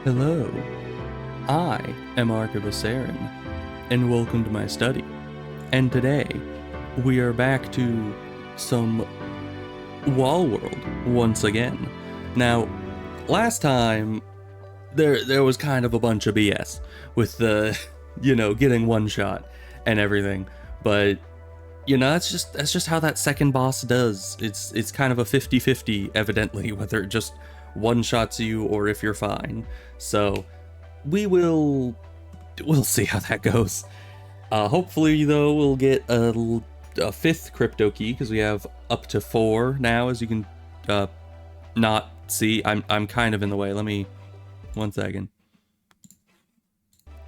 Hello, I am Archivist Aaron, and welcome to my study. And today, we are back to some Wall World once again. Now, last time, there was kind of a bunch of BS with the, getting one shot and everything, but that's just how that second boss does. It's kind of a 50-50, evidently, whether it just one-shots you or if you're fine. So we'll see how that goes. Hopefully, though, we'll get a fifth crypto key, because we have up to 4 now, as you can not see. I'm kind of in the way. Let me... 1 second.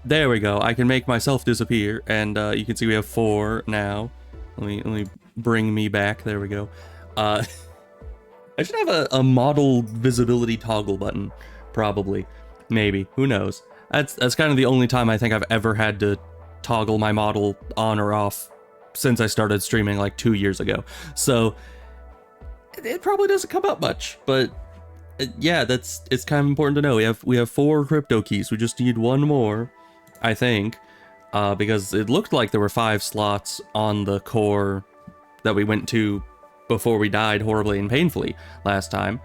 There we go. I can make myself disappear, and you can see we have 4 now. Let me bring me back. There we go. I should have a model visibility toggle button, probably. Maybe. Who knows? That's kind of the only time I think I've ever had to toggle my model on or off since I started streaming like 2 years ago. So it probably doesn't come up much, but yeah, it's kind of important to know. We have 4 crypto keys. We just need 1 more, I think, because it looked like there were 5 slots on the core that we went to before we died horribly and painfully last time.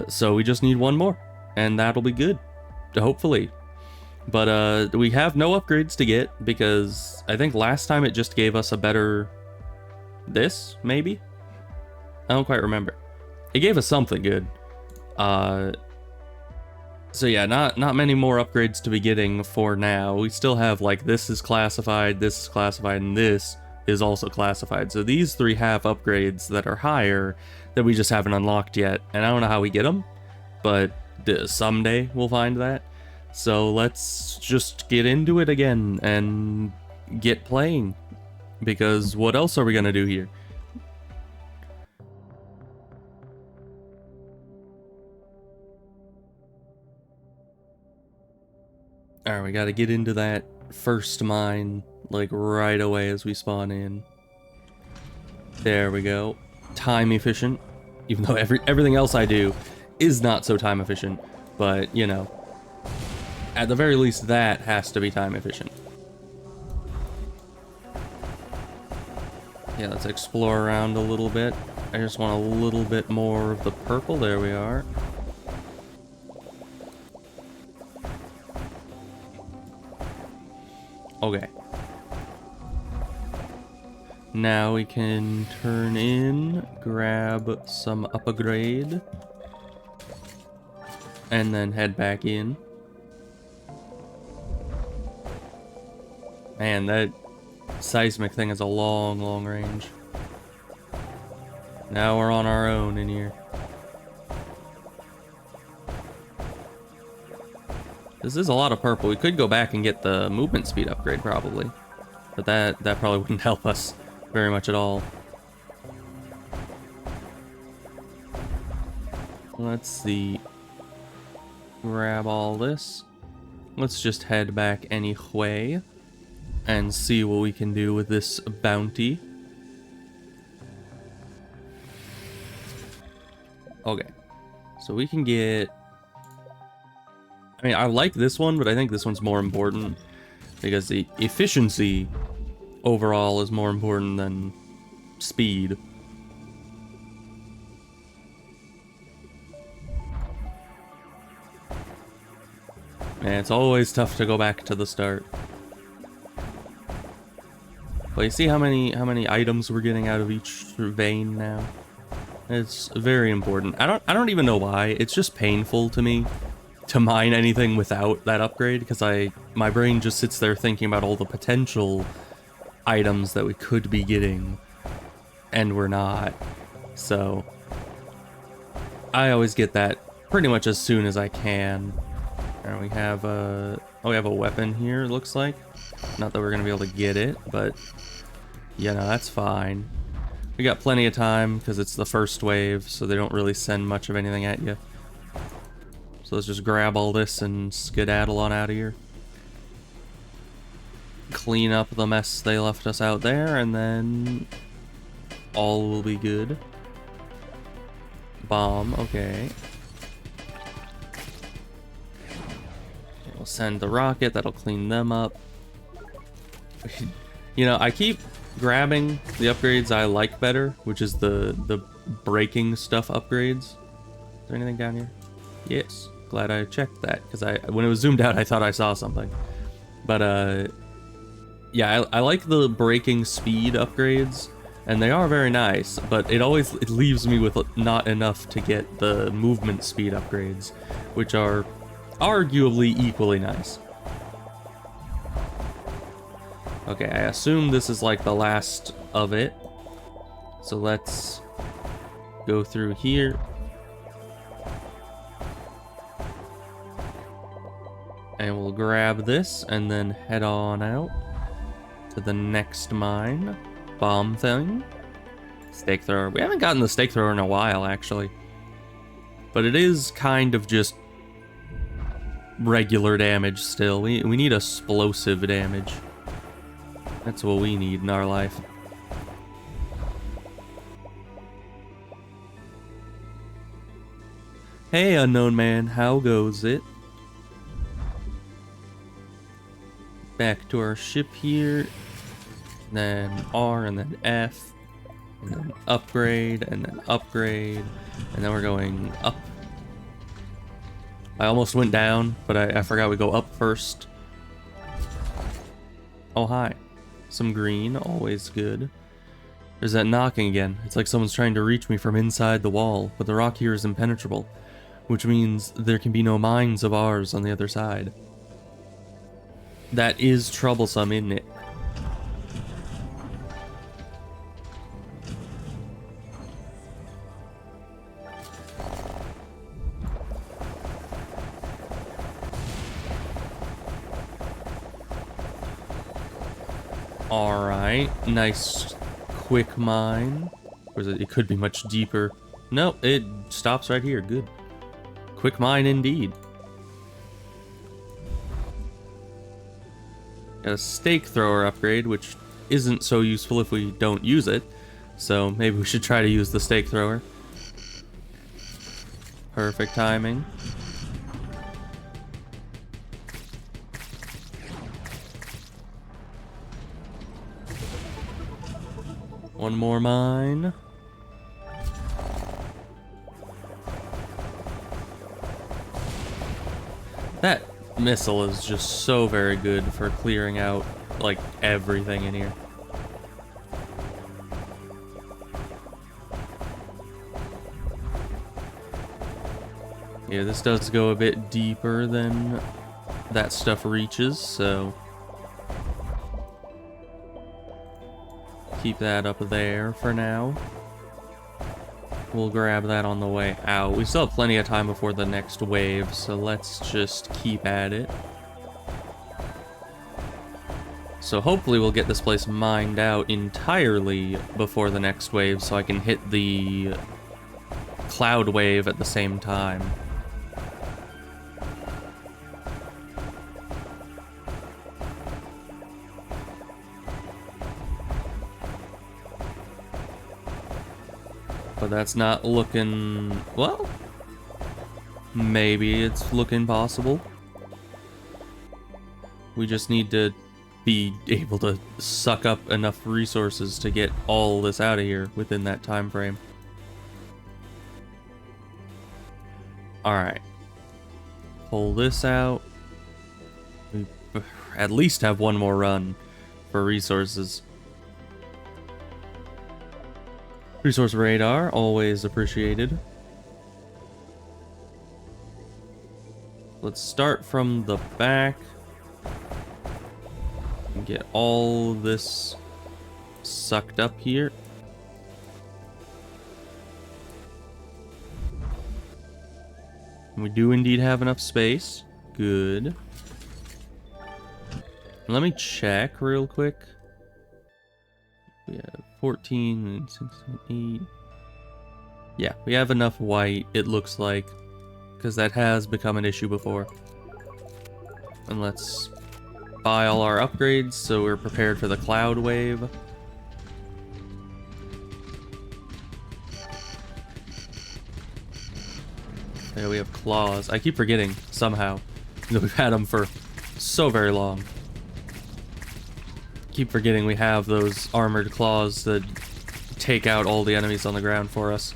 So we just need 1 more, and that'll be good, hopefully. But we have no upgrades to get, because I think last time it just gave us a better... this, maybe? I don't quite remember. It gave us something good. So yeah, not many more upgrades to be getting for now. We still have, like, this is classified, and this is also classified. So these 3 have upgrades that are higher that we just haven't unlocked yet. And I don't know how we get them, but someday we'll find that. So let's just get into it again and get playing, because what else are we gonna do here? Alright, we gotta get into that first mine, like, right away as we spawn in. There we go. Time efficient, even though everything else I do is not so time efficient, but, at the very least, that has to be time efficient. Yeah, let's explore around a little bit. I just want a little bit more of the purple. There we are. Okay. Now we can turn in, grab some upgrade, and then head back in. Man, that seismic thing is a long range. Now we're on our own in here. This is a lot of purple. We could go back and get the movement speed upgrade, probably. But that probably wouldn't help us very much at all. Let's see. Grab all this. Let's just head back anyway and see what we can do with this bounty. Okay. So we can get... I mean, I like this one, but I think this one's more important, because the efficiency overall is more important than speed. Man, it's always tough to go back to the start. But you see how many items we're getting out of each vein now? It's very important. I don't even know why. It's just painful to me to mine anything without that upgrade, because my brain just sits there thinking about all the potential items that we could be getting, and we're not. So I always get that pretty much as soon as I can. And we have a weapon here, it looks like. Not that we're gonna be able to get it, but that's fine. We got plenty of time because it's the first wave, so they don't really send much of anything at you. So let's just grab all this and skedaddle on out of here. Clean up the mess they left us out there, and then all will be good. Bomb, okay. We'll send the rocket, that'll clean them up. You know, I keep grabbing the upgrades I like better, which is the breaking stuff upgrades. Is there anything down here? Yes. Glad I checked that, because when it was zoomed out, I thought I saw something. But, yeah, I like the breaking speed upgrades, and they are very nice, but it leaves me with not enough to get the movement speed upgrades, which are arguably equally nice. Okay, I assume this is like the last of it. So let's go through here. And we'll grab this and then head on out to the next mine. Bomb thing. Stake thrower. We haven't gotten the stake thrower in a while, actually. But it is kind of just regular damage still. We need explosive damage. That's what we need in our life. Hey, unknown man, how goes it? Back to our ship here. Then R, and then F. And then upgrade, and then upgrade. And then we're going up. I almost went down, but I forgot we go up first. Oh, hi. Some green, always good. There's that knocking again. It's like someone's trying to reach me from inside the wall, but the rock here is impenetrable, which means there can be no mines of ours on the other side. That is troublesome, isn't it? Alright, nice quick mine. Or is it could be much deeper. No, it stops right here. Good. Quick mine indeed. Got a stake thrower upgrade, which isn't so useful if we don't use it. So maybe we should try to use the stake thrower. Perfect timing. One more mine. That missile is just so very good for clearing out, like, everything in here. Yeah, this does go a bit deeper than that stuff reaches, so keep that up there for now. We'll grab that on the way out. We still have plenty of time before the next wave, so let's just keep at it. So hopefully we'll get this place mined out entirely before the next wave, so I can hit the cloud wave at the same time. But that's not looking, well, maybe it's looking possible. We just need to be able to suck up enough resources to get all this out of here within that time frame. Alright. Pull this out. We at least have one more run for resources. Resource radar, always appreciated. Let's start from the back and get all this sucked up here. And we do indeed have enough space. Good. Let me check real quick. We have 14 and 16, 8. Yeah, we have enough white, it looks like, because that has become an issue before. And let's buy all our upgrades so we're prepared for the cloud wave. There we have claws. I keep forgetting somehow that we've had them for so very long. Keep forgetting we have those armored claws that take out all the enemies on the ground for us.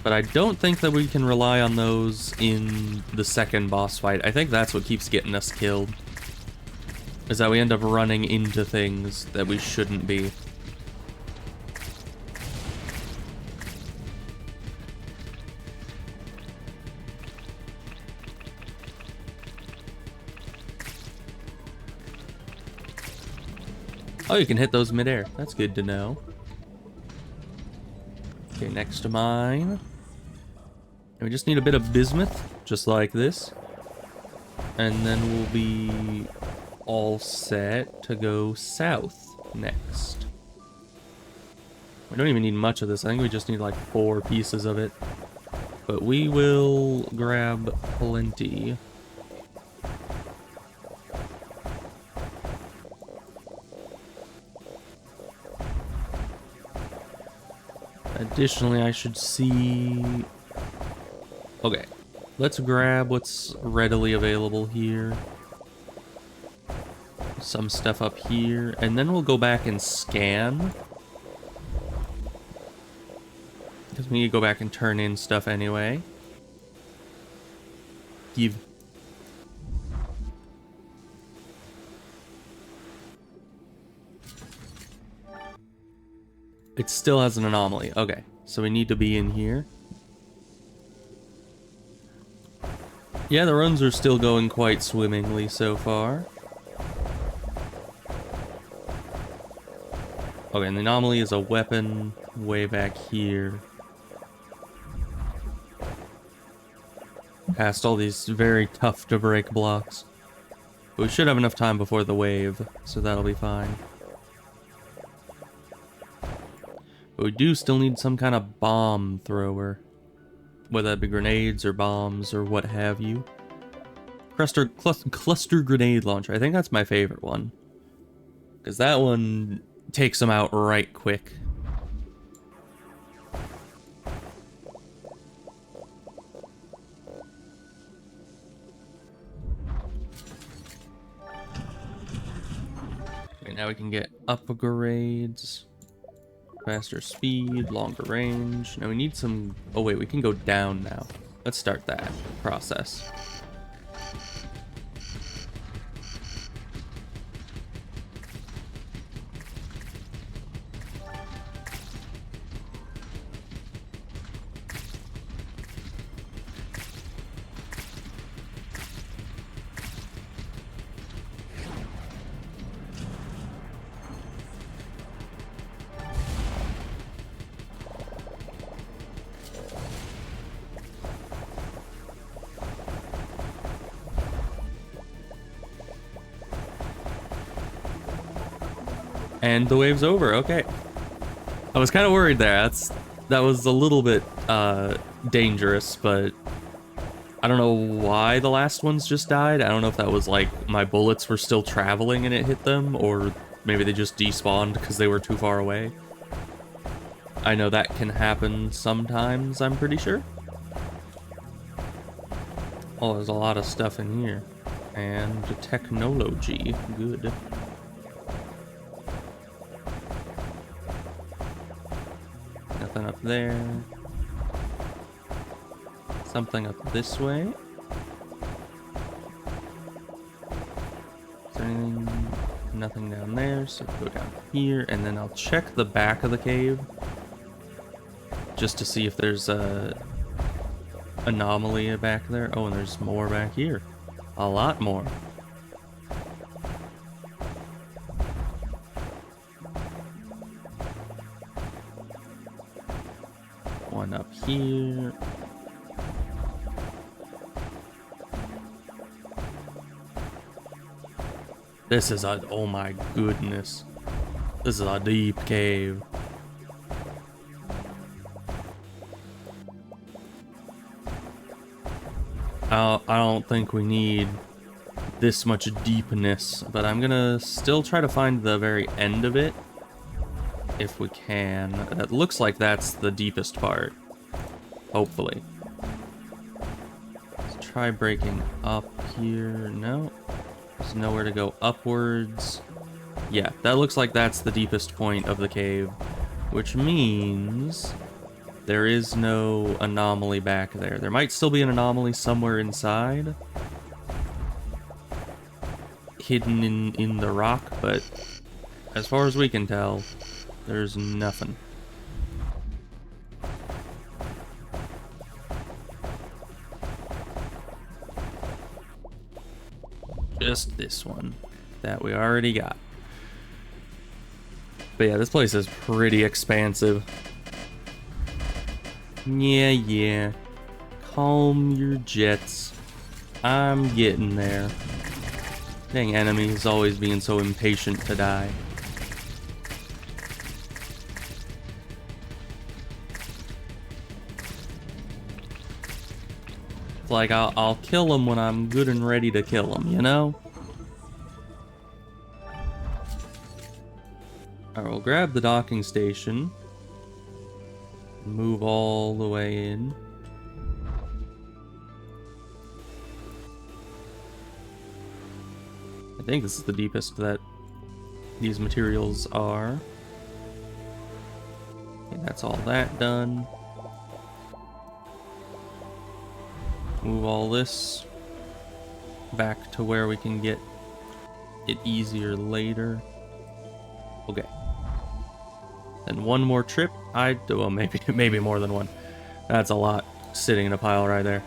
But I don't think that we can rely on those in the second boss fight. I think that's what keeps getting us killed. Is that we end up running into things that we shouldn't be. Oh, you can hit those midair. That's good to know. Okay, next to mine. And we just need a bit of bismuth, just like this. And then we'll be all set to go south next. We don't even need much of this. I think we just need like 4 pieces of it. But we will grab plenty. Additionally, I should see... Okay, let's grab what's readily available here. Some stuff up here, and then we'll go back and scan. Because we need to go back and turn in stuff anyway. Give. It still has an anomaly. Okay, so we need to be in here. Yeah, the runs are still going quite swimmingly so far. Okay, and the anomaly is a weapon way back here. Past all these very tough to break blocks. But we should have enough time before the wave, so that'll be fine. But we do still need some kind of bomb thrower. Whether that be grenades or bombs or what have you. Cluster grenade launcher. I think that's my favorite one. Because that one takes them out right quick. Okay, now we can get upgrades. Faster speed, longer range. Now we need some... Oh wait, we can go down now. Let's start that process. And the wave's over, okay. I was kind of worried there. That was a little bit dangerous, but I don't know why the last ones just died. I don't know if that was like my bullets were still traveling and it hit them, or maybe they just despawned because they were too far away. I know that can happen sometimes, I'm pretty sure. Oh, there's a lot of stuff in here. And technology, good. Nothing up there. Something up this way. Is there anything? Nothing down there, so go down here, and then I'll check the back of the cave just to see if there's a anomaly back there. Oh, and there's more back here. A lot more. One up here. This is a, oh my goodness. This is a deep cave. I don't think we need this much deepness, but I'm gonna still try to find the very end of it, if we can. It looks like that's the deepest part, hopefully. Let's try breaking up here. No. There's nowhere to go upwards. Yeah, that looks like that's the deepest point of the cave, which means there is no anomaly back there. There might still be an anomaly somewhere inside, hidden in the rock, but as far as we can tell, there's nothing. Just this one that we already got. But yeah, this place is pretty expansive. Yeah. Calm your jets. I'm getting there. Dang enemies always being so impatient to die. It's like I'll kill them when I'm good and ready to kill them, you know? Alright, we'll grab the docking station. Move all the way in. I think this is the deepest that these materials are. Okay, that's all that done. Move all this back to where we can get it easier later. Okay. Then one more trip. Well, maybe more than one. That's a lot sitting in a pile right there.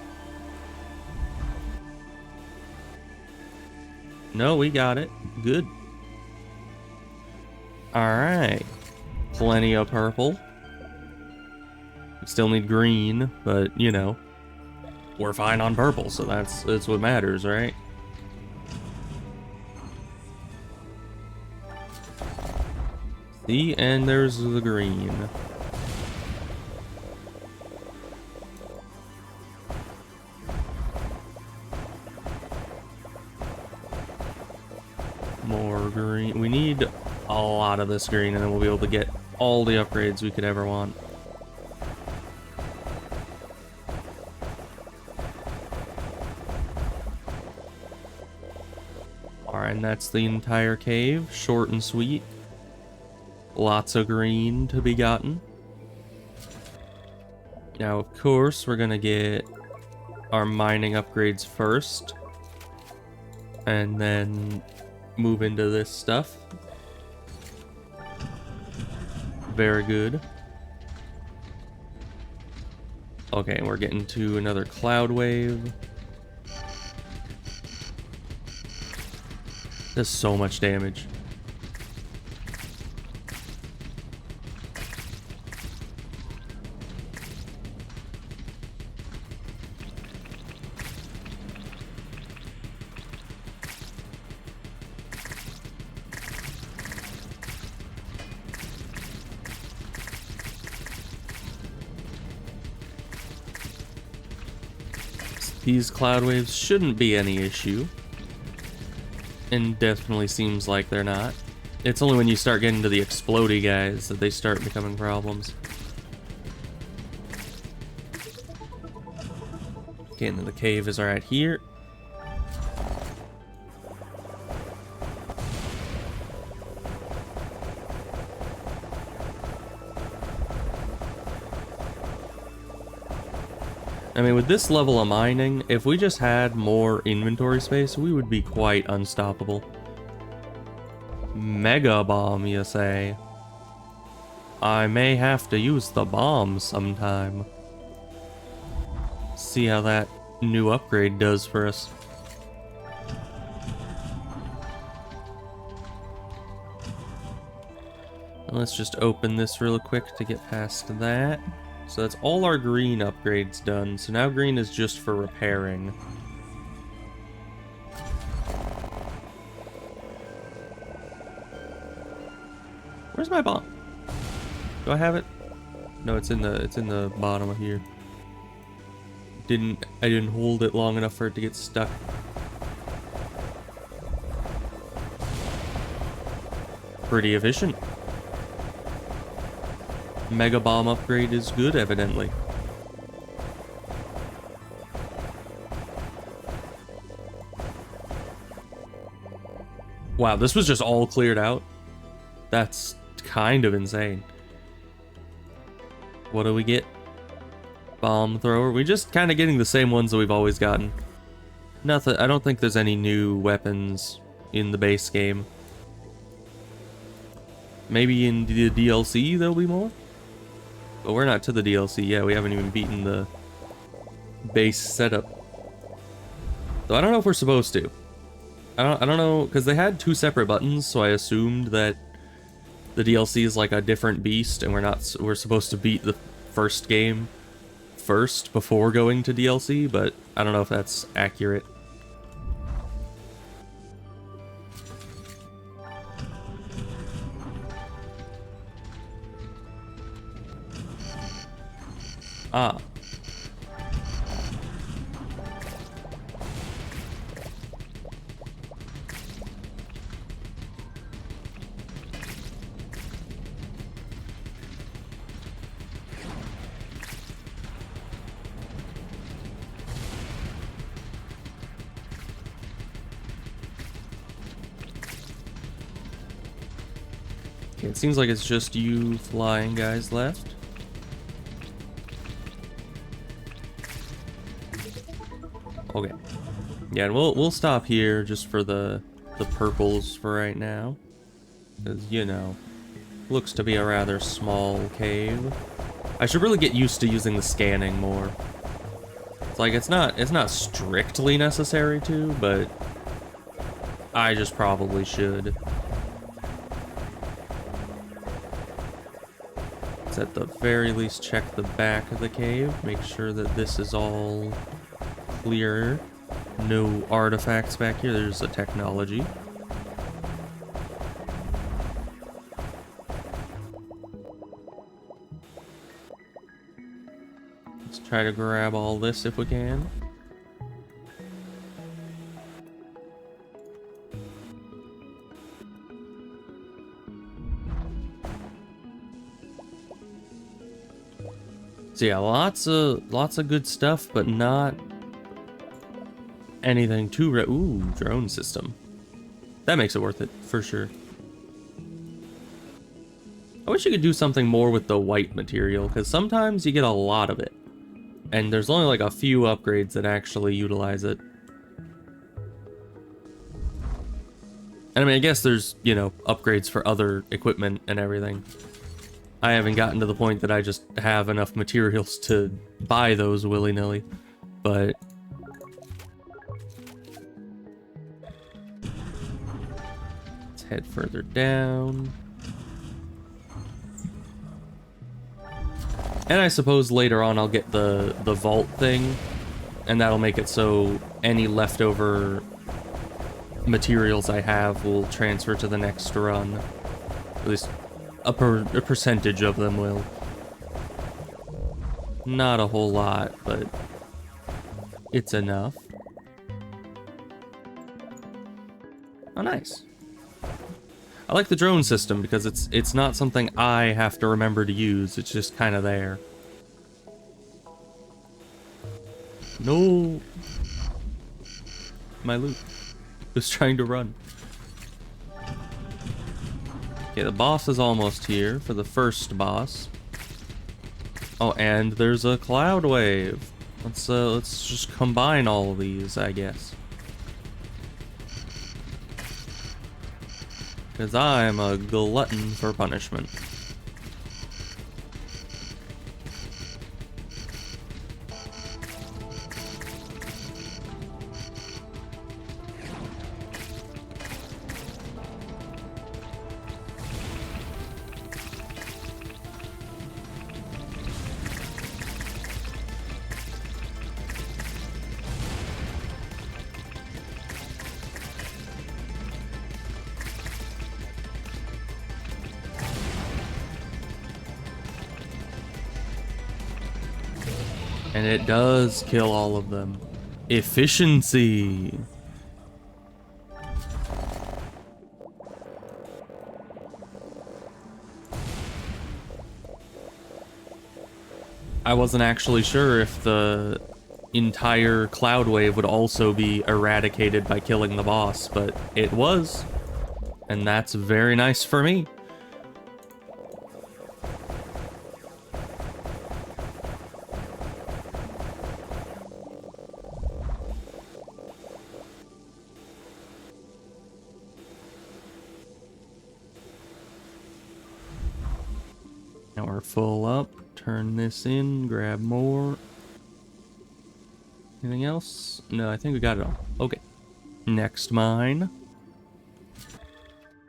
No, we got it. Good. Alright. Plenty of purple. We still need green, but, you know, we're fine on purple, so that's what matters, right? See, and there's the green. More green. We need a lot of this green, and then we'll be able to get all the upgrades we could ever want. Alright, and that's the entire cave. Short and sweet. Lots of green to be gotten. Now, of course, we're gonna get our mining upgrades first, and then move into this stuff. Very good. Okay, we're getting to another cloud wave. Does so much damage. These cloud waves shouldn't be any issue. And definitely seems like they're not. It's only when you start getting to the explodey guys that they start becoming problems. Okay, and then the cave is right here. I mean, with this level of mining, if we just had more inventory space, we would be quite unstoppable. Mega bomb, you say? I may have to use the bomb sometime. See how that new upgrade does for us. Let's just open this real quick to get past that. So that's all our green upgrades done. So now green is just for repairing. Where's my bomb? Do I have it? No, it's in the bottom of here. I didn't hold it long enough for it to get stuck. Pretty efficient. Mega bomb upgrade is good, evidently. Wow, this was just all cleared out? That's kind of insane. What do we get? Bomb thrower. We're just kind of getting the same ones that we've always gotten. Nothing. I don't think there's any new weapons in the base game. Maybe in the DLC there'll be more? But we're not to the DLC yet. We haven't even beaten the base setup. Though I don't know if we're supposed to. I don't know, because they had 2 separate buttons, so I assumed that the DLC is like a different beast, and we're supposed to beat the first game first before going to DLC, but I don't know if that's accurate. Ah. Okay, it seems like it's just you flying guys left. Okay. Yeah, and we'll stop here just for the purples for right now. Because, you know, looks to be a rather small cave. I should really get used to using the scanning more. It's like it's not strictly necessary to, but I just probably should. Let's at the very least check the back of the cave, make sure that this is all clear. No artifacts back here. There's a technology. Let's try to grab all this if we can. So yeah, lots of good stuff, but not anything too ooh, drone system. That makes it worth it, for sure. I wish you could do something more with the white material, because sometimes you get a lot of it. And there's only like a few upgrades that actually utilize it. And I mean, I guess there's, you know, upgrades for other equipment and everything. I haven't gotten to the point that I just have enough materials to buy those willy-nilly, but let's head further down. And I suppose later on I'll get the vault thing, and that'll make it so any leftover materials I have will transfer to the next run. At least a percentage of them will. Not a whole lot, but it's enough. Oh, nice. I like the drone system because it's not something I have to remember to use. It's just kind of there. No. My loot. Just trying to run. Okay, the boss is almost here for the first boss. Oh, and there's a cloud wave. Let's just combine all of these, I guess. Because I'm a glutton for punishment. And it does kill all of them. Efficiency. I wasn't actually sure if the entire cloud wave would also be eradicated by killing the boss, but it was. And that's very nice for me. Now we're full up. Turn this in, grab more. Anything else? No, I think we got it all. Okay. Next mine.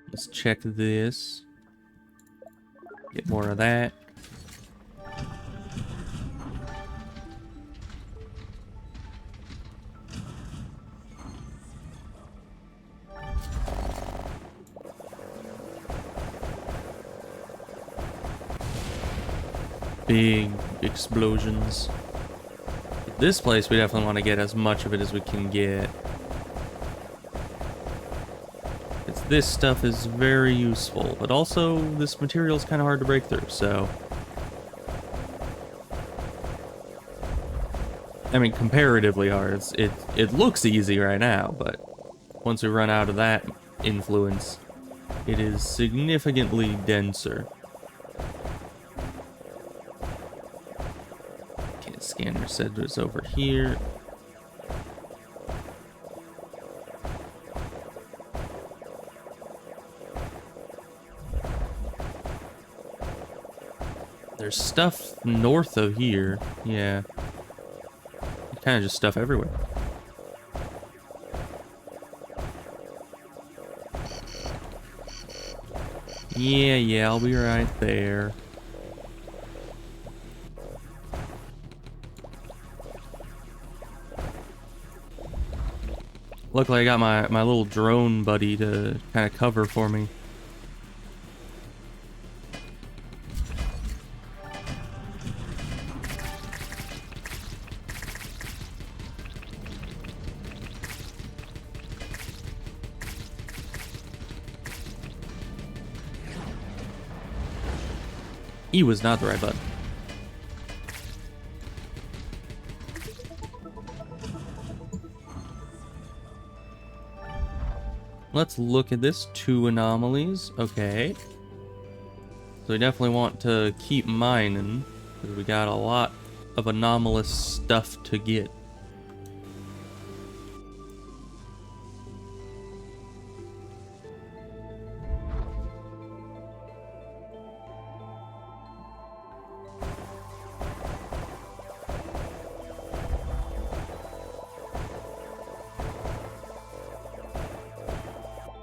Let's check this. Get more of that. Big explosions. This place, we definitely want to get as much of it as we can get. This stuff is very useful, but also this material is kind of hard to break through, so... I mean, comparatively hard. It looks easy right now, but once we run out of that influence, it is significantly denser. Okay, scanner said it's over here. There's stuff north of here. Yeah. Kind of just stuff everywhere. Yeah, I'll be right there. Luckily I got my little drone buddy to kind of cover for me. E was not the right button. Let's look at this. 2 anomalies. Okay. So we definitely want to keep mining, because we got a lot of anomalous stuff to get.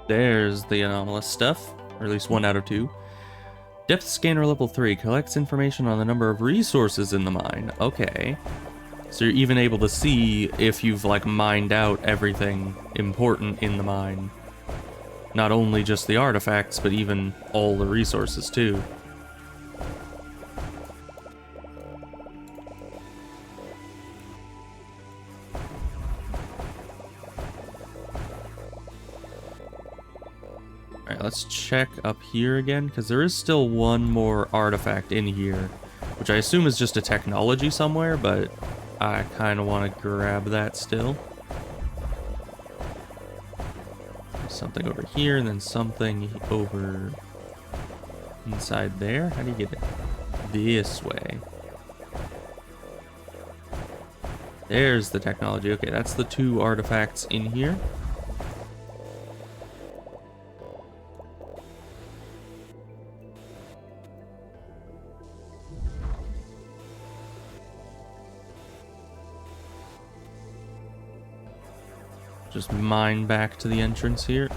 There's the anomalous stuff, or at least 1 out of 2. Depth scanner level 3 collects information on the number of resources in the mine. Okay. So you're even able to see if you've like mined out everything important in the mine. Not only just the artifacts, but even all the resources too. Alright, let's check up here again, because there is still 1 more artifact in here, which I assume is just a technology somewhere, but I kind of want to grab that still. There's something over here, and then something over inside there. How do you get it? This way. There's the technology. Okay, that's the 2 artifacts in here. Just mine back to the entrance here.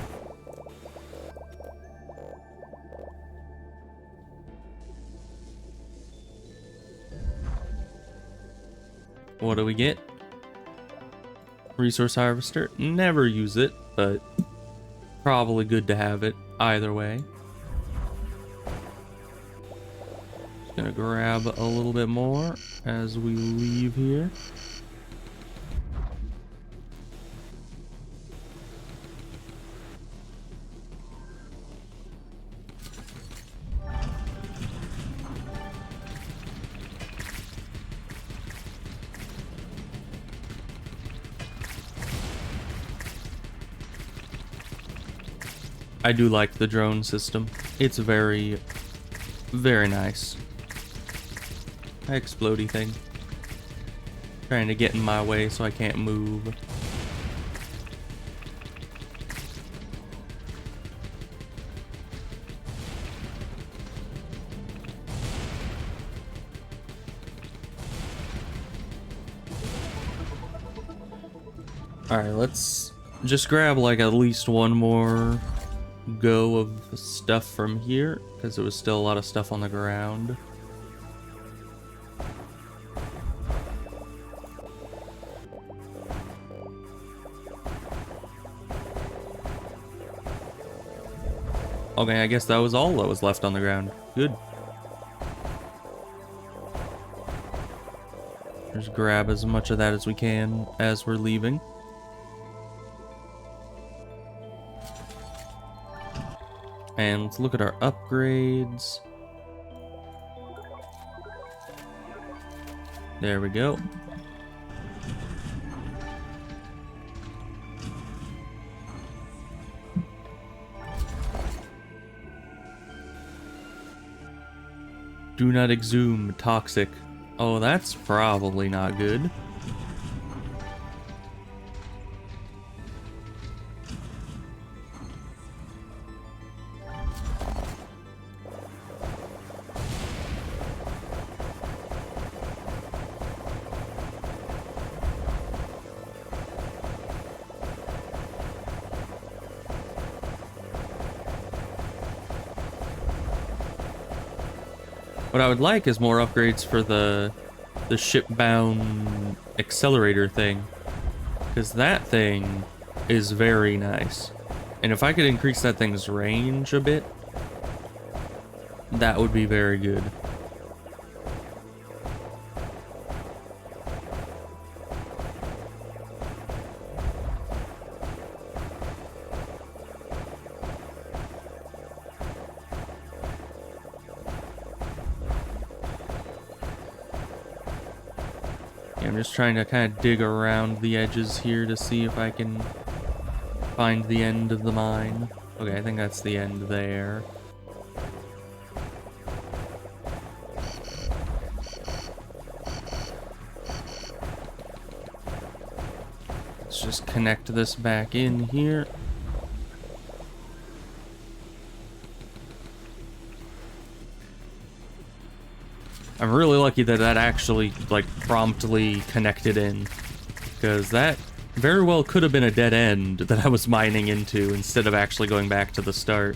What do we get? Resource harvester. Never use it, but probably good to have it either way. Just gonna grab a little bit more as we leave here. I do like the drone system. It's very, very nice. Explodey thing. Trying to get in my way so I can't move. Alright, let's just grab like at least one more go of stuff from here, because there was still a lot of stuff on the ground. Okay, I guess that was all that was left on the ground. Good. Just grab as much of that as we can as we're leaving. And let's look at our upgrades. There we go. Do not exhume toxic. Oh, that's probably not good. What I would like is more upgrades for the shipbound accelerator thing, because that thing is very nice. And if I could increase that thing's range a bit, that would be very good. I'm just trying to kind of dig around the edges here to see if I can find the end of the mine. Okay, I think that's the end there. Let's just connect this back in here. I'm really lucky that that actually, like, promptly connected in, because that very well could have been a dead end that I was mining into instead of actually going back to the start.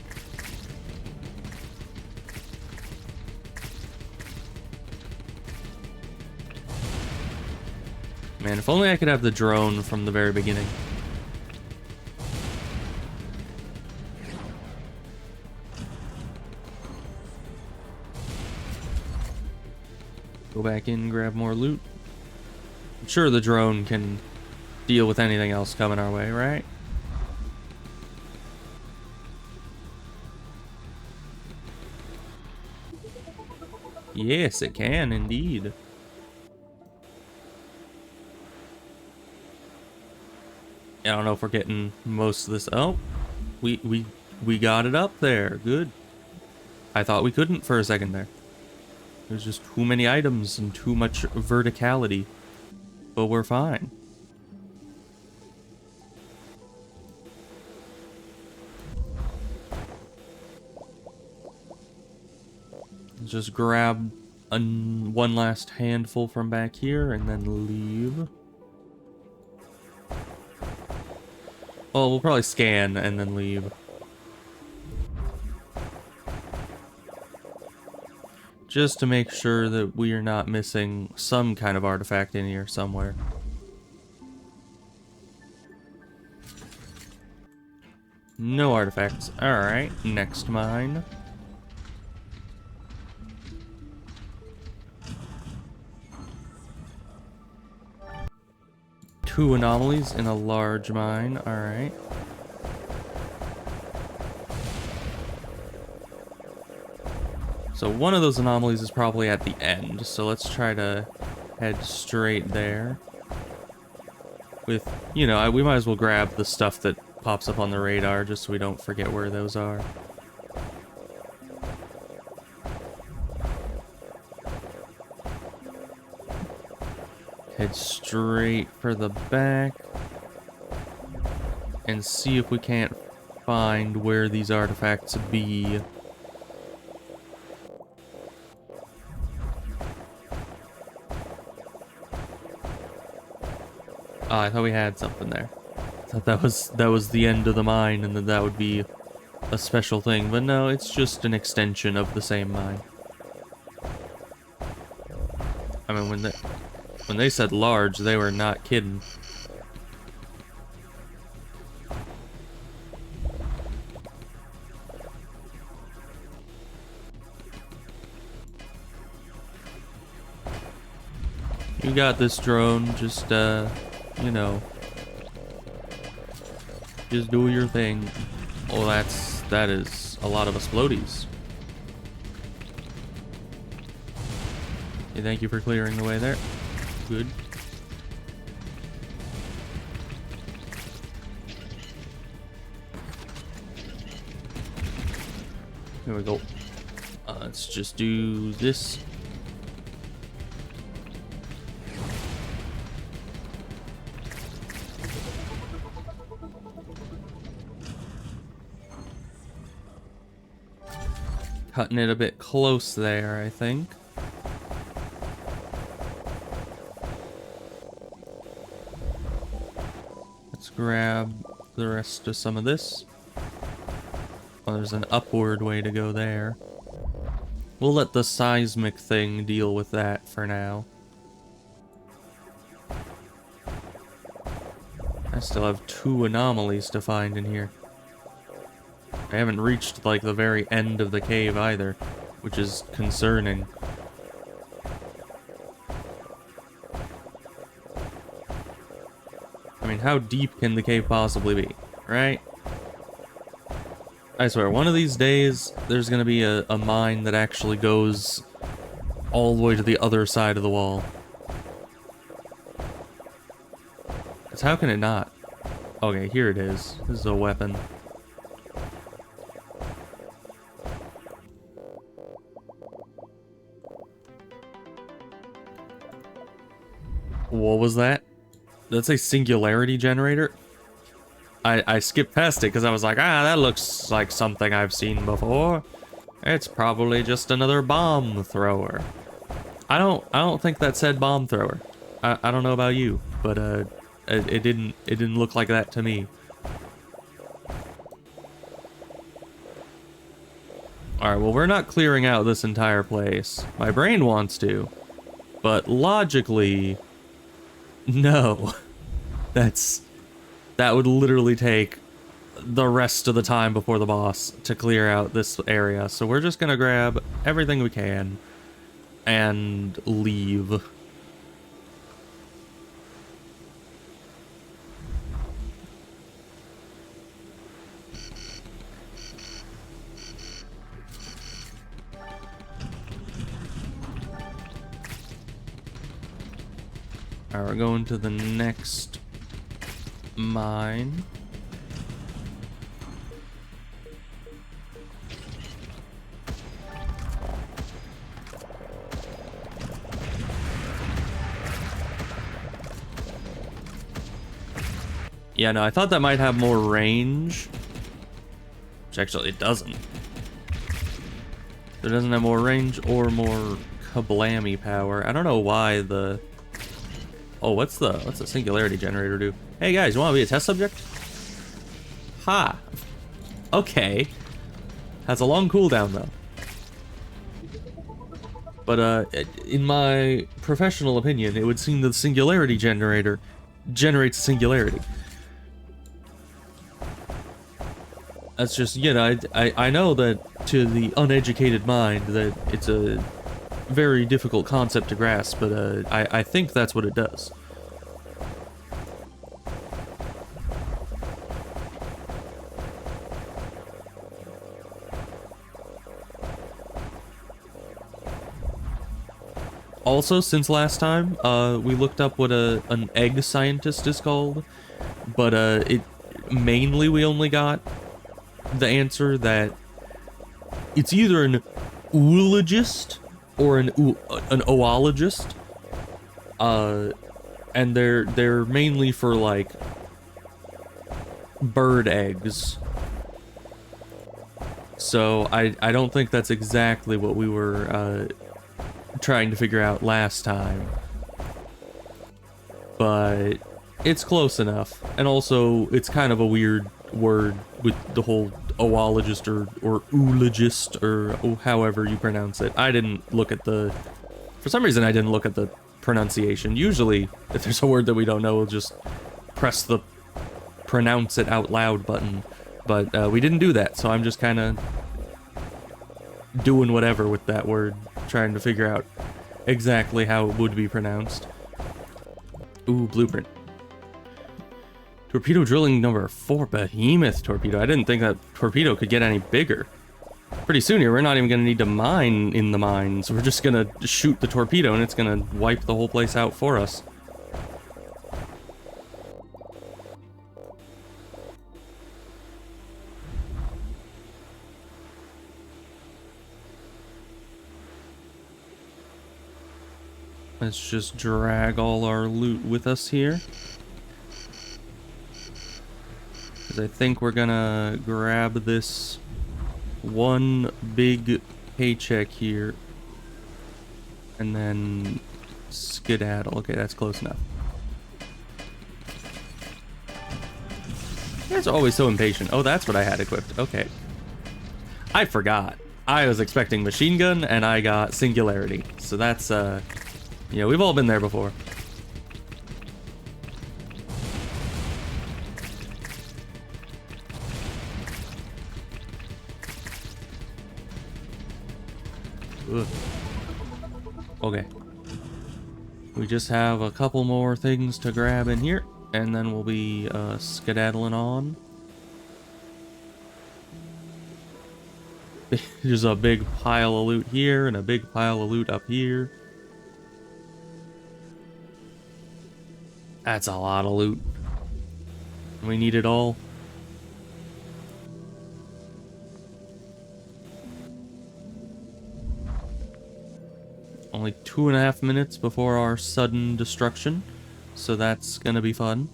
Man, if only I could have the drone from the very beginning. Go back in, grab more loot. I'm sure the drone can deal with anything else coming our way, right? Yes, it can indeed. I don't know if we're getting most of this. Oh, we got it up there. Good. I thought we couldn't for a second there. There's just too many items and too much verticality. But we're fine. Just grab one last handful from back here and then leave. Well, we'll probably scan and then leave. Just to make sure that we are not missing some kind of artifact in here somewhere. No artifacts. Alright, next mine. Two anomalies in a large mine. Alright. So one of those anomalies is probably at the end, so let's try to head straight there. With, you know, we might as well grab the stuff that pops up on the radar, just so we don't forget where those are. Head straight for the back and see if we can't find where these artifacts be. Oh, I thought we had something there. I thought that was the end of the mine and that would be a special thing, but no, it's just an extension of the same mine. I mean, when they said large, they were not kidding. You got this, drone. Just, you know, just do your thing. Oh, that is a lot of explodies. Hey, thank you for clearing the way there. Good. Here we go. Let's just do this. Cutting it a bit close there, I think. Let's grab the rest of some of this. Oh, there's an upward way to go there. We'll let the seismic thing deal with that for now. I still have 2 anomalies to find in here. I haven't reached, like, the very end of the cave either, which is concerning. I mean, how deep can the cave possibly be, right? I swear, one of these days, there's gonna be a mine that actually goes all the way to the other side of the wall. 'Cause how can it not? Okay, here it is. This is a weapon. What was that? That's a singularity generator? I skipped past it because I was like, that looks like something I've seen before. It's probably just another bomb thrower. I don't think that said bomb thrower. I don't know about you, but it didn't look like that to me. Alright, well, we're not clearing out this entire place. My brain wants to, but logically, no. That would literally take the rest of the time before the boss to clear out this area. So we're just gonna grab everything we can and leave. Alright, we're going to the next mine. Yeah, no, I thought that might have more range. Which actually it doesn't. It doesn't have more range or more kablammy power. I don't know why the... Oh, what's the singularity generator do? Hey guys, you want to be a test subject? Ha! Okay. Has a long cooldown though. But in my professional opinion, it would seem that the singularity generator generates a singularity. That's just, you know, I know that to the uneducated mind that it's a very difficult concept to grasp, but I think that's what it does. Also, since last time, we looked up what an egg scientist is called, but mainly we only got the answer that it's either an oologist or an oologist. And they're mainly for like bird eggs. So I don't think that's exactly what we were trying to figure out last time. But it's close enough. And also it's kind of a weird word with the whole oologist or oologist or however you pronounce it. I didn't look at the... For some reason I didn't look at the pronunciation. Usually if there's a word that we don't know, we'll just press the pronounce it out loud button. But we didn't do that, so I'm just kind of doing whatever with that word, trying to figure out exactly how it would be pronounced. Ooh, blueprint. Torpedo drilling number 4, behemoth torpedo. I didn't think that torpedo could get any bigger. Pretty soon here, we're not even going to need to mine in the mines. We're just going to shoot the torpedo and it's going to wipe the whole place out for us. Let's just drag all our loot with us here. Because I think we're gonna grab this one big paycheck here. And then skedaddle. Okay, that's close enough. You guys are always so impatient. Oh, that's what I had equipped. Okay. I forgot. I was expecting machine gun and I got singularity. So that's, yeah, we've all been there before. Ugh. Okay. We just have a couple more things to grab in here, and then we'll be skedaddling on. There's a big pile of loot here, and a big pile of loot up here. That's a lot of loot. We need it all. Only 2.5 minutes before our sudden destruction, so that's gonna be fun.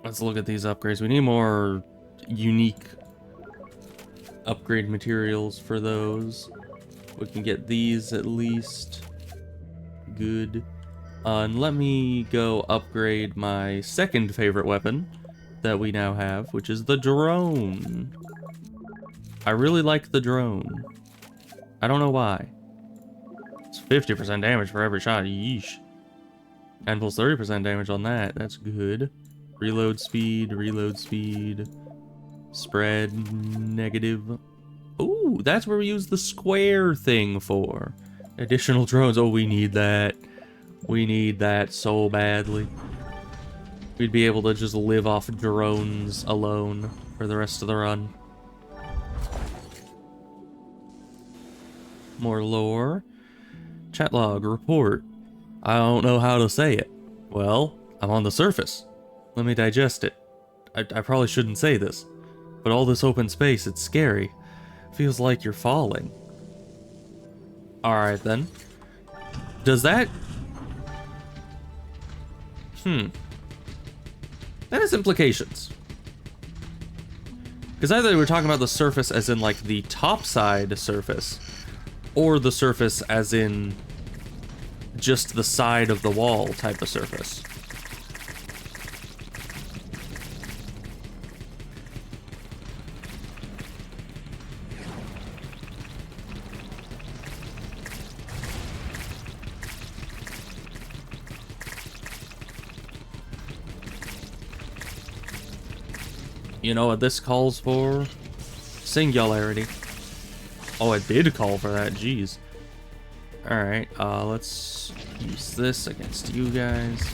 Let's look at these upgrades. We need more unique upgrade materials for those. We can get these at least. Good. And let me go upgrade my second favorite weapon that we now have, which is the drone. I really like the drone. I don't know why. It's 50% damage for every shot. Yeesh. And plus 30% damage on that. That's good. Reload speed, spread, negative. Ooh, that's where we use the square thing for. Additional drones. Oh, we need that. We need that so badly. We'd be able to just live off drones alone for the rest of the run. More lore. Chat log, report. I don't know how to say it. Well, I'm on the surface. Let me digest it. I probably shouldn't say this, but all this open space, it's scary. Feels like you're falling. Alright then. Does that... That has implications. Because either we're talking about the surface as in like the top side surface, or the surface as in just the side of the wall type of surface. You know what this calls for? Singularity. Oh, it did call for that, jeez. Alright, let's use this against you guys.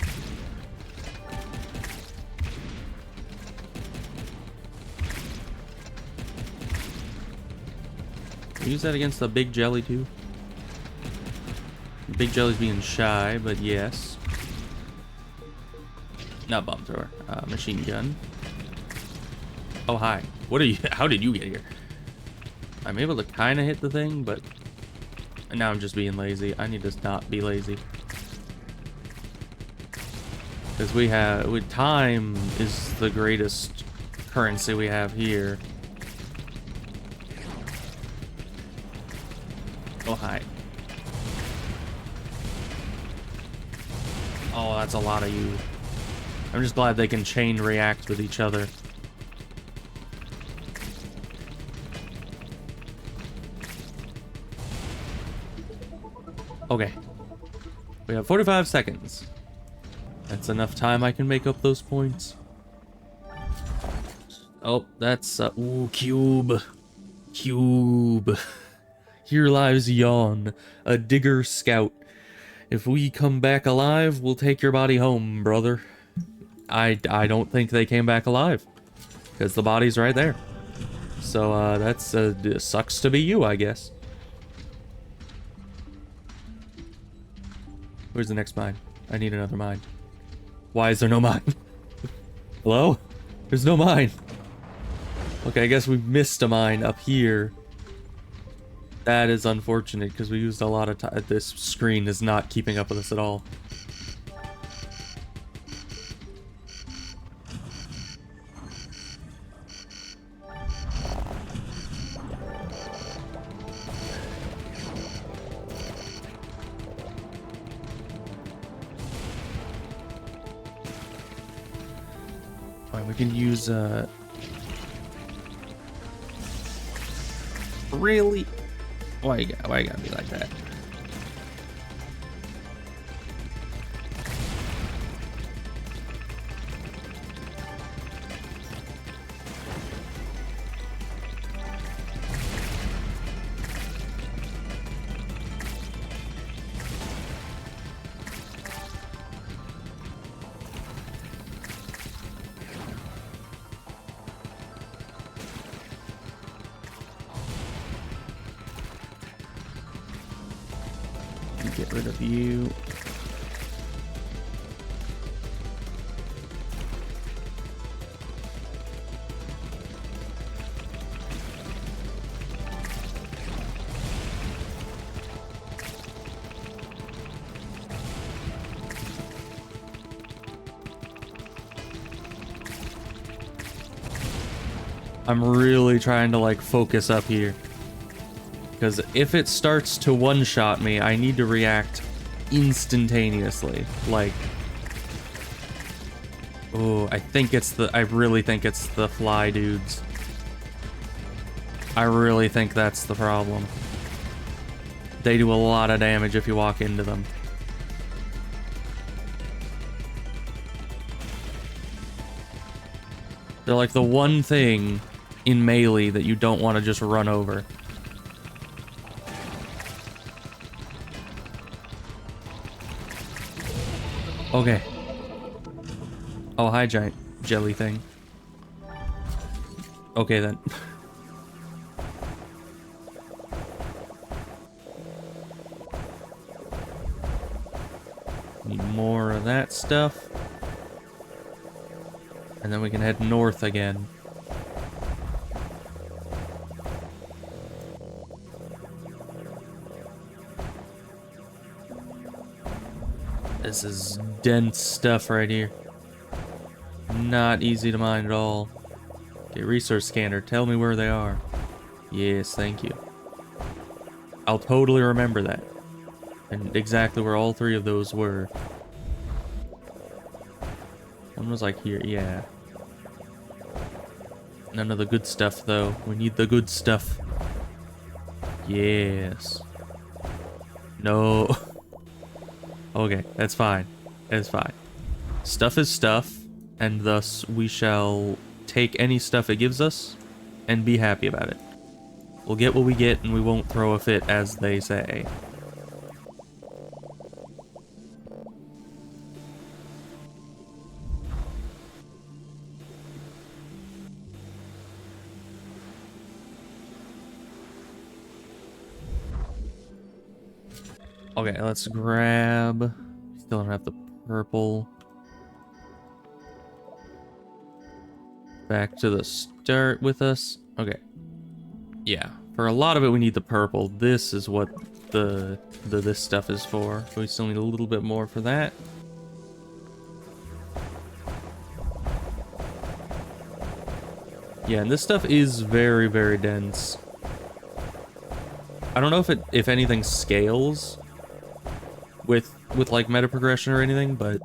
Use that against the big jelly too. Big Jelly's being shy, but yes. Not bomb thrower. Machine gun. Oh, hi. What are you? How did you get here? I'm able to kind of hit the thing, but now I'm just being lazy. I need to not be lazy. Because time is the greatest currency we have here. Oh, hi. Oh, that's a lot of you. I'm just glad they can chain react with each other. Okay. We have 45 seconds. That's enough time I can make up those points. Oh, that's, ooh, cube. Cube. Here lies Yawn, a digger scout. If we come back alive, we'll take your body home, brother. I don't think they came back alive. Because the body's right there. So, that's, sucks to be you, I guess. Where's the next mine? I need another mine. Why is there no mine? Hello? There's no mine. Okay, I guess we missed a mine up here. That is unfortunate because we used a lot of time. This screen is not keeping up with us at all. Alright, we can use, Really? Why you gotta be like that? Get rid of you. I'm really trying to like focus up here. Because if it starts to one-shot me, I need to react instantaneously. Like, oh, I really think it's the fly dudes. I really think that's the problem. They do a lot of damage if you walk into them. They're like the one thing in melee that you don't want to just run over. Okay. Oh, hi, giant jelly thing. Okay, then. Need more of that stuff. And then we can head north again. This is dense stuff right here. Not easy to mine at all. Okay, resource scanner, tell me where they are. Yes, thank you. I'll totally remember that. And exactly where all three of those were. One was like here, yeah. None of the good stuff though. We need the good stuff. Yes. No. Okay, that's fine. That's fine. Stuff is stuff, and thus we shall take any stuff it gives us and be happy about it. We'll get what we get and we won't throw a fit, as they say. Okay, let's grab... Still don't have the purple. Back to the start with us. Okay. Yeah, for a lot of it we need the purple. This is what this stuff is for. We still need a little bit more for that. Yeah, and this stuff is very, very dense. I don't know if anything scales with like meta progression or anything, but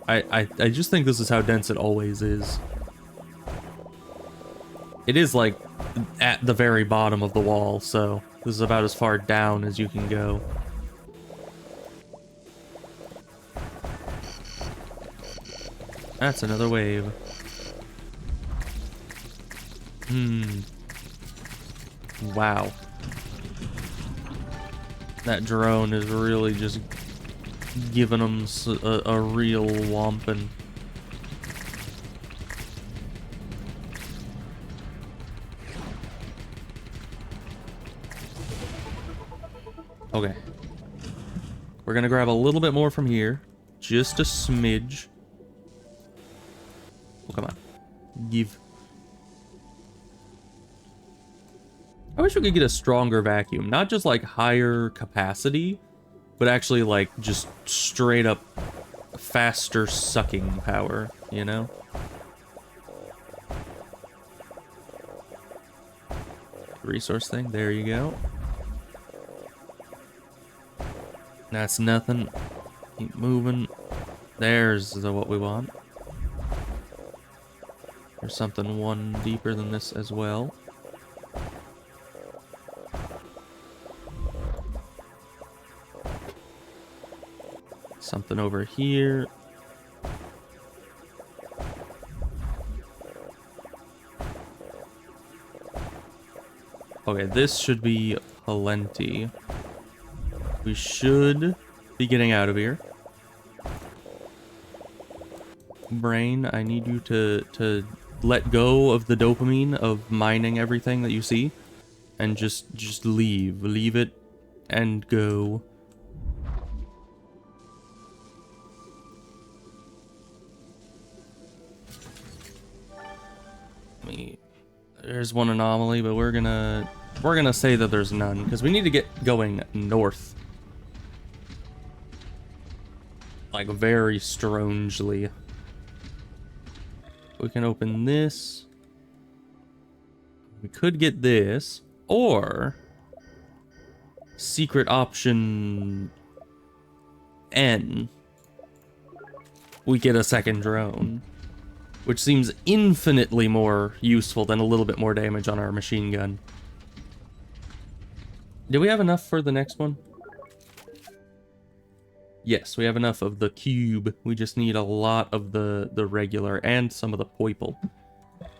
I just think this is how dense it always is. It is like at the very bottom of the wall, so this is about as far down as you can go. That's another wave. Wow. That drone is really just giving them a real whomping. Okay. We're gonna grab a little bit more from here. Just a smidge. Oh, come on. Give. I wish we could get a stronger vacuum. Not just like higher capacity, but actually like just straight up faster sucking power, you know? Resource thing, there you go. That's nothing. Keep moving. There's what we want. There's something one deeper than this as well. Something over here. Okay, this should be plenty. We should be getting out of here. Brain, I need you to let go of the dopamine of mining everything that you see and just leave it and go. There's one anomaly, but we're gonna say that there's none because we need to get going north. Like very strangely. We can open this. We could get this, or secret option N. We get a second drone, which seems infinitely more useful than a little bit more damage on our machine gun. Do we have enough for the next one? Yes, we have enough of the cube. We just need a lot of the regular and some of the purple.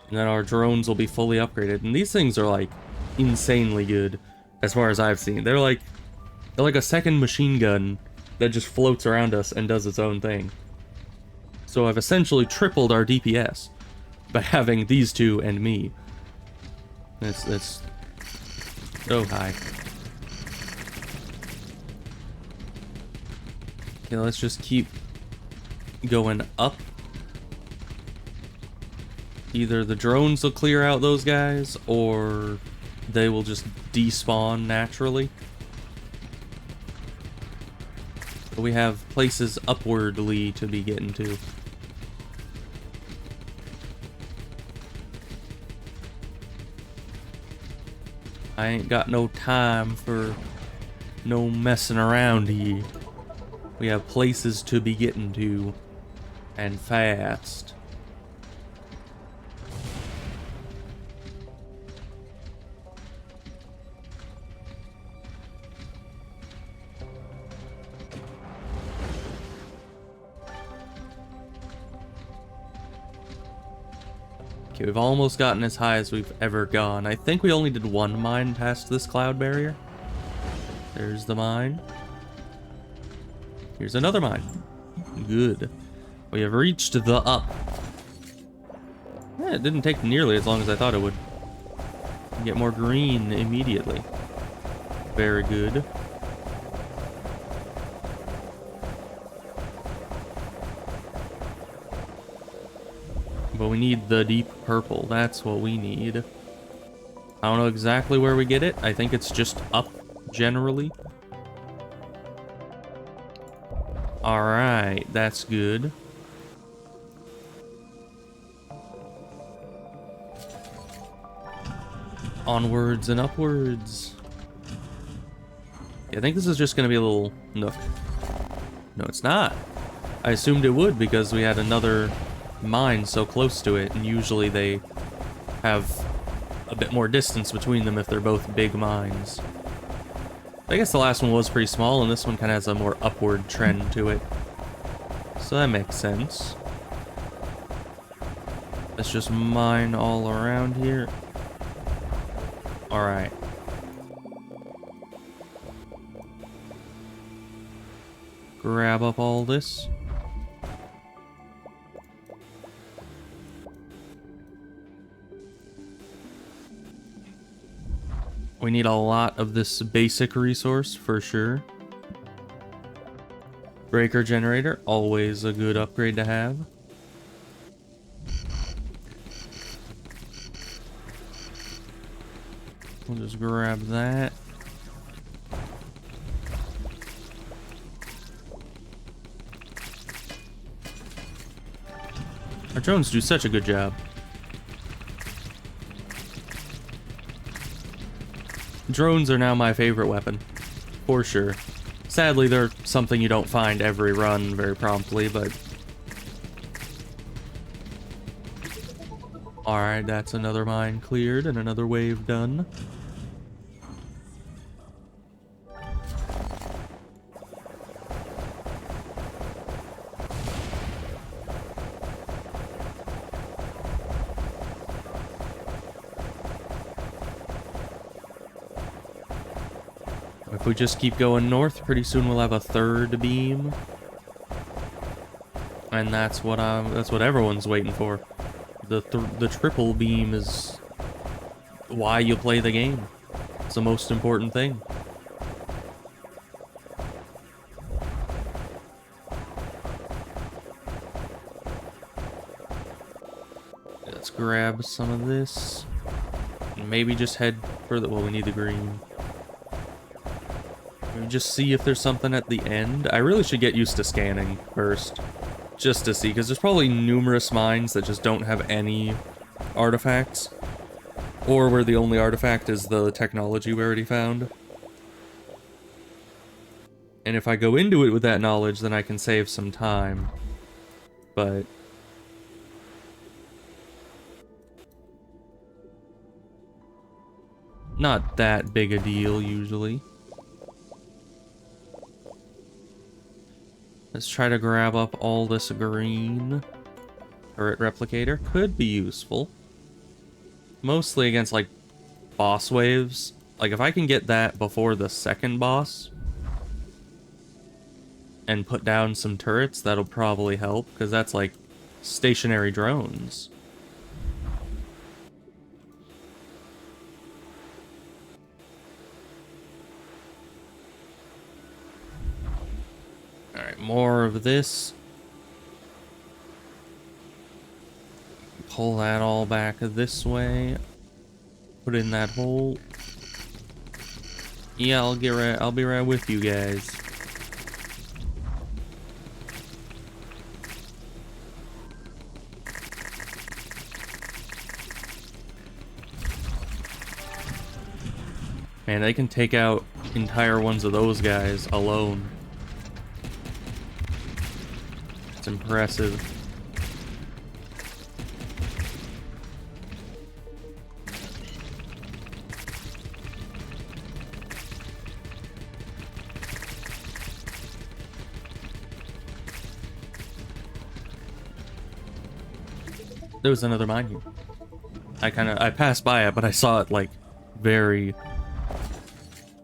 And then our drones will be fully upgraded. And these things are like insanely good as far as I've seen. They're like a second machine gun that just floats around us and does its own thing. So I've essentially tripled our DPS by having these two and me. That's so high. Okay, let's just keep going up. Either the drones will clear out those guys, or they will just despawn naturally. But we have places upwardly to be getting to. I ain't got no time for no messing around here. We have places to be getting to, and fast. Okay, we've almost gotten as high as we've ever gone. I think we only did one mine past this cloud barrier. There's the mine. Here's another mine. Good. We have reached the up. Yeah, it didn't take nearly as long as I thought it would. Get more green immediately. Very good. But we need the deep purple. That's what we need. I don't know exactly where we get it. I think it's just up, generally. Alright, that's good. Onwards and upwards. Yeah, I think this is just gonna be a little nook. No, it's not. I assumed it would because we had another mine so close to it, and usually they have a bit more distance between them if they're both big mines. I guess the last one was pretty small, and this one kind of has a more upward trend to it. So that makes sense. Let's just mine all around here. Alright. Grab up all this. We need a lot of this basic resource for sure. Breaker generator, always a good upgrade to have. We'll just grab that. Our drones do such a good job. Drones are now my favorite weapon, for sure. Sadly, they're something you don't find every run very promptly, but... Alright, that's another mine cleared and another wave done. If we just keep going north, pretty soon we'll have a third beam. And that's what everyone's waiting for. The triple beam is why you play the game. It's the most important thing. Let's grab some of this. And maybe just head further. Well, we need the green. Just see if there's something at the end. I really should get used to scanning first, just to see, because there's probably numerous mines that just don't have any artifacts, or where the only artifact is the technology we already found. And if I go into it with that knowledge, then I can save some time. But not that big a deal usually. Let's try to grab up all this green. Turret replicator could be useful. Mostly against, like, boss waves. Like, if I can get that before the second boss and put down some turrets, that'll probably help, because that's, like, stationary drones. Alright, more of this. Pull that all back this way. Put in that hole. Yeah, I'll be right with you guys. Man, they can take out entire ones of those guys alone. It's impressive. There was another mine here. I passed by it, but I saw it like very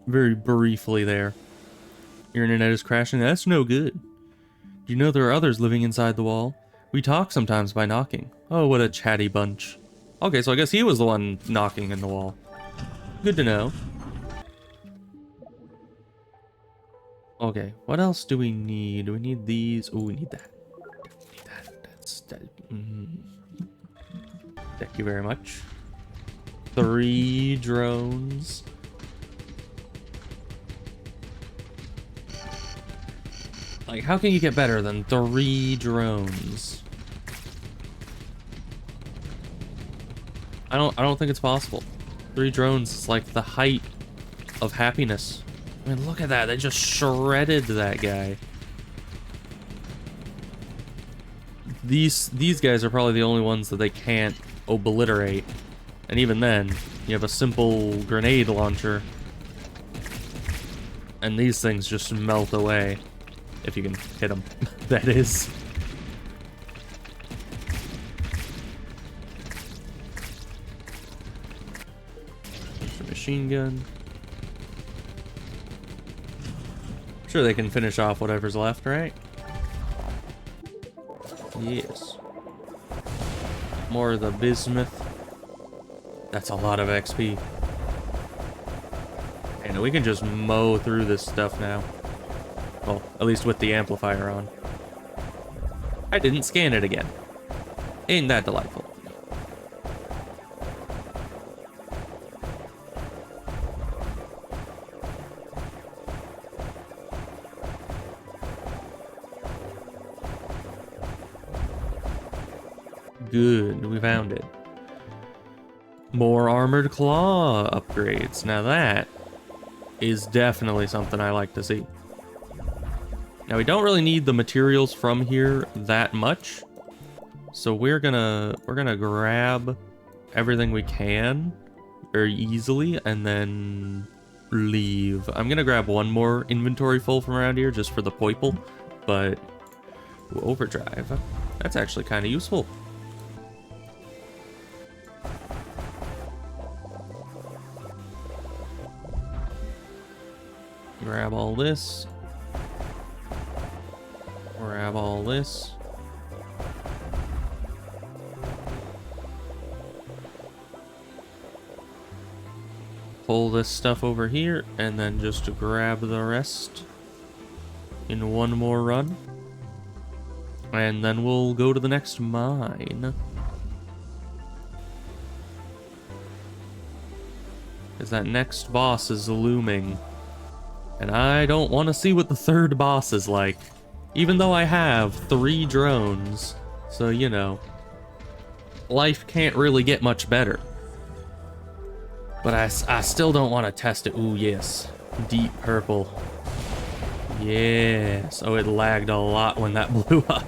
briefly there. Your internet is crashing? That's no good. Do you know there are others living inside the wall? We talk sometimes by knocking. Oh, what a chatty bunch. Okay, so I guess he was the one knocking in the wall. Good to know. Okay, what else do we need? Do we need these? Oh, we need that. Need that. That's that. Thank you very much. 3 drones. Like, how can you get better than 3 drones? I don't think it's possible. 3 drones is like the height of happiness. I mean, look at that. They just shredded that guy. These guys are probably the only ones that they can't obliterate. And even then, you have a simple grenade launcher. And these things just melt away. If you can hit them, that is. There's a machine gun. Sure, they can finish off whatever's left, right? Yes. More of the bismuth. That's a lot of XP. And we can just mow through this stuff now. Well, at least with the amplifier on. I didn't scan it again. Ain't that delightful? Good, we found it. More armored claw upgrades. Now that is definitely something I like to see. Now we don't really need the materials from here that much, so we're gonna grab everything we can very easily and then leave. I'm gonna grab one more inventory full from around here just for the poiple, but overdrive, that's actually kind of useful. Grab all this. Grab all this. Pull this stuff over here and then just grab the rest in one more run. And then we'll go to the next mine. Because that next boss is looming. And I don't want to see what the third boss is like. Even though I have 3 drones. So, you know. Life can't really get much better. But I still don't want to test it. Ooh, yes. Deep purple. Yes. Oh, it lagged a lot when that blew up.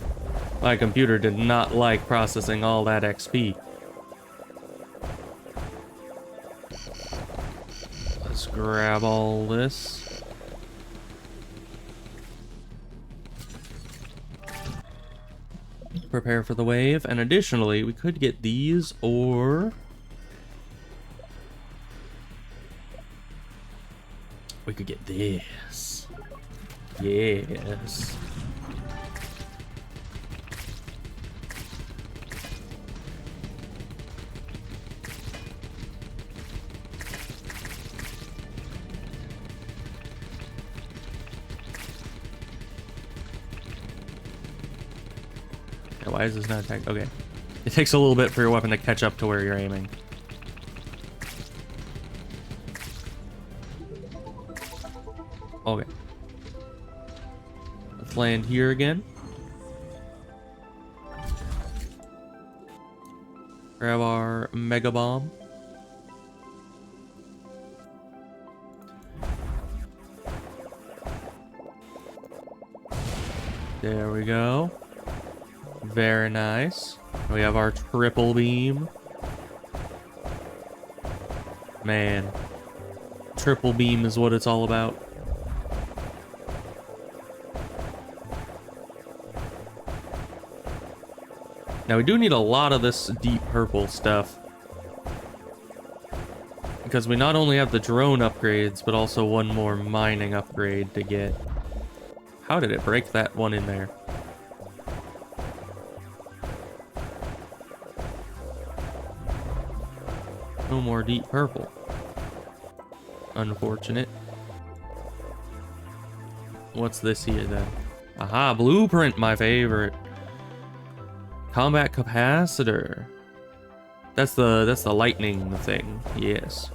My computer did not like processing all that XP. Let's grab all this. Prepare for the wave, and additionally, we could get these, or we could get this. Yes. Why is this not attacked? Okay. It takes a little bit for your weapon to catch up to where you're aiming. Okay. Let's land here again. Grab our mega bomb. There we go. Very nice. We have our triple beam. Man. Triple beam is what it's all about. Now we do need a lot of this deep purple stuff. Because we not only have the drone upgrades, but also one more mining upgrade to get. How did it break that one in there? No more deep purple. Unfortunate. What's this here then? Aha, blueprint, my favorite. Combat capacitor. That's the lightning thing. Yes.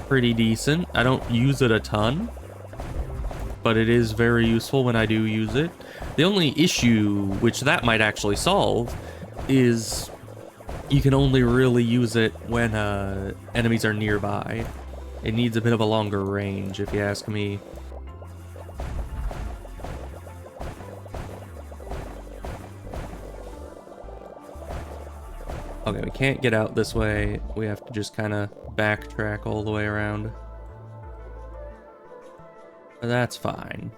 Pretty decent. I don't use it a ton, but it is very useful when I do use it. The only issue, which that might actually solve, is you can only really use it when enemies are nearby. It needs a bit of a longer range, if you ask me. Okay, we can't get out this way. We have to just kind of backtrack all the way around. But that's fine.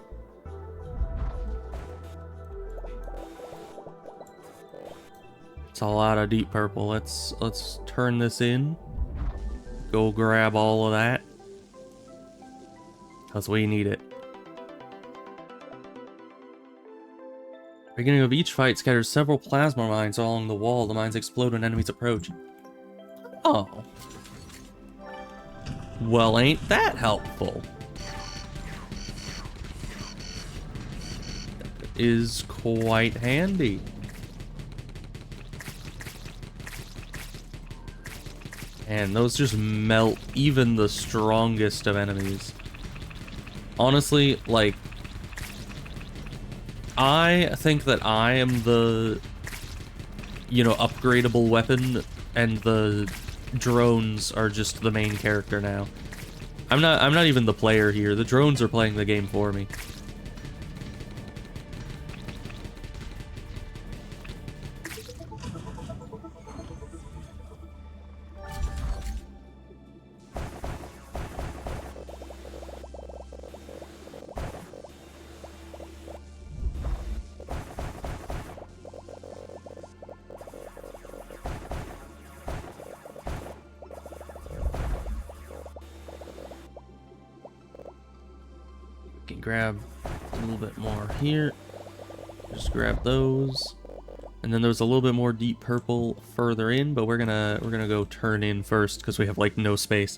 It's a lot of deep purple. Let's turn this in. Go grab all of that. Because we need it. Beginning of each fight scatters several plasma mines along the wall. The mines explode when enemies approach. Oh. Well, ain't that helpful? That is quite handy. And those just melt even the strongest of enemies. Honestly, like, I think that I am the, you know, upgradable weapon, and the drones are just the main character now. I'm not even the player here. The drones are playing the game for me. Can grab a little bit more here. Just grab those. And then there's a little bit more deep purple further in, but we're gonna go turn in first because we have like no space.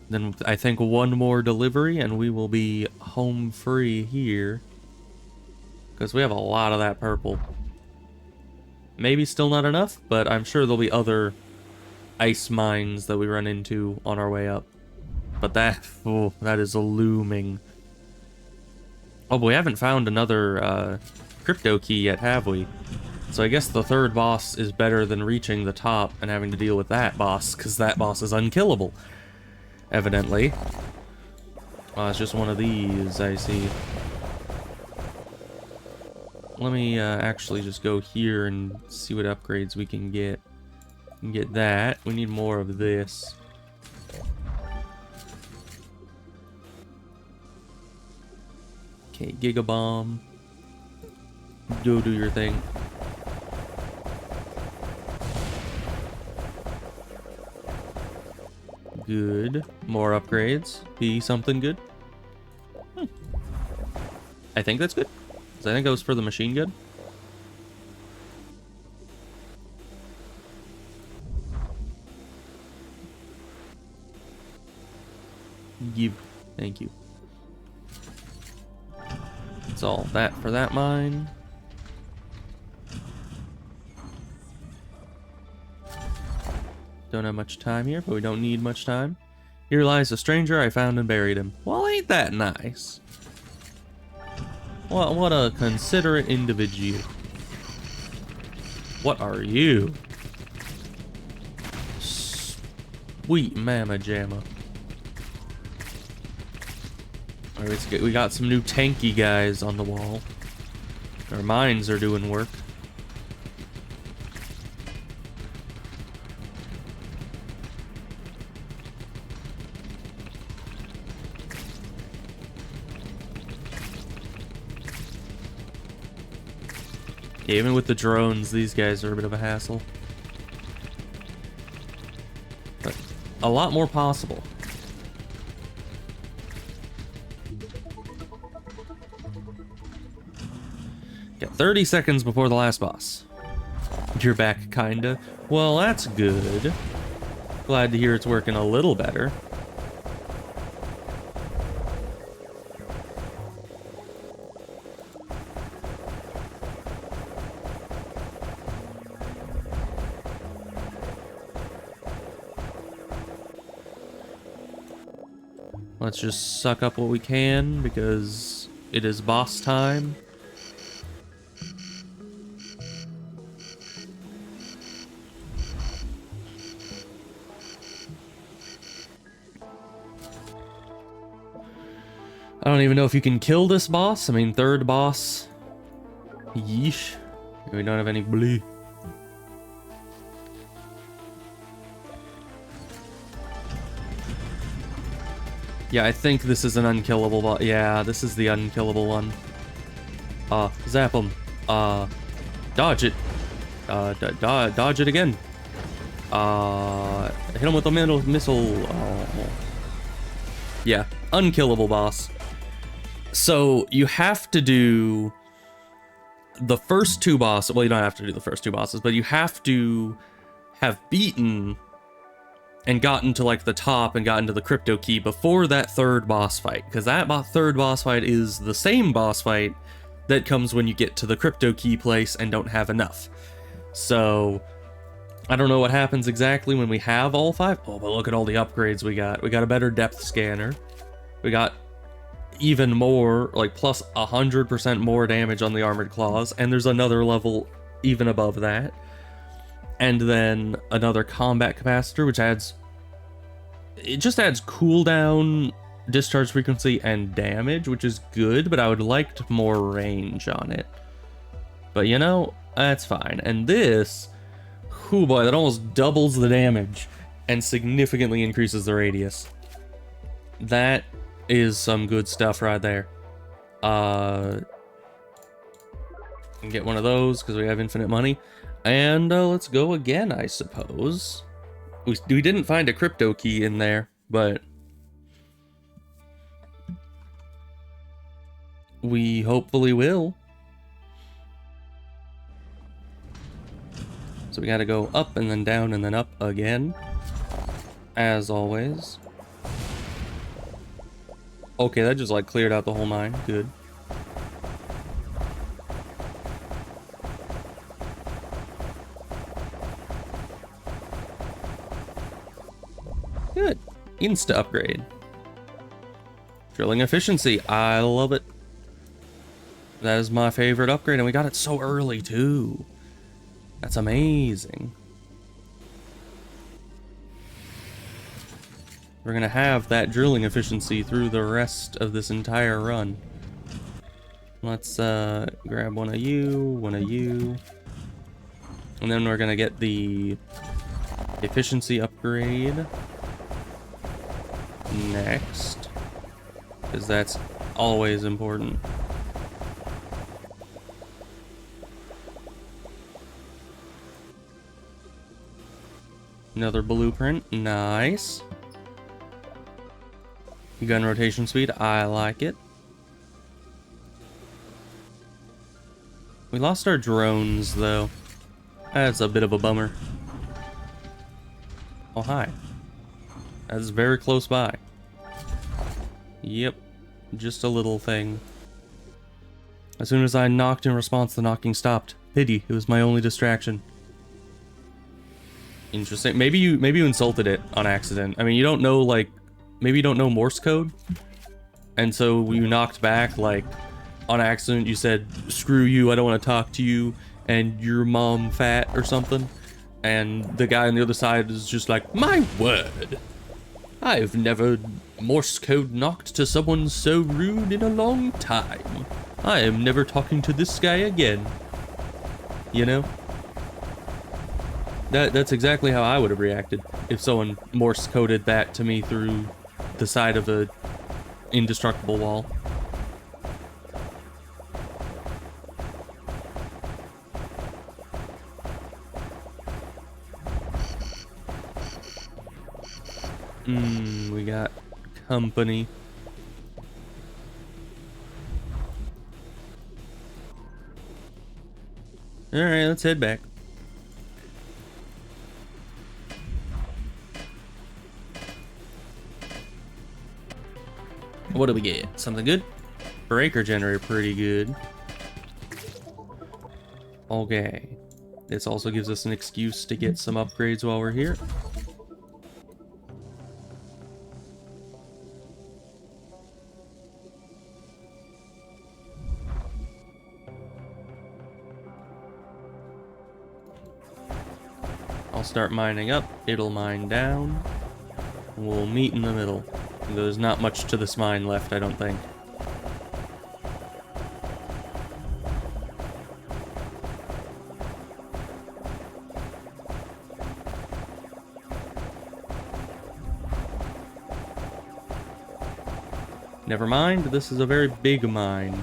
Then I think one more delivery and we will be home free here. Because we have a lot of that purple. Maybe still not enough, but I'm sure there'll be other ice mines that we run into on our way up. But that, oh, that is looming. Oh, but we haven't found another crypto key yet, have we? So I guess the third boss is better than reaching the top and having to deal with that boss, because that boss is unkillable, evidently. Oh, it's just one of these, I see. Let me actually just go here and see what upgrades we can get. We can get that. We need more of this. Okay, Giga Bomb. Go do your thing. Good. More upgrades. Be something good. I think that's good. I think that was for the machine gun. Give. Thank you. That's all that for that mine. Don't have much time here, but we don't need much time. Here lies a stranger. I found and buried him. Well, ain't that nice? What a considerate individual. What are you? Sweet mama jamma. Alright, we got some new tanky guys on the wall. Our mines are doing work. Yeah, even with the drones, these guys are a bit of a hassle. But a lot more possible. Got 30 seconds before the last boss. You're back, kinda. Well, that's good. Glad to hear it's working a little better. Let's just suck up what we can, because it is boss time. I don't even know if you can kill this boss. I mean, third boss. Yeesh. We don't have any blue. Yeah, I think this is an unkillable boss. Yeah, this is the unkillable one. Zap him. Dodge it. Dodge it again. Hit him with a missile. Oh. Yeah, unkillable boss. So you have to do the first two bosses. Well, you don't have to do the first two bosses, but you have to have beaten and gotten to like the top and gotten to the crypto key before that third boss fight, because that third boss fight is the same boss fight that comes when you get to the crypto key place and don't have enough. So I don't know what happens exactly when we have all 5. Oh, but look at all the upgrades we got. We got a better depth scanner. We got even more, like plus 100% more damage on the armored claws, and there's another level even above that. And then another combat capacitor, which just adds cooldown, discharge frequency, and damage, which is good, but I would like more range on it. But you know, that's fine. And this, oh boy, that almost doubles the damage and significantly increases the radius. That is some good stuff right there. Get one of those because we have infinite money. And let's go again, I suppose. We didn't find a crypto key in there, but we hopefully will. So we gotta go up and then down and then up again, as always. Okay, that just like cleared out the whole mine. Good. Good. Insta upgrade. Drilling efficiency. I love it. That is my favorite upgrade, and we got it so early too. That's amazing. We're gonna have that drilling efficiency through the rest of this entire run. Let's grab one of you, and then we're gonna get the efficiency upgrade next, because that's always important. Another blueprint, nice. Gun rotation speed, I like it. We lost our drones though. That's a bit of a bummer. Oh hi. That's very close by. Yep, just a little thing. As soon as I knocked in response, the knocking stopped. Pity, it was my only distraction. Interesting. Maybe you insulted it on accident. I mean, you don't know, like, maybe you don't know Morse code, and so you knocked back, like, on accident. You said, "Screw you! I don't want to talk to you," and your mom fat or something. And the guy on the other side is just like, "My word! I've never Morse code knocked to someone so rude in a long time. I am never talking to this guy again." You know? That's exactly how I would have reacted if someone Morse coded that to me through the side of a indestructible wall. We got company. Alright, let's head back. What do we get? Something good? Breaker generator, pretty good. Okay. This also gives us an excuse to get some upgrades while we're here. I'll start mining up, it'll mine down. We'll meet in the middle. There's not much to this mine left, I don't think. Never mind, this is a very big mine.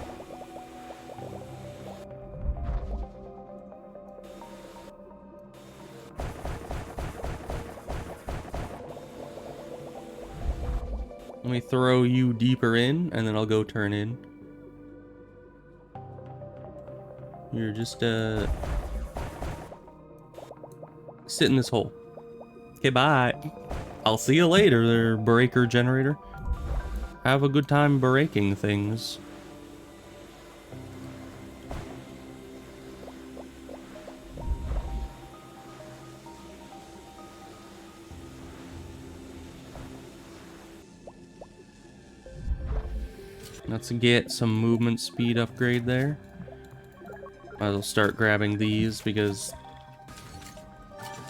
Let me throw you deeper in, and then I'll go turn in. You're just, sit in this hole. Okay, bye. I'll see you later, there, breaker generator. Have a good time breaking things. Let's get some movement speed upgrade there. I'll start grabbing these because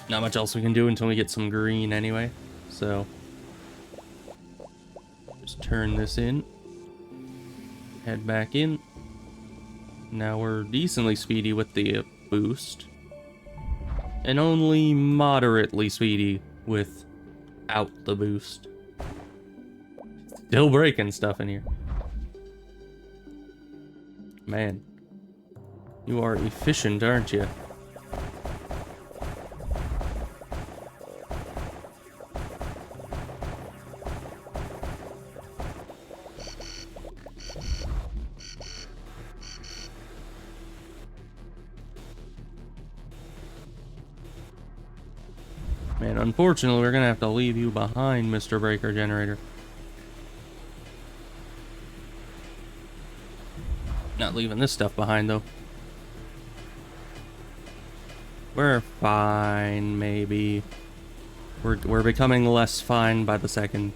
not much else we can do until we get some green anyway. So just turn this in. Head back in. Now we're decently speedy with the boost. And only moderately speedy without the boost. Still breaking stuff in here. Man, you are efficient, aren't you? Man, unfortunately, we're gonna have to leave you behind, Mr. Breaker Generator. Not leaving this stuff behind, though. We're fine, maybe. We're becoming less fine by the second.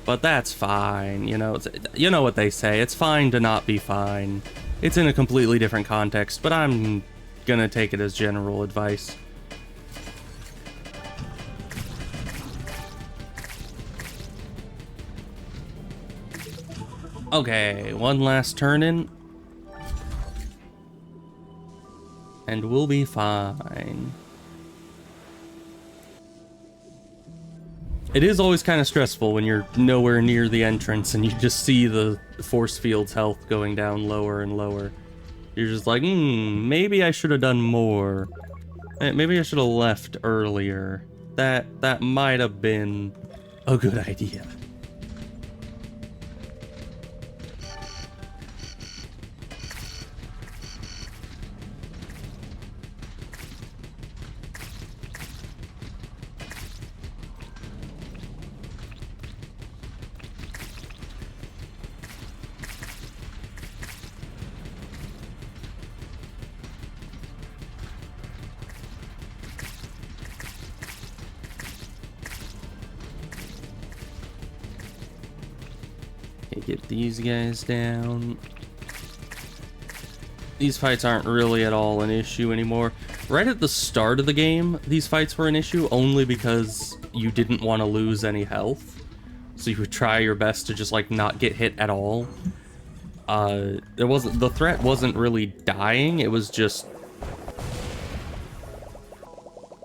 But that's fine, you know. You know what they say, it's fine to not be fine. It's in a completely different context, but I'm gonna take it as general advice. Okay, one last turn in. And we'll be fine. It is always kind of stressful when you're nowhere near the entrance and you just see the force field's health going down lower and lower. You're just like, maybe I should have done more. Maybe I should have left earlier. That might have been a good idea. Get these guys down. These fights aren't really at all an issue anymore. Right at the start of the game, these fights were an issue only because you didn't want to lose any health. So you would try your best to just like not get hit at all. The threat wasn't really dying, it was just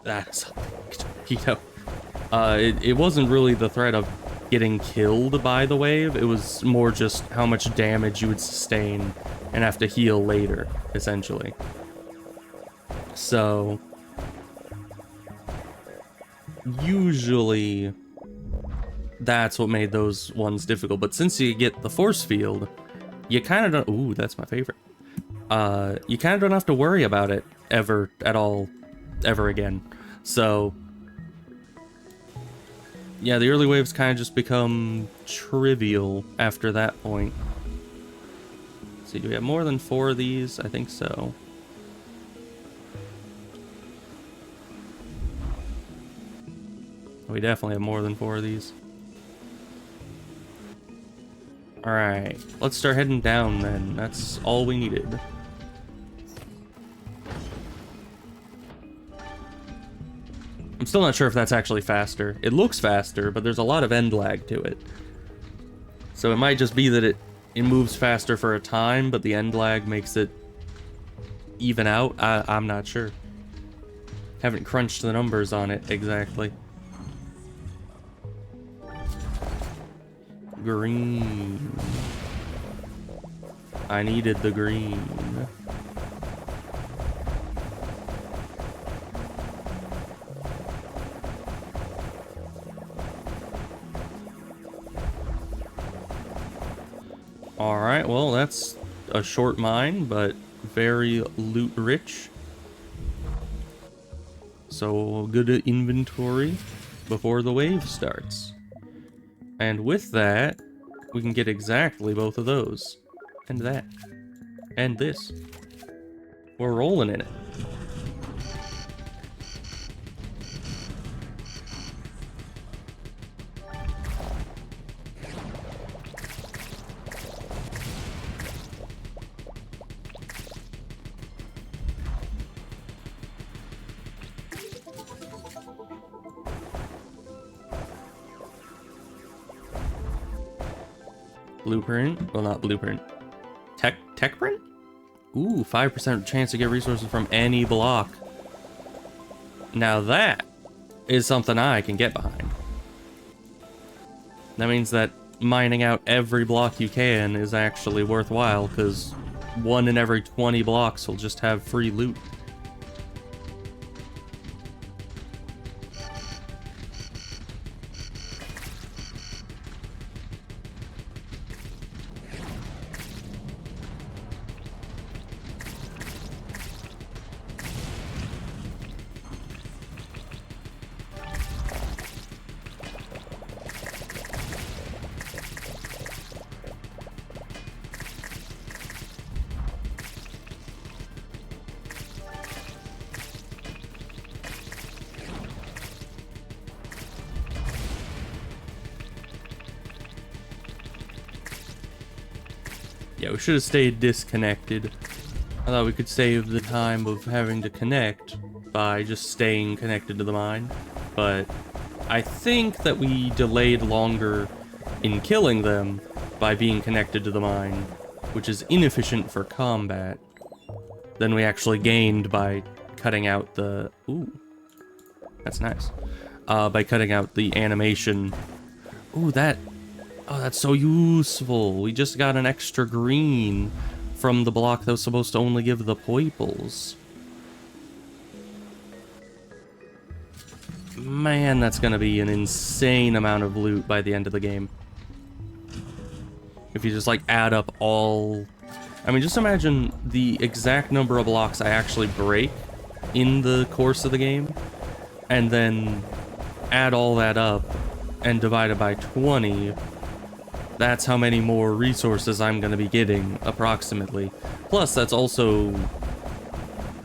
that's keto. It wasn't really the threat of getting killed by the wave, it was more just how much damage you would sustain and have to heal later, essentially. So usually that's what made those ones difficult, but since you get the force field, you kind of don't— ooh, that's my favorite. You kind of don't have to worry about it ever again. So yeah, the early waves kind of just become trivial after that point. Let's see, do we have more than 4 of these? I think so. We definitely have more than 4 of these. Alright, let's start heading down then. That's all we needed. I'm still not sure if that's actually faster. It looks faster, but there's a lot of end lag to it. So it might just be that it moves faster for a time, but the end lag makes it even out. I'm not sure. Haven't crunched the numbers on it exactly. Green. I needed the green. Alright, well, that's a short mine, but very loot rich. So, good inventory before the wave starts. And with that, we can get exactly both of those. And that. And this. We're rolling in it. Blueprint? Well, not blueprint. Tech print? Ooh, 5% chance to get resources from any block. Now that is something I can get behind. That means that mining out every block you can is actually worthwhile, because 1 in every 20 blocks will just have free loot. Yeah, we should have stayed disconnected. I thought we could save the time of having to connect by just staying connected to the mine. But I think that we delayed longer in killing them by being connected to the mine, which is inefficient for combat, than we actually gained by cutting out the... Ooh, that's nice. By cutting out the animation. Ooh, that... Oh, that's so useful. We just got an extra green from the block that was supposed to only give the purples. Man, that's gonna be an insane amount of loot by the end of the game. If you just, like, add up all... I mean, just imagine the exact number of blocks I actually break in the course of the game, and then add all that up and divide it by 20. That's how many more resources I'm going to be getting, approximately. Plus, that's also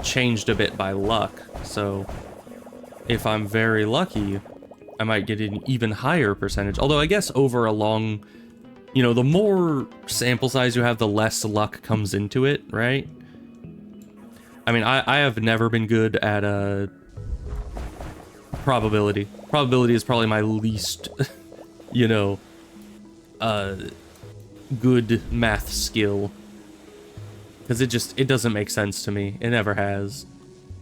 changed a bit by luck, so if I'm very lucky, I might get an even higher percentage. Although I guess over a long... You know, the more sample size you have, the less luck comes into it, right? I mean, I have never been good at probability. Probability is probably my least, you know, good math skill. Because it doesn't make sense to me. It never has.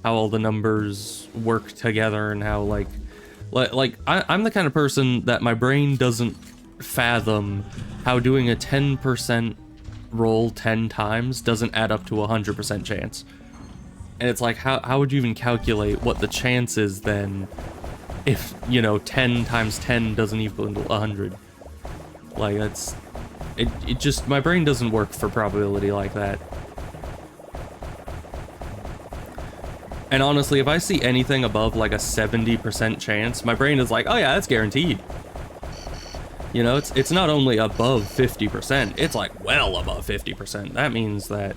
How all the numbers work together and how, I'm the kind of person that my brain doesn't fathom how doing a 10% roll 10 times doesn't add up to a 100% chance. And it's like, how would you even calculate what the chance is then if, you know, 10 times 10 doesn't equal 100? Like, that's... It just... My brain doesn't work for probability like that. And honestly, if I see anything above, like, a 70% chance, my brain is like, oh yeah, that's guaranteed. You know, it's not only above 50%, it's like well above 50%. That means that,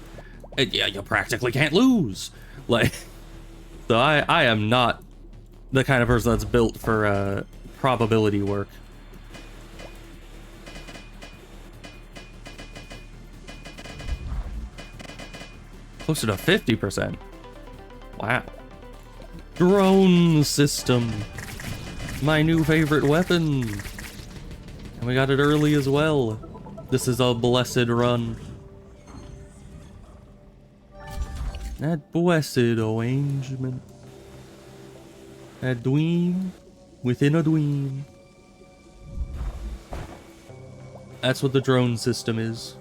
yeah, you practically can't lose. Like, so I am not the kind of person that's built for probability work. Closer to 50%. Wow. Drone system. My new favorite weapon. And we got it early as well. This is a blessed run. That blessed arrangement. A dream within a dream. That's what the drone system is.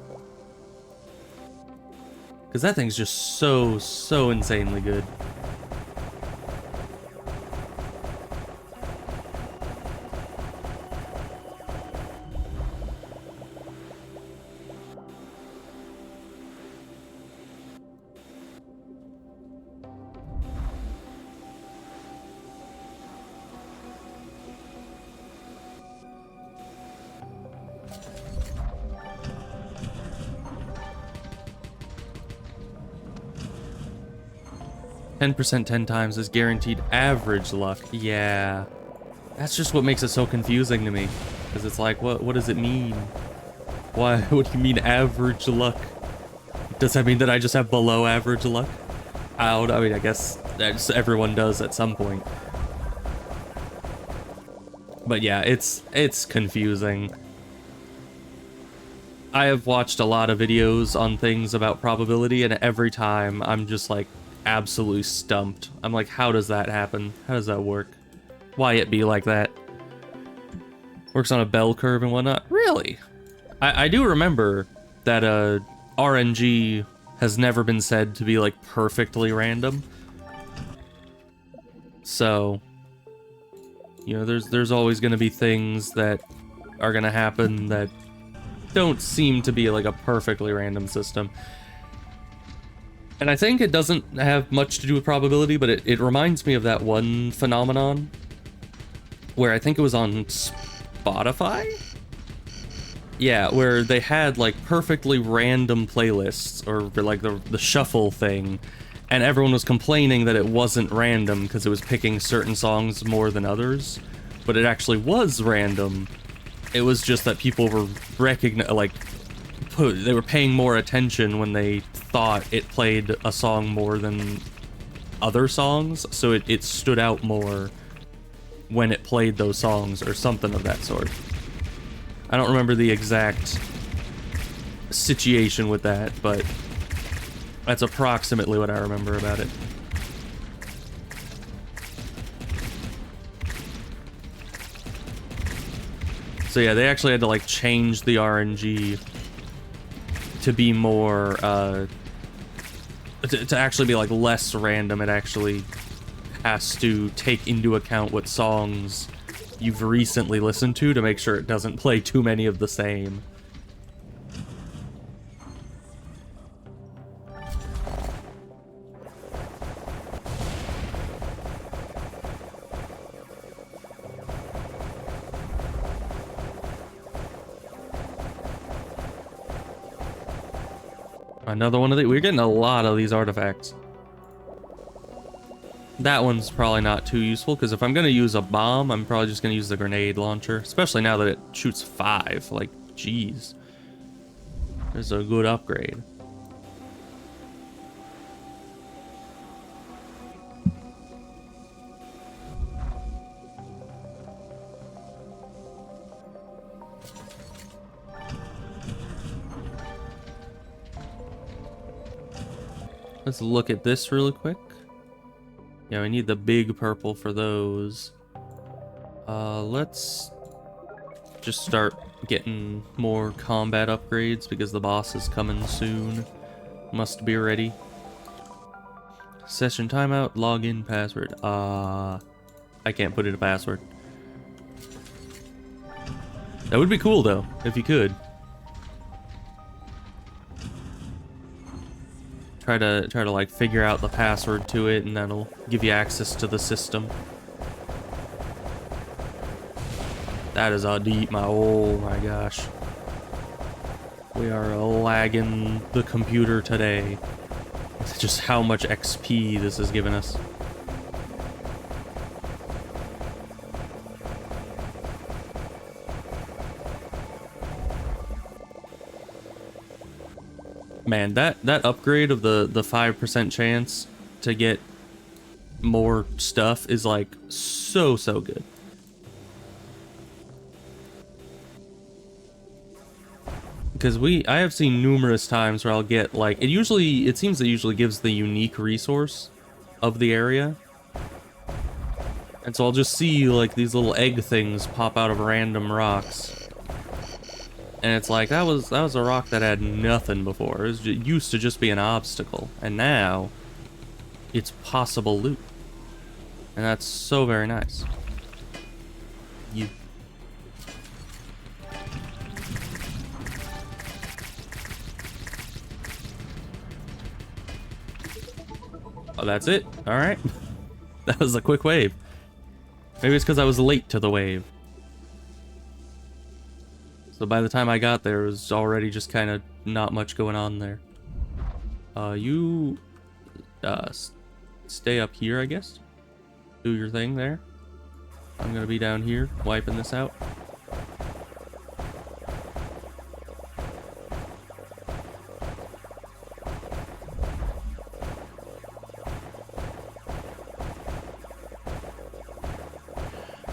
Because that thing's just so insanely good. %, 10 times is guaranteed average luck. Yeah. That's just what makes it so confusing to me. Because it's like, what does it mean? Why? What do you mean average luck? Does that mean that I just have below average luck? I mean, I guess that's everyone does at some point. But yeah, it's confusing. I have watched a lot of videos on things about probability, and every time I'm just like, absolutely stumped. I'm like, how does that happen? How does that work? Why it be like that? Works on a bell curve and whatnot? Really? I do remember that RNG has never been said to be like perfectly random. So, you know, there's always going to be things that are going to happen that don't seem to be like a perfectly random system. And I think it doesn't have much to do with probability, but it reminds me of that one phenomenon where I think it was on Spotify? Yeah, where they had like perfectly random playlists, or like the shuffle thing, and everyone was complaining that it wasn't random because it was picking certain songs more than others, but it actually was random. It was just that people were they were paying more attention when they thought it played a song more than other songs, so it stood out more when it played those songs, or something of that sort. I don't remember the exact situation with that, but that's approximately what I remember about it. So yeah, they actually had to like change the RNG to be more, to actually be like less random. It actually has to take into account what songs you've recently listened to make sure it doesn't play too many of the same. Another one of these. We're getting a lot of these artifacts. That one's probably not too useful, because if I'm going to use a bomb, I'm probably just going to use the grenade launcher. Especially now that it shoots 5. Like, jeez. There's a good upgrade. Let's look at this really quick. Yeah, we need the big purple for those. Let's just start getting more combat upgrades because the boss is coming soon. Must be ready. Session timeout, login password. I can't put in a password. That would be cool though, if you could. Try to like figure out the password to it, and that'll give you access to the system. That is a deep, oh my gosh. We are lagging the computer today. It's just how much XP this has given us. Man, that upgrade of the 5% chance to get more stuff is like so good. Because I have seen numerous times where I'll get like, it seems it usually gives the unique resource of the area. And so I'll just see like these little egg things pop out of random rocks. And it's like, that was a rock that had nothing before. It used to just be an obstacle. And now it's possible loot. And that's so very nice. Oh, that's it? Alright. That was a quick wave. Maybe it's because I was late to the wave. So by the time I got there, it was already just kind of not much going on there. You stay up here, I guess. Do your thing there. I'm gonna be down here, wiping this out.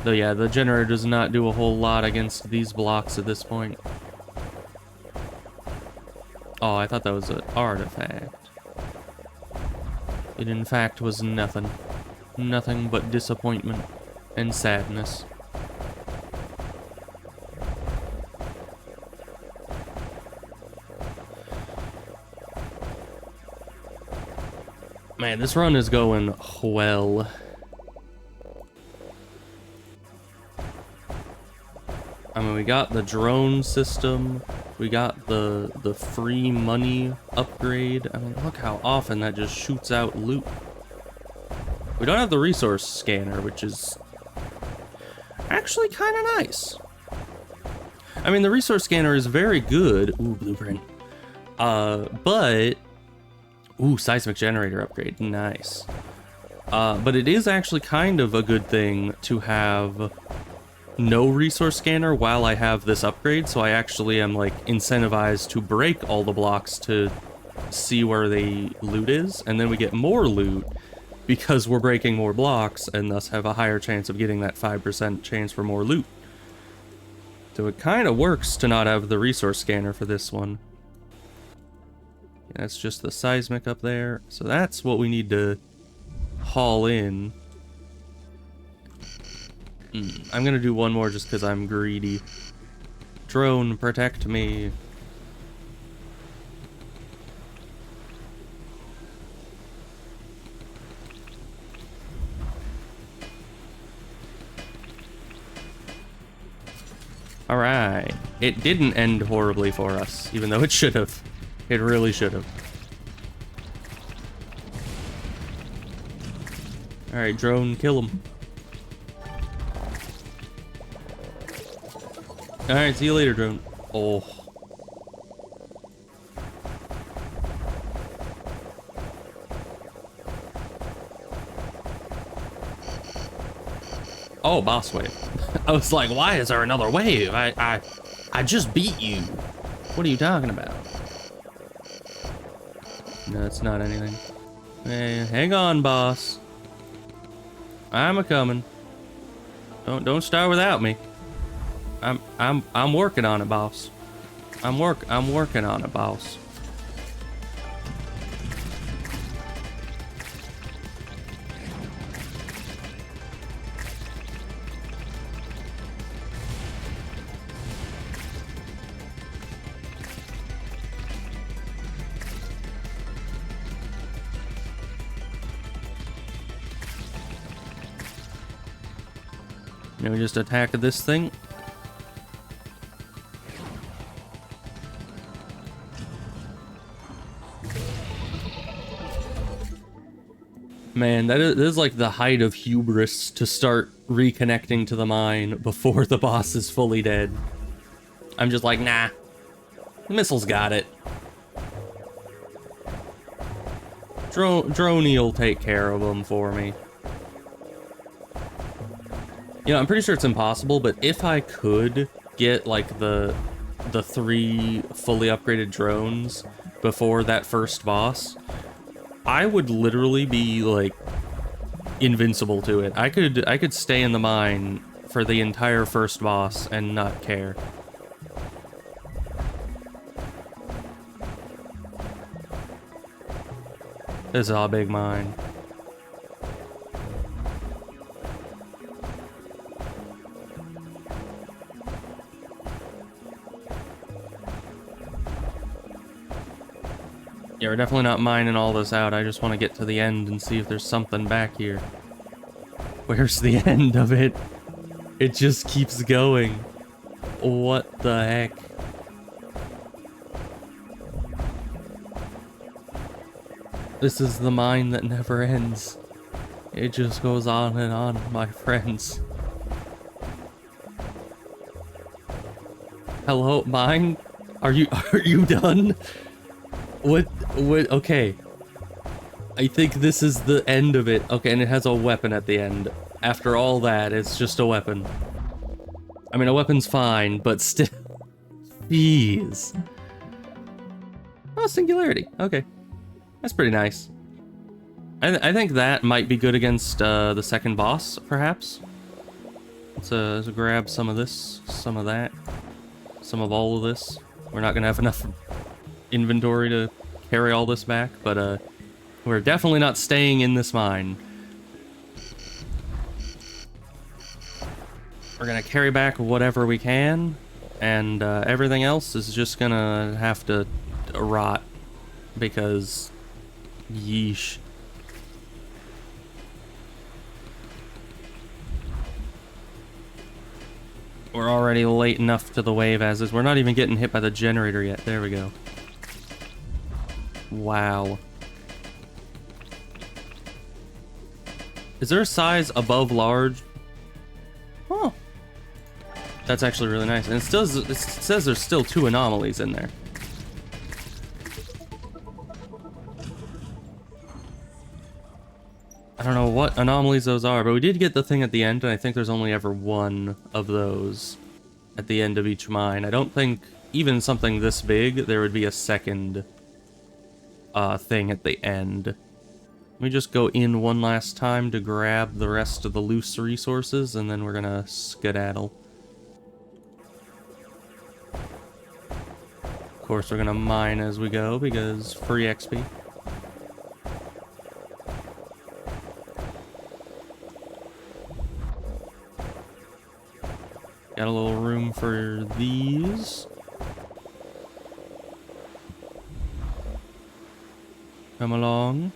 So yeah, the generator does not do a whole lot against these blocks at this point. Oh, I thought that was an artifact. It in fact was nothing. Nothing but disappointment and sadness. Man, this run is going well. I mean, we got the drone system, we got the free money upgrade. I mean, look how often that just shoots out loot. We don't have the resource scanner, which is actually kind of nice. I mean, the resource scanner is very good. Ooh, blueprint. But ooh, seismic generator upgrade, nice. But it is actually kind of a good thing to have no resource scanner while I have this upgrade, so I actually am like incentivized to break all the blocks to see where the loot is, and then we get more loot because we're breaking more blocks and thus have a higher chance of getting that 5% chance for more loot. So it kind of works to not have the resource scanner for this one. That's just the seismic up there, so that's what we need to haul in. I'm gonna do one more just because I'm greedy. Drone, protect me. Alright. It didn't end horribly for us, even though it should have. It really should have. Alright, drone, kill him. Alright, see you later, drone. Oh. Oh, boss wave. I was like, why is there another wave? I just beat you. What are you talking about? No, it's not anything. Hey, hang on, boss. I'm a-coming. Don't start without me. I'm working on it, boss. I'm working on it, boss. Now we just attack this thing. Man, that is like the height of hubris to start reconnecting to the mine before the boss is fully dead. I'm just like, nah. The missile's got it. Droney will take care of them for me. You know, I'm pretty sure it's impossible, but if I could get like the 3 fully upgraded drones before that first boss, I would literally be like invincible to it. I could stay in the mine for the entire first boss and not care. This is a big mine. Yeah, we're definitely not mining all this out. I just want to get to the end and see if there's something back here. Where's the end of it? It just keeps going. What the heck? This is the mine that never ends. It just goes on and on, my friends. Hello, mine? Are you done? What, okay. I think this is the end of it. Okay, and it has a weapon at the end. After all that, it's just a weapon. I mean, a weapon's fine, but still. Jeez. Oh, singularity. Okay. That's pretty nice. I think that might be good against the second boss, perhaps. Let's grab some of this, some of that, some of all of this. We're not gonna have enough inventory to carry all this back, but we're definitely not staying in this mine. We're gonna carry back whatever we can, and everything else is just gonna have to rot, because yeesh. We're already late enough to the wave as is. We're not even getting hit by the generator yet. There we go. Wow. Is there a size above large? Oh. That's actually really nice. And it says there's still 2 anomalies in there. I don't know what anomalies those are, but we did get the thing at the end, and I think there's only ever 1 of those at the end of each mine. I don't think even something this big, there would be a second thing at the end. Let me just go in one last time to grab the rest of the loose resources, and then we're gonna skedaddle. Of course, we're gonna mine as we go, because free XP. Got a little room for these. Come along.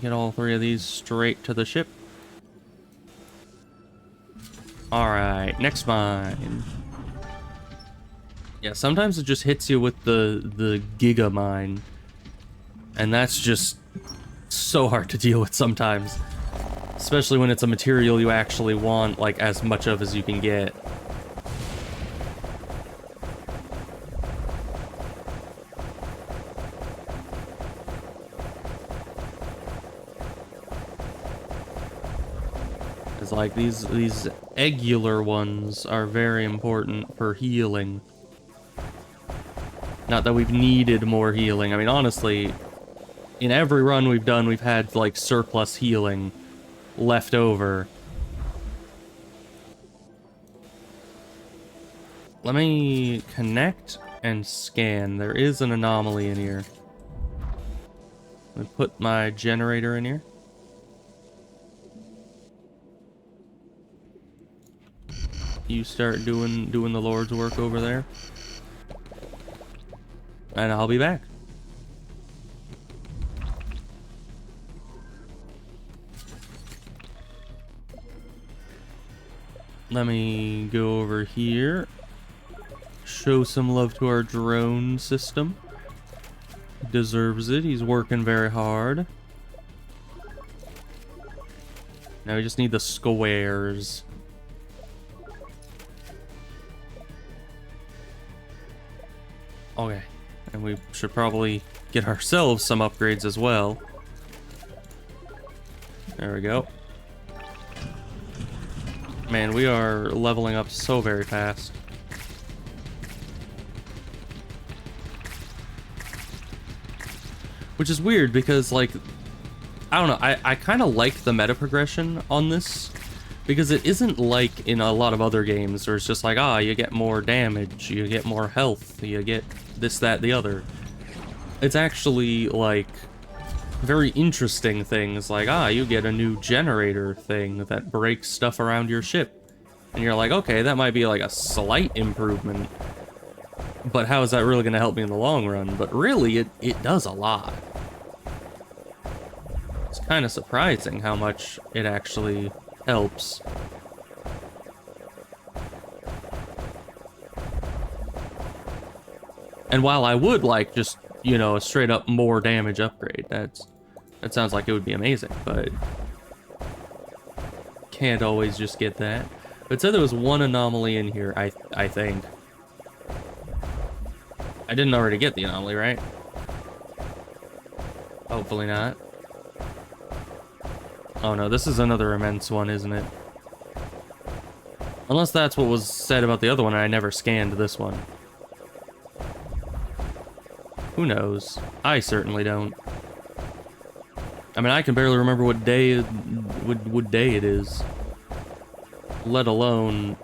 Get all 3 of these straight to the ship. Alright, next mine. Yeah, sometimes it just hits you with the Giga mine. And that's just so hard to deal with sometimes. Especially when it's a material you actually want, like, as much of as you can get. It's like these eggular ones are very important for healing. Not that we've needed more healing. I mean, honestly, in every run we've done, we've had, like, surplus healing left over. Let me connect and scan. There is an anomaly in here. Let me put my generator in here. You start doing the Lord's work over there. And I'll be back. Let me go over here. Show some love to our drone system. Deserves it. He's working very hard. Now we just need the squares. Okay. And we should probably get ourselves some upgrades as well. There we go. Man, we are leveling up so very fast. Which is weird because, like, I don't know, I kind of like the meta progression on this, because it isn't like in a lot of other games where it's just like, you get more damage, you get more health, you get this, that, the other. It's actually, like, very interesting things, like, you get a new generator thing that breaks stuff around your ship. And you're like, okay, that might be like a slight improvement, but how is that really going to help me in the long run? But really, it does a lot. It's kind of surprising how much it actually helps. And while I would like just, you know, a straight up more damage upgrade, that sounds like it would be amazing, but can't always just get that. But it said there was one anomaly in here, I think. I didn't already get the anomaly, right? Hopefully not. Oh no, this is another immense one, isn't it? Unless that's what was said about the other one and I never scanned this one. Who knows? I certainly don't. I mean, I can barely remember what day it is. Let alone...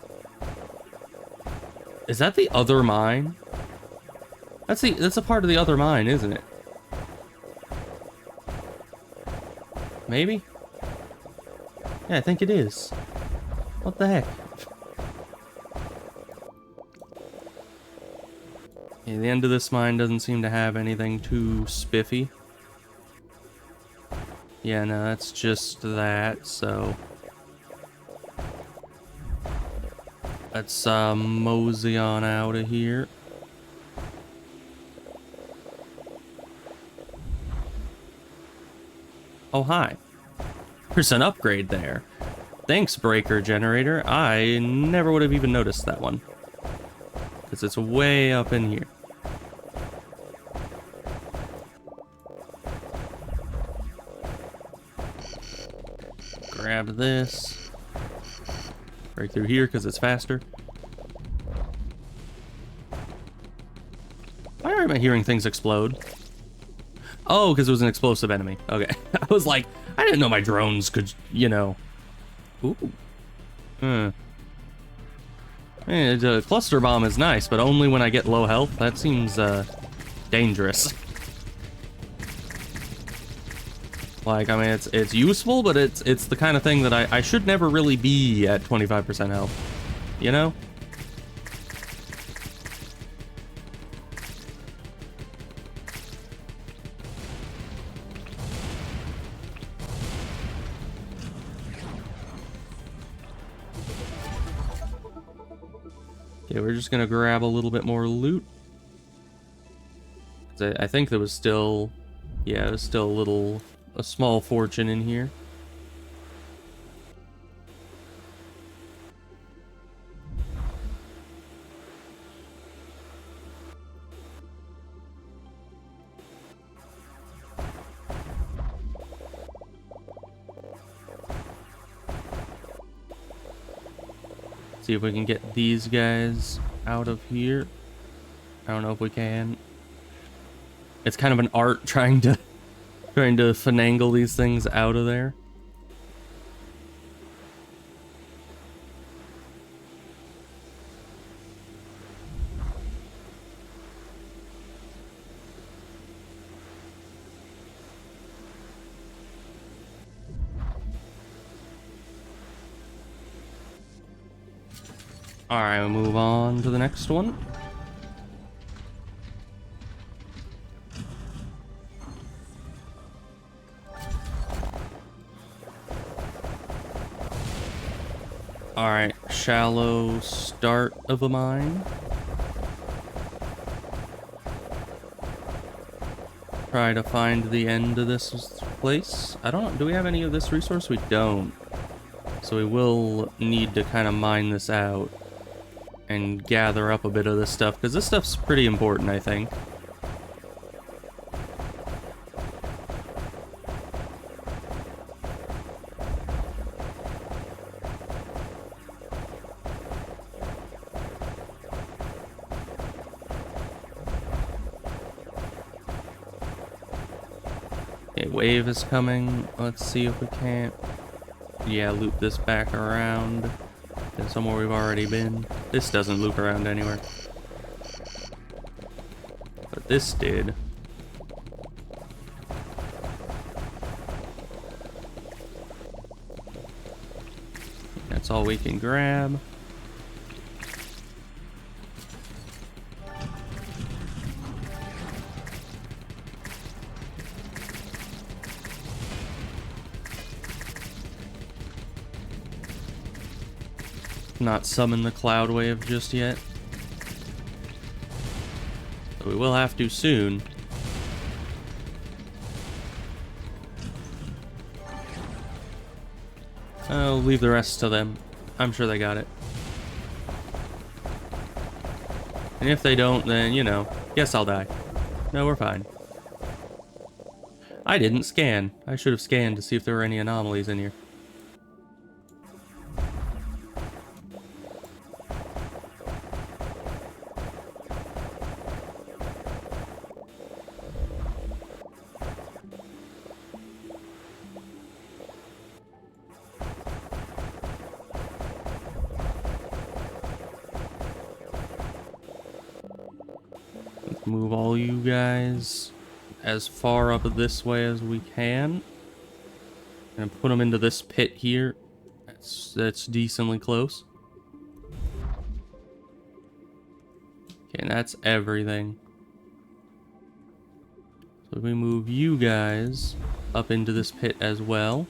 Is that the other mine? That's a part of the other mine, isn't it? Maybe? Yeah, I think it is. What the heck? Yeah, the end of this mine doesn't seem to have anything too spiffy. Yeah, no, that's just that, so... Let's mosey on out of here. Oh, hi. There's an upgrade there. Thanks, breaker generator. I never would have even noticed that one, because it's way up in here. Grab this. Break through here because it's faster. Why am I hearing things explode? Oh, because it was an explosive enemy. Okay. I was like, I didn't know my drones could, you know. Ooh. The cluster bomb is nice, but only when I get low health. That seems dangerous. Like, I mean, it's useful, but it's the kind of thing that I should never really be at 25% health. You know? Okay, we're just gonna grab a little bit more loot. I think there was still... Yeah, there's still a small fortune in here. See if we can get these guys out of here. I don't know if we can. It's kind of an art trying to finagle these things out of there. Alright, we'll move on to the next one. Alright, shallow start of a mine. Try to find the end of this place. I don't know, do we have any of this resource? We don't. So we will need to kind of mine this out and gather up a bit of this stuff, because this stuff's pretty important, I think. Okay, wave is coming. Let's see if we can't... Yeah, loop this back around. To somewhere we've already been. This doesn't loop around anywhere. But this did. That's all we can grab. Not summon the cloud wave just yet. But we will have to soon. I'll leave the rest to them. I'm sure they got it. And if they don't, then, you know, guess I'll die. No, we're fine. I didn't scan. I should have scanned to see if there were any anomalies in here. Move all you guys as far up this way as we can. And put them into this pit here. That's decently close. Okay, and that's everything. So we move you guys up into this pit as well.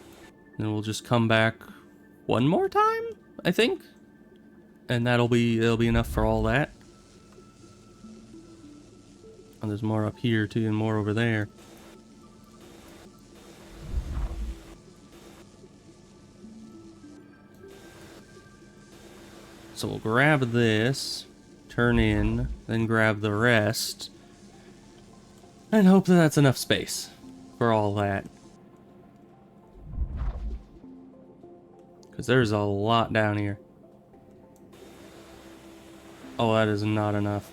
And we'll just come back one more time, I think. And that'll be enough for all that. Oh, there's more up here too, and more over there. So we'll grab this, turn in, then grab the rest, and hope that that's enough space for all that. Because there's a lot down here. Oh, that is not enough.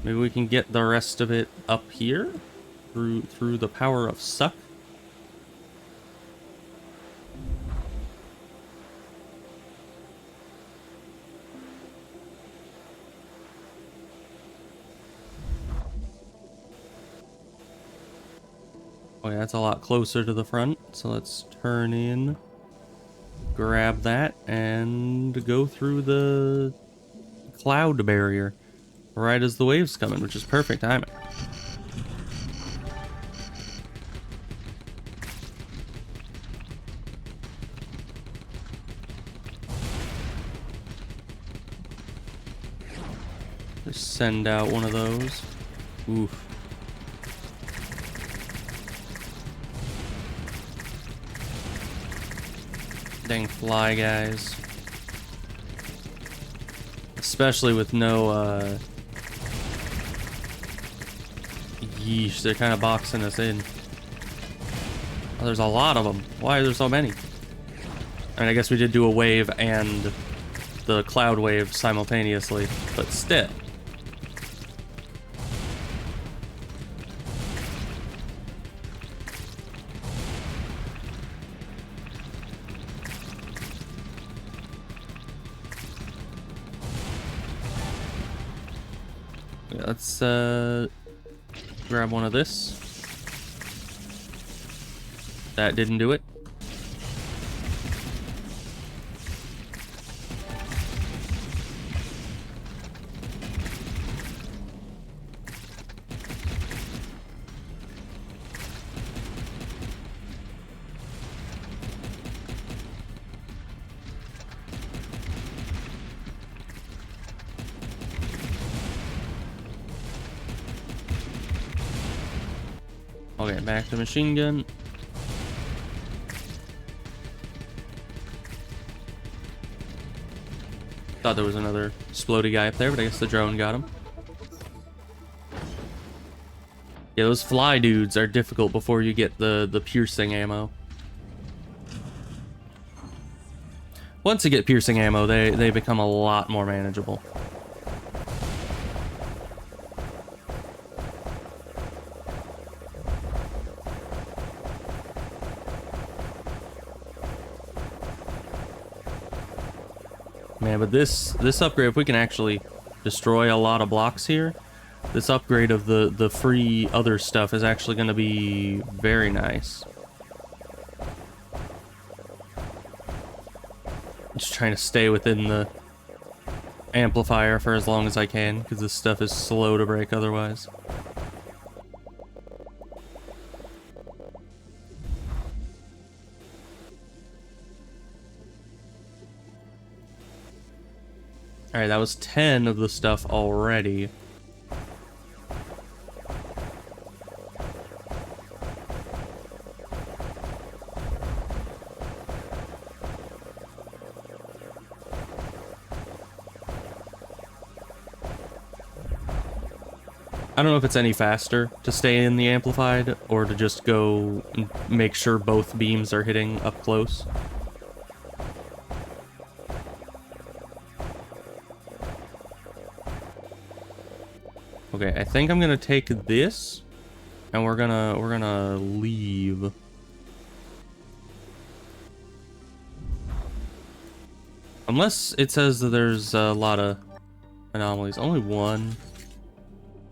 Maybe we can get the rest of it up here through the power of suck. Oh yeah, that's a lot closer to the front. So let's turn in, grab that, and go through the cloud barrier. Right as the wave's coming, which is perfect timing. Just send out one of those. Oof. Dang fly guys. Especially with no, yeesh, they're kind of boxing us in. Oh, there's a lot of them. Why are there so many? I mean, I guess we did do a wave and the cloud wave simultaneously, but still. Yeah, let's, grab one of this. That didn't do it. Okay, back to machine gun. Thought there was another explodey guy up there, but I guess the drone got him. Yeah, those fly dudes are difficult before you get the piercing ammo. Once you get piercing ammo, they become a lot more manageable. Man, but this upgrade, if we can actually destroy a lot of blocks here, this upgrade of the free other stuff is actually going to be very nice. Just trying to stay within the amplifier for as long as I can, because this stuff is slow to break otherwise. Alright, that was 10 of the stuff already. I don't know if it's any faster to stay in the amplified or to just go and make sure both beams are hitting up close. Okay, I think I'm gonna take this and we're gonna leave. Unless it says that there's a lot of anomalies. Only one.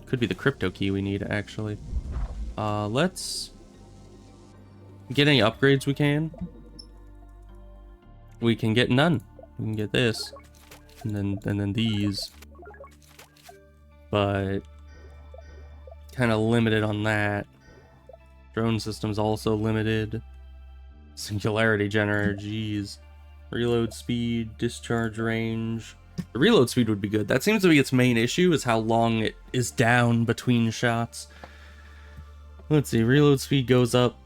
Could be the crypto key we need, actually. Let's get any upgrades we can. We can get none. We can get this, and then these, but kind of limited on that. Drone system's also limited. Singularity generator, geez. Reload speed, discharge range. The reload speed would be good. That seems to be its main issue, is how long it is down between shots. Let's see, reload speed goes up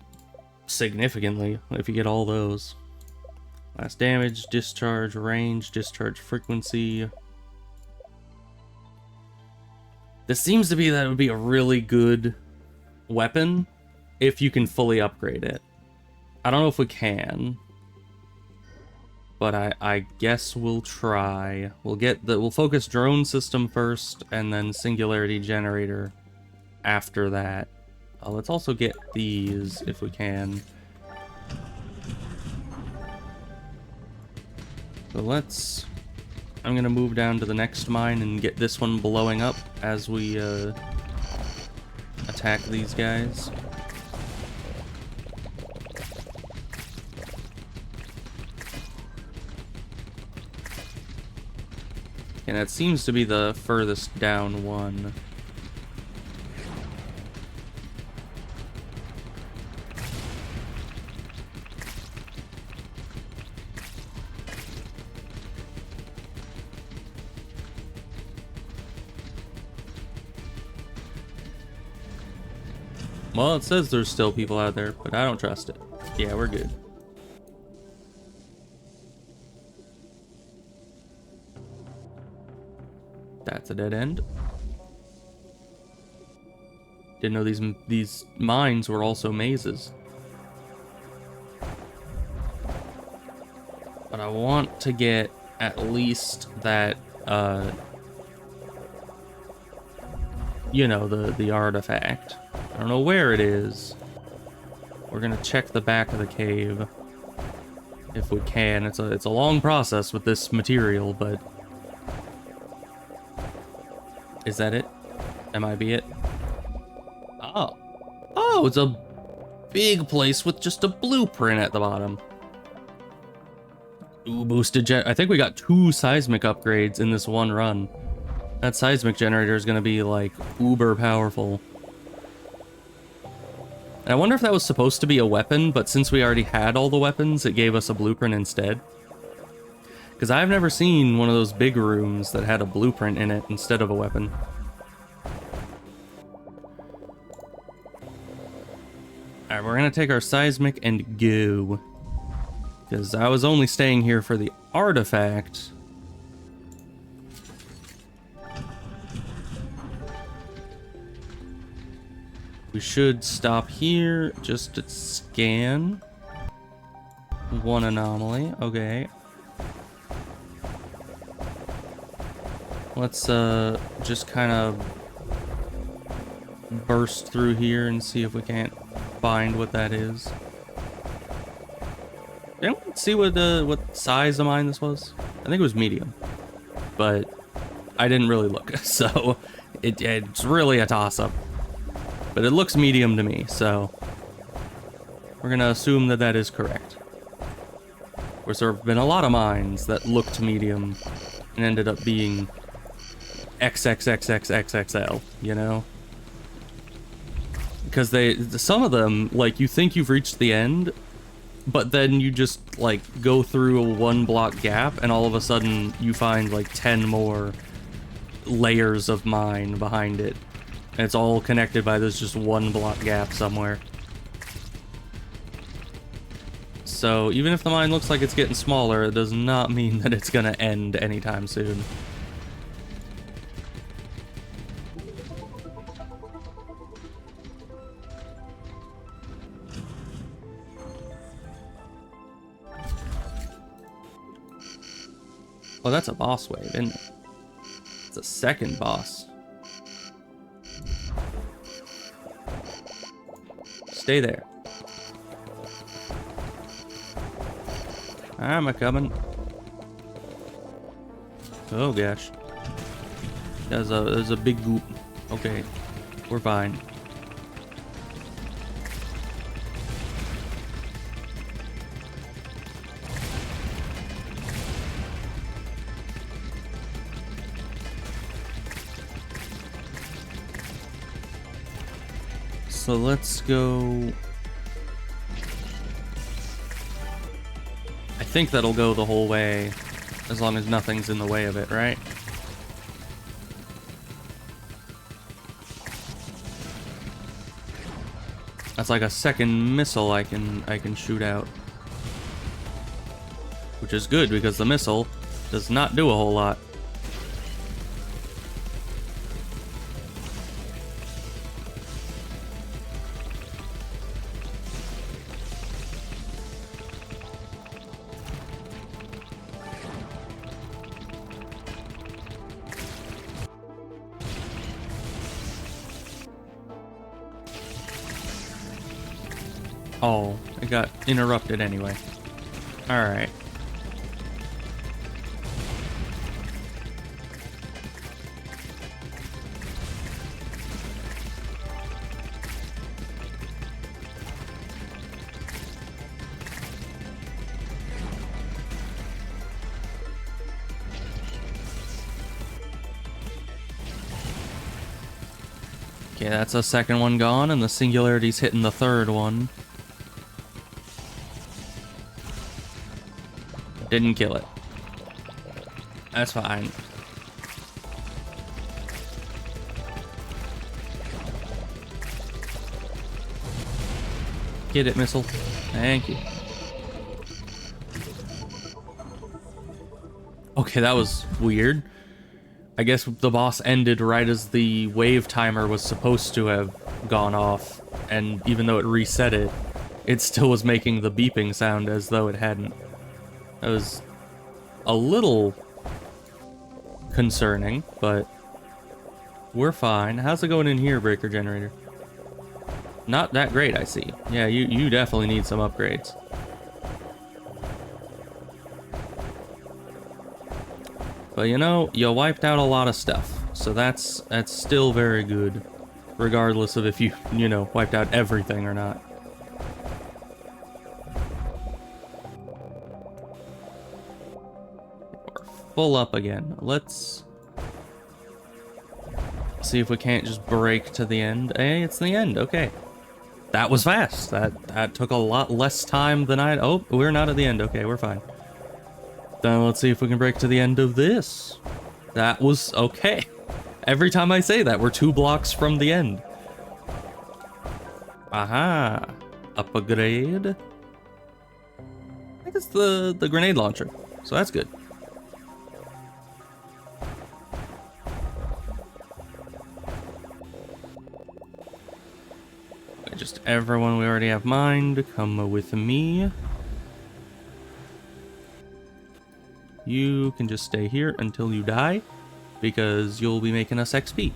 significantly if you get all those. Last damage, discharge range, discharge frequency. This seems to be that it would be a really good weapon if you can fully upgrade it. I don't know if we can, but I guess we'll try. We'll focus drone system first, and then singularity generator after that. Let's also get these if we can. So I'm gonna move down to the next mine and get this one blowing up as we attack these guys. And that seems to be the furthest down one. Well, it says there's still people out there, but I don't trust it. Yeah, we're good. That's a dead end. Didn't know these mines were also mazes. But I want to get at least that, you know, the artifact. I don't know where it is. We're gonna check the back of the cave if we can. It's a long process with this material, but is that it? That might be it. Oh, it's a big place with just a blueprint at the bottom. Ooh, boosted I think we got 2 seismic upgrades in this one run. That seismic generator is gonna be like uber powerful. And I wonder if that was supposed to be a weapon, but since we already had all the weapons, it gave us a blueprint instead. Because I've never seen one of those big rooms that had a blueprint in it instead of a weapon. Alright, we're going to take our seismic and go. Because I was only staying here for the artifact. We should stop here just to scan. One anomaly, okay. Let's just kind of burst through here and see if we can't find what that is. Let's see what size of mine this was. I think it was medium, but I didn't really look, so it's really a toss-up. But it looks medium to me, so we're gonna assume that that is correct. Of course, there have been a lot of mines that looked medium and ended up being XXXXXXL, you know? Because some of them, like, you think you've reached the end, but then you just, like, go through a 1-block gap, and all of a sudden you find, like, 10 more layers of mine behind it. And it's all connected by this just 1-block gap somewhere. So, even if the mine looks like it's getting smaller, it does not mean that it's gonna end anytime soon. Oh, that's a boss wave, isn't it? It's a second boss. Stay there. I'm a-coming. Oh gosh. There's a big goop. Okay. We're fine. So let's go... I think that'll go the whole way, as long as nothing's in the way of it, right? That's like a second missile I can shoot out. Which is good, because the missile does not do a whole lot. Oh, it got interrupted anyway. Alright. Okay, that's a second one gone, and the singularity's hitting the third one. Didn't kill it. That's fine. Get it, missile. Thank you. Okay, that was weird. I guess the boss ended right as the wave timer was supposed to have gone off, and even though it reset it, it still was making the beeping sound as though it hadn't. That was a little concerning, but we're fine. How's it going in here, Breaker Generator? Not that great, I see. Yeah, you definitely need some upgrades. But you know, you wiped out a lot of stuff, so that's still very good, regardless of if you know, wiped out everything or not. Full up again. Let's see if we can't just break to the end. Hey, it's the end. Okay. That was fast. That took a lot less time than I... Oh, we're not at the end. Okay, we're fine. Then let's see if we can break to the end of this. That was okay. Every time I say that, we're 2 blocks from the end. Aha. Upgrade. I think it's the grenade launcher. So that's good. Just everyone we already have mined, come with me. You can just stay here until you die, because you'll be making us XP.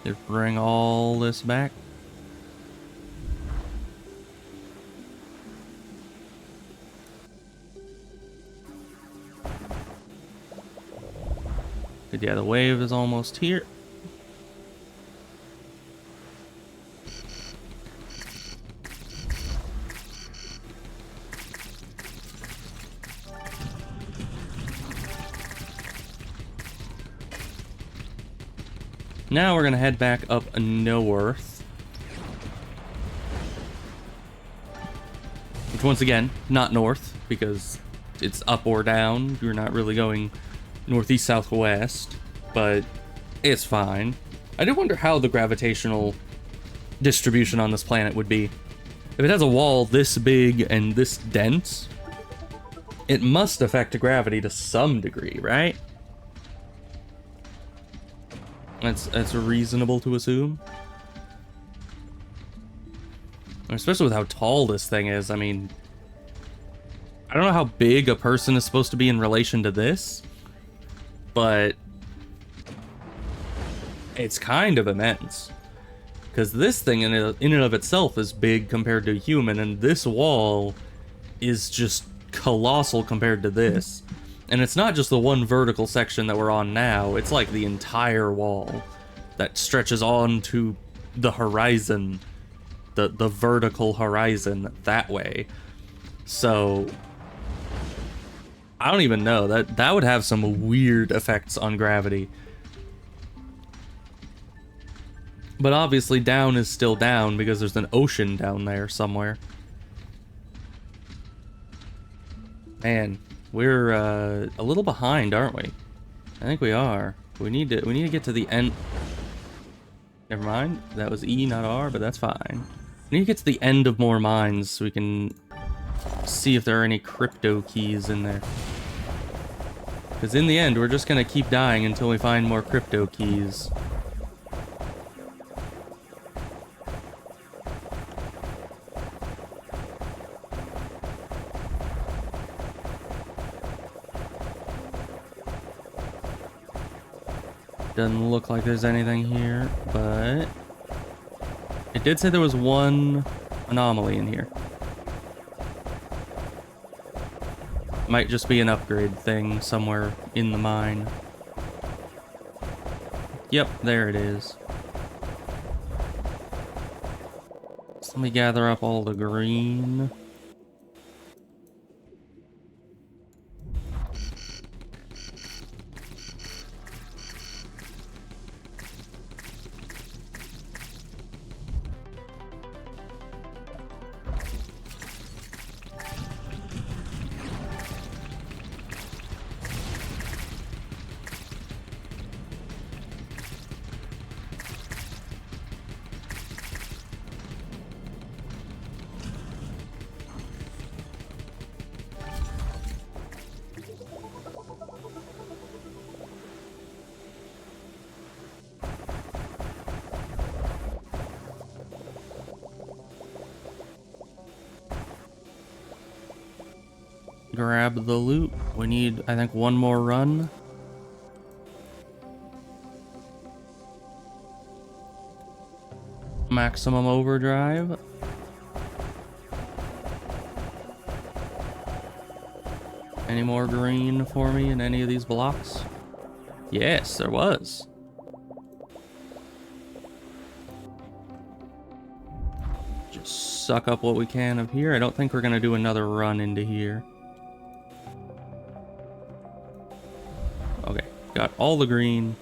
Just bring all this back. Good, yeah, the wave is almost here. Now we're gonna head back up north. Which, once again, not north, because it's up or down. You're not really going northeast, southwest, but it's fine. I do wonder how the gravitational distribution on this planet would be. If it has a wall this big and this dense, it must affect gravity to some degree, right? That's reasonable to assume. Especially with how tall this thing is. I mean, I don't know how big a person is supposed to be in relation to this, but it's kind of immense. Because this thing in and of itself is big compared to a human, and this wall is just colossal compared to this. And it's not just the one vertical section that we're on now, it's like the entire wall that stretches on to the horizon, the vertical horizon that way. So I don't even know, that would have some weird effects on gravity. But obviously down is still down because there's an ocean down there somewhere. Man, we're a little behind, aren't we? I think we are. We need to get to the end. Never mind. That was E, not R, but that's fine. We need to get to the end of more mines so we can see if there are any crypto keys in there. Because in the end, we're just gonna keep dying until we find more crypto keys. Doesn't look like there's anything here, but it did say there was one anomaly in here. Might just be an upgrade thing somewhere in the mine. Yep, there it is. So let me gather up all the green. Grab the loot. We need, I think, one more run. Maximum overdrive. Any more green for me in any of these blocks? Yes, there was. Just suck up what we can of here. I don't think we're gonna do another run into here. Okay, got all the green.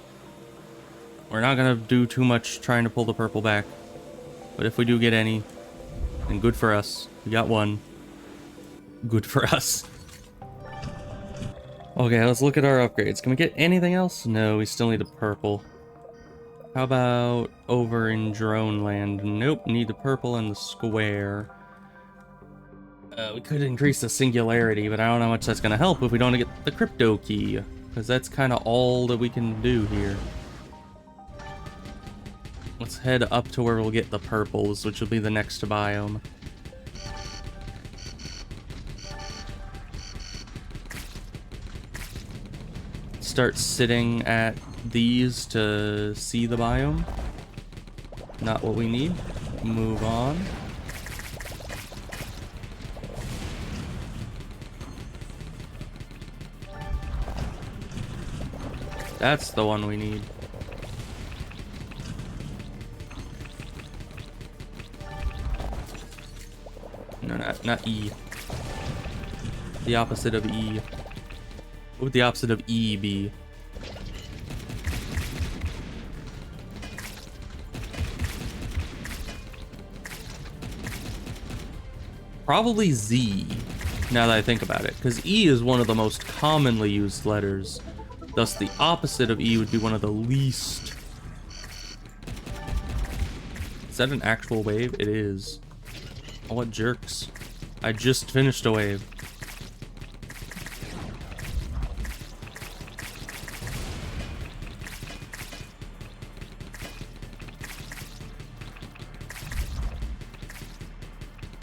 We're not gonna do too much trying to pull the purple back. But if we do get any, then good for us. We got one. Good for us. Okay, let's look at our upgrades. Can we get anything else? No, we still need a purple. How about over in drone land? Nope, need the purple and the square. We could increase the singularity, but I don't know how much that's gonna help if we don't get the crypto key. Because that's kind of all that we can do here. Let's head up to where we'll get the purples, which will be the next biome. Start sitting at these to see the biome. Not what we need. Move on. That's the one we need. No, not E. The opposite of E. What would the opposite of E be? Probably Z, now that I think about it, because E is one of the most commonly used letters. Thus, the opposite of E would be one of the least. Is that an actual wave? It is. Oh, what jerks. I just finished a wave.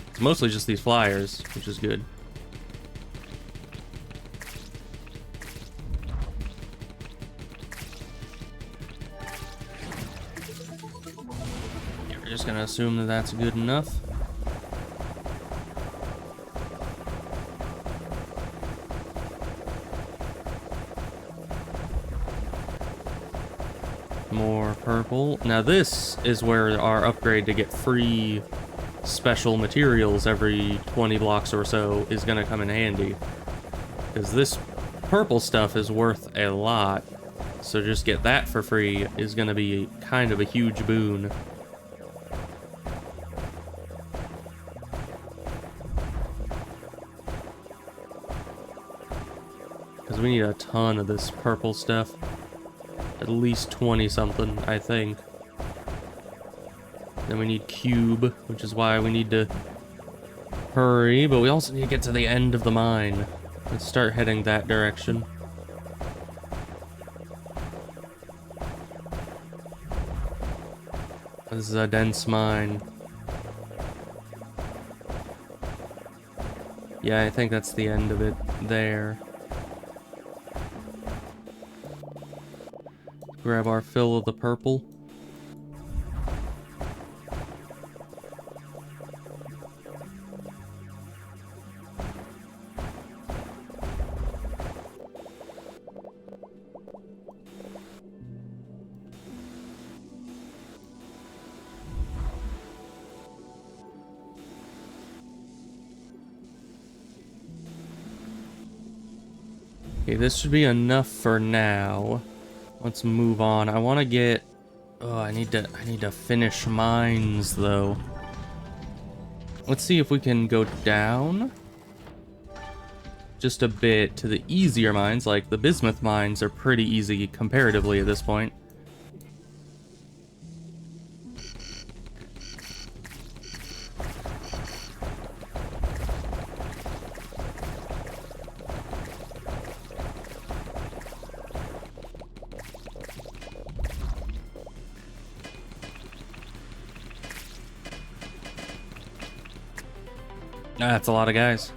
It's mostly just these flyers, which is good. Yeah, we're just gonna assume that that's good enough. More purple. Now this is where our upgrade to get free special materials every 20 blocks or so is gonna come in handy, because this purple stuff is worth a lot, so just get that for free is gonna be kind of a huge boon. Because we need a ton of this purple stuff, at least 20 something, I think. Then we need cube, which is why we need to hurry, but we also need to get to the end of the mine. Let's start heading that direction. This is a dense mine. Yeah, I think that's the end of it there. Grab our fill of the purple. Okay, this should be enough for now. Let's move on. I want to get... Oh, I need to finish mines, though. Let's see if we can go down just a bit to the easier mines. Like, the bismuth mines are pretty easy comparatively at this point. That's a lot of guys.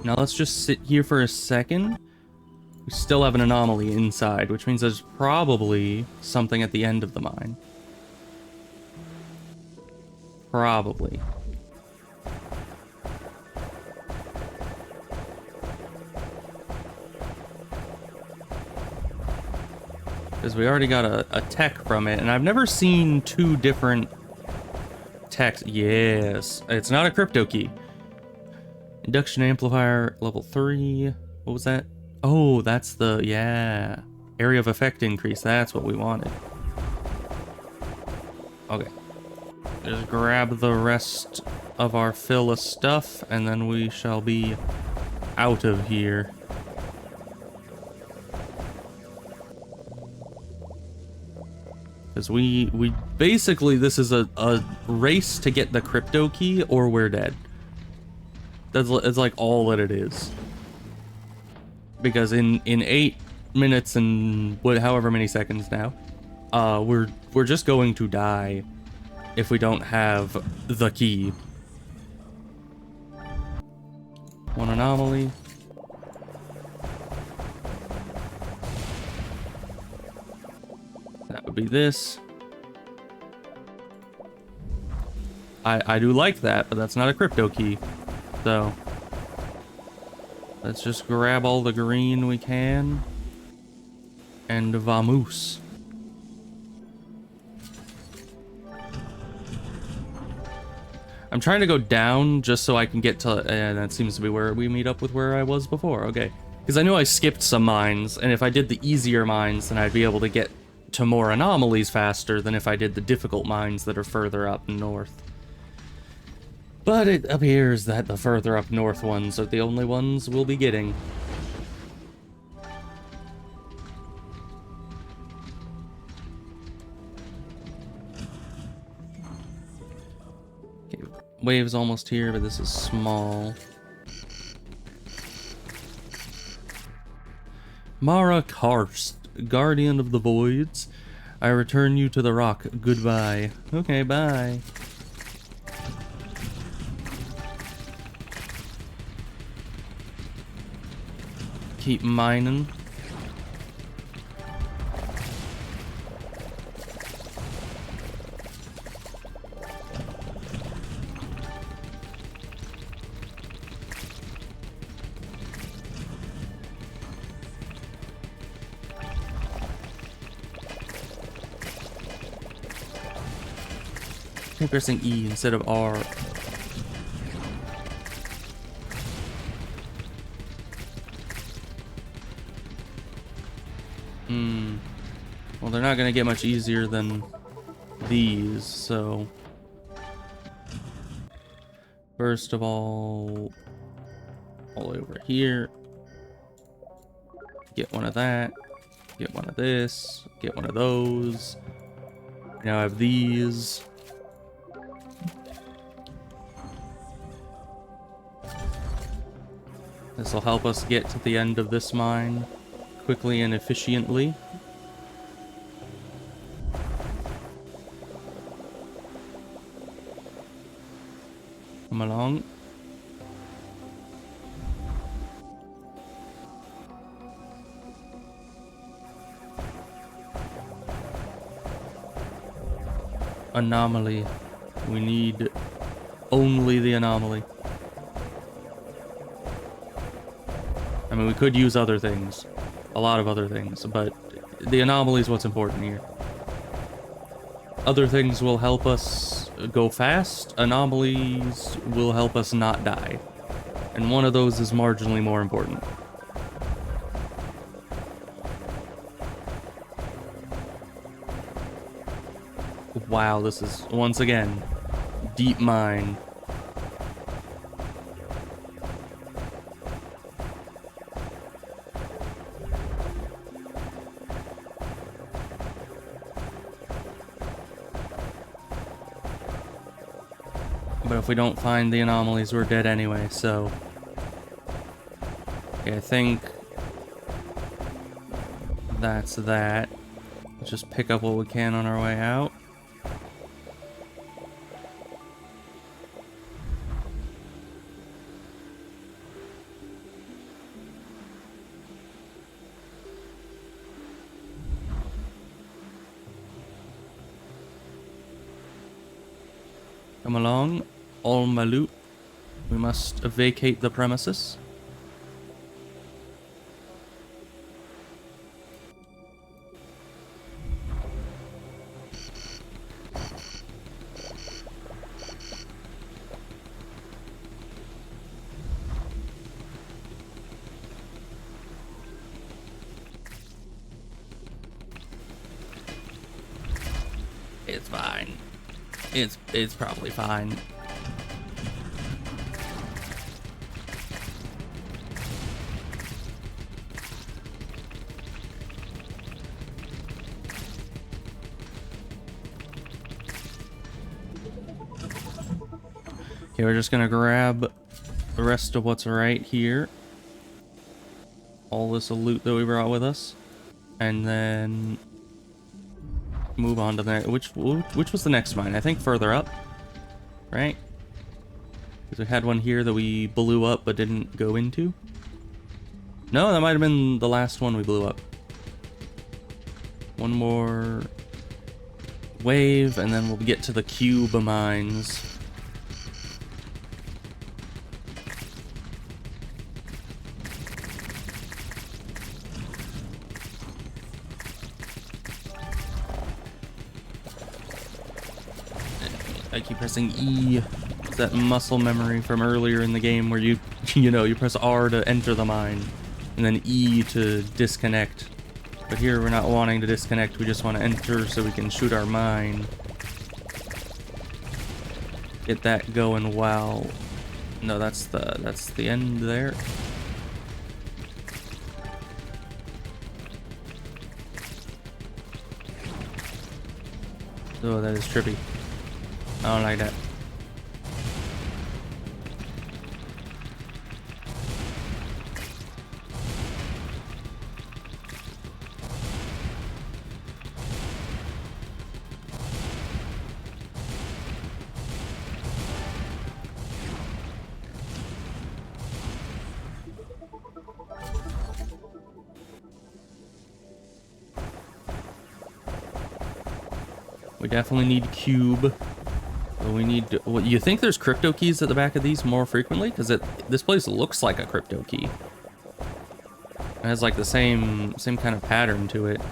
Now let's just sit here for a second. We still have an anomaly inside, which means there's probably something at the end of the mine. Probably. Because we already got a tech from it, and I've never seen two different techs. Yes, it's not a crypto key. Induction amplifier level 3. What was that? Oh, that's the, yeah. Area of effect increase, that's what we wanted. Okay. Just grab the rest of our fill of stuff, and then we shall be out of here. Because we basically, this is a race to get the crypto key, or we're dead. It's like all that it is. Because in 8 minutes and however many seconds now, we're just going to die if we don't have the key. One anomaly. That would be this. I do like that, but that's not a crypto key. So let's just grab all the green we can. And vamoose. I'm trying to go down just so I can get to... And that seems to be where we meet up with where I was before. Okay. Because I knew I skipped some mines, and if I did the easier mines, then I'd be able to get to more anomalies faster than if I did the difficult mines that are further up north. But it appears that the further up north ones are the only ones we'll be getting. Okay, wave's almost here, but this is small. Mara Karst, Guardian of the Voids. I return you to the rock. Goodbye. Okay, bye. Keep mining. Keep pressing E instead of R. Well, they're not gonna get much easier than these, so... First of all over here. Get one of that. Get one of this. Get one of those. Now I have these. This will help us get to the end of this mine quickly and efficiently. Come along. Anomaly. We need only the anomaly. I mean, we could use other things. A lot of other things, but the anomaly is what's important here. Other things will help us go fast. Anomalies will help us not die. And one of those is marginally more important. Wow, this is, once again, deep mine. But if we don't find the anomalies, we're dead anyway, so... Okay, I think... that's that. Let's just pick up what we can on our way out. Come along, all my loot. We must vacate the premises. It's fine. It's probably fine. Okay, we're just gonna grab the rest of what's right here. All this loot that we brought with us. And then move on to the next. Which was the next mine? I think further up, right? Because we had one here that we blew up but didn't go into. No, that might have been the last one we blew up. One more wave, and then we'll get to the cube mines. I keep pressing E. It's that muscle memory from earlier in the game where you press R to enter the mine, and then E to disconnect. But here we're not wanting to disconnect, we just want to enter so we can shoot our mine. Get that going while... No, that's the end there. Oh, that is trippy. I don't like that. We definitely need cube. We need to, well, you think there's crypto keys at the back of these more frequently? Because this place looks like a crypto key. It has like the same kind of pattern to it.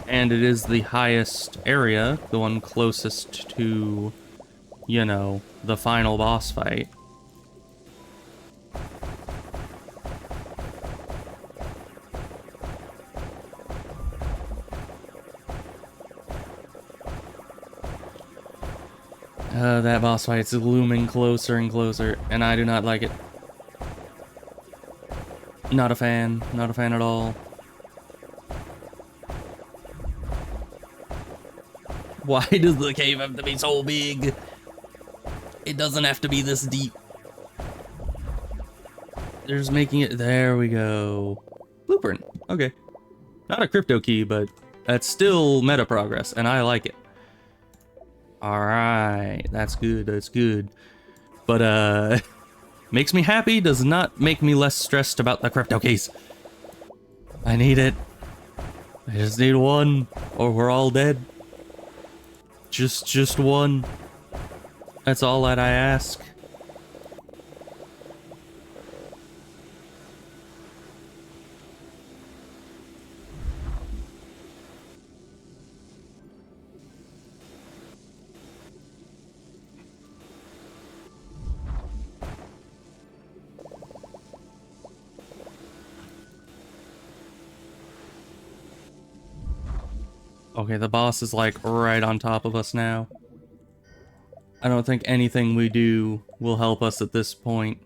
And it is the highest area, the one closest to, you know, the final boss fight. That boss fight's looming closer and closer, and I do not like it. Not a fan. Not a fan at all. Why does the cave have to be so big? It doesn't have to be this deep. They're just making it... There we go. Blueprint. Okay. Not a crypto key, but that's still meta progress, and I like it. Alright, that's good, that's good. But, makes me happy, does not make me less stressed about the crypto keys. I need it. I just need one, or we're all dead. Just one. That's all that I ask. Okay, the boss is like right on top of us now. I don't think anything we do will help us at this point.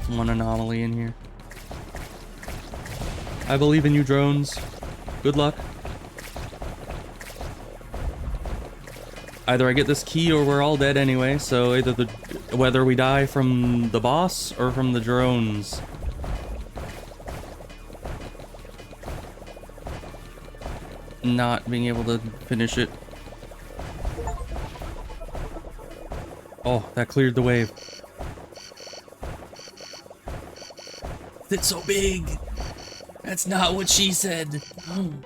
One anomaly in here. I believe in you, drones. Good luck. Either I get this key or we're all dead anyway, so either whether we die from the boss or from the drones. Not being able to finish it. Oh, that cleared the wave. It's so big! That's not what she said.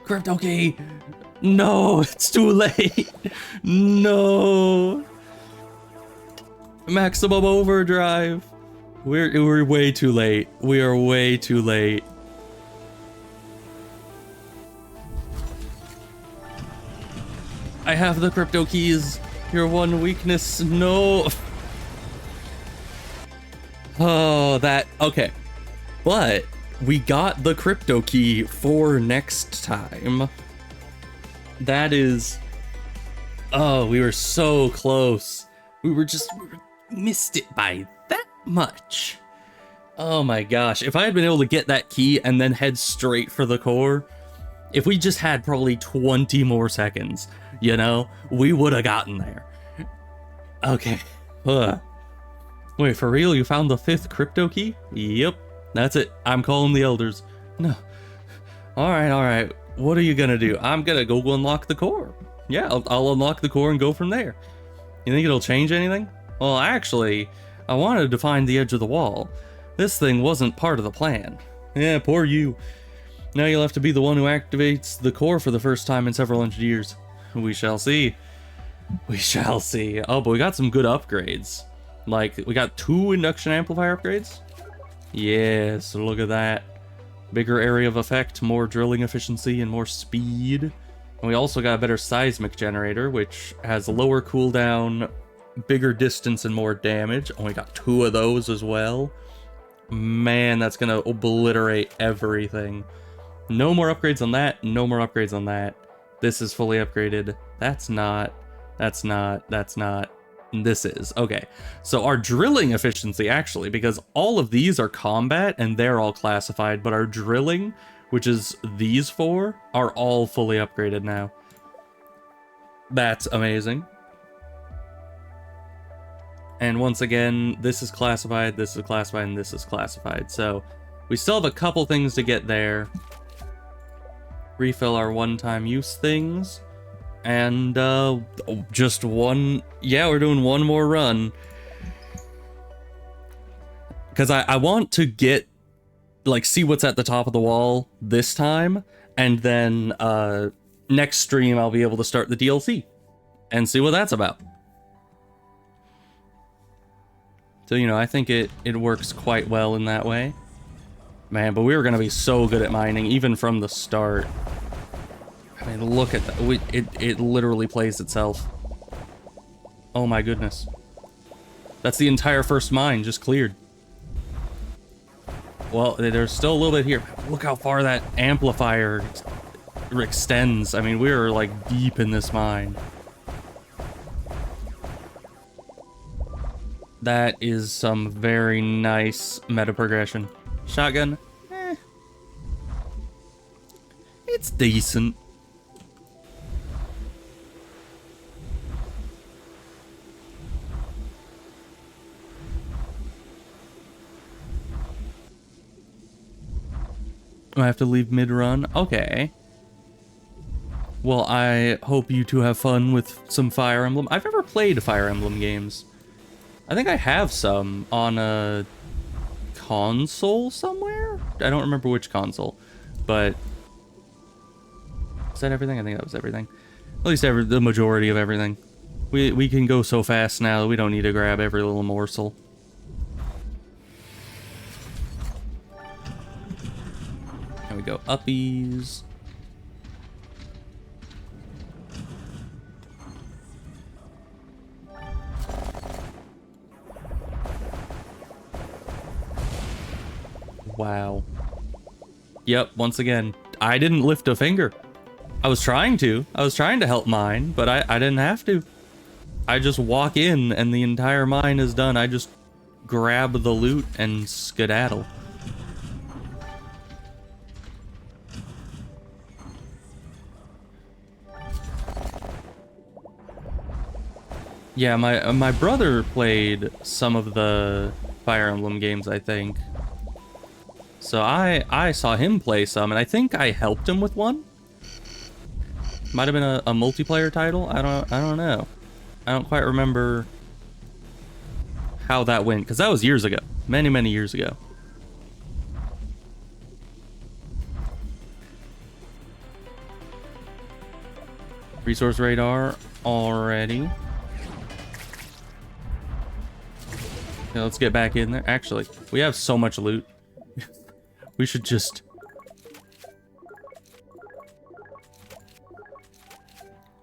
Crypto key. No, it's too late. No. Maximum overdrive. We're way too late. We are way too late. I have the crypto keys. Your one weakness. No. Oh, that okay. But we got the crypto key for next time. That is... Oh, we were so close. We were missed it by that much. Oh my gosh, if I had been able to get that key and then head straight for the core, if we just had probably 20 more seconds, you know, we would have gotten there. Okay. Wait, for real? You found the 5th crypto key? Yep, that's it. I'm calling the elders. No. Alright. What are you gonna do? I'm gonna go unlock the core. Yeah, I'll unlock the core and go from there. You think it'll change anything? Well, actually, I wanted to find the edge of the wall. This thing wasn't part of the plan. Yeah, poor you. Now you'll have to be the one who activates the core for the first time in several hundred years. We shall see. We shall see. Oh, but we got some good upgrades. Like, we got 2 induction amplifier upgrades. Yes, look at that. Bigger area of effect, more drilling efficiency, and more speed. And we also got a better seismic generator, which has lower cooldown, bigger distance, and more damage. Oh, we got 2 of those as well. Man, that's gonna obliterate everything. No more upgrades on that, no more upgrades on that. This is fully upgraded. That's not. This is. Okay, so our drilling efficiency, actually, because all of these are combat and they're all classified, but our drilling, which is these 4, are all fully upgraded now. That's amazing. And once again, this is classified, this is classified, and this is classified. So we still have a couple things to get there. Refill our one-time use things. And just one, yeah, we're doing one more run. Because I want to get, like, see what's at the top of the wall this time. And then next stream, I'll be able to start the DLC and see what that's about. So, you know, I think it works quite well in that way. Man, but we were going to be so good at mining, even from the start. I mean, look at that. It literally plays itself. Oh my goodness. That's the entire first mine just cleared. Well, there's still a little bit here. Look how far that amplifier extends. I mean, we're like deep in this mine. That is some very nice meta progression. Shotgun, it's decent. I have to leave mid-run? Okay. Well, I hope you two have fun with some Fire Emblem. I've never played Fire Emblem games. I think I have some on a console somewhere? I don't remember which console, but... Is that everything? I think that was everything. At least the majority of everything. We can go so fast now that we don't need to grab every little morsel. There we go. Uppies. Wow. Yep, once again, I didn't lift a finger. I was trying to. I was trying to help mine, but I didn't have to. I just walk in and the entire mine is done. I just grab the loot and skedaddle. Yeah, my brother played some of the Fire Emblem games, I think. So I saw him play some, and I think I helped him with one. Might have been a multiplayer title. I don't know. I don't quite remember how that went, because that was years ago, many years ago. Resource radar already. Okay, let's get back in there. Actually, we have so much loot. We should just...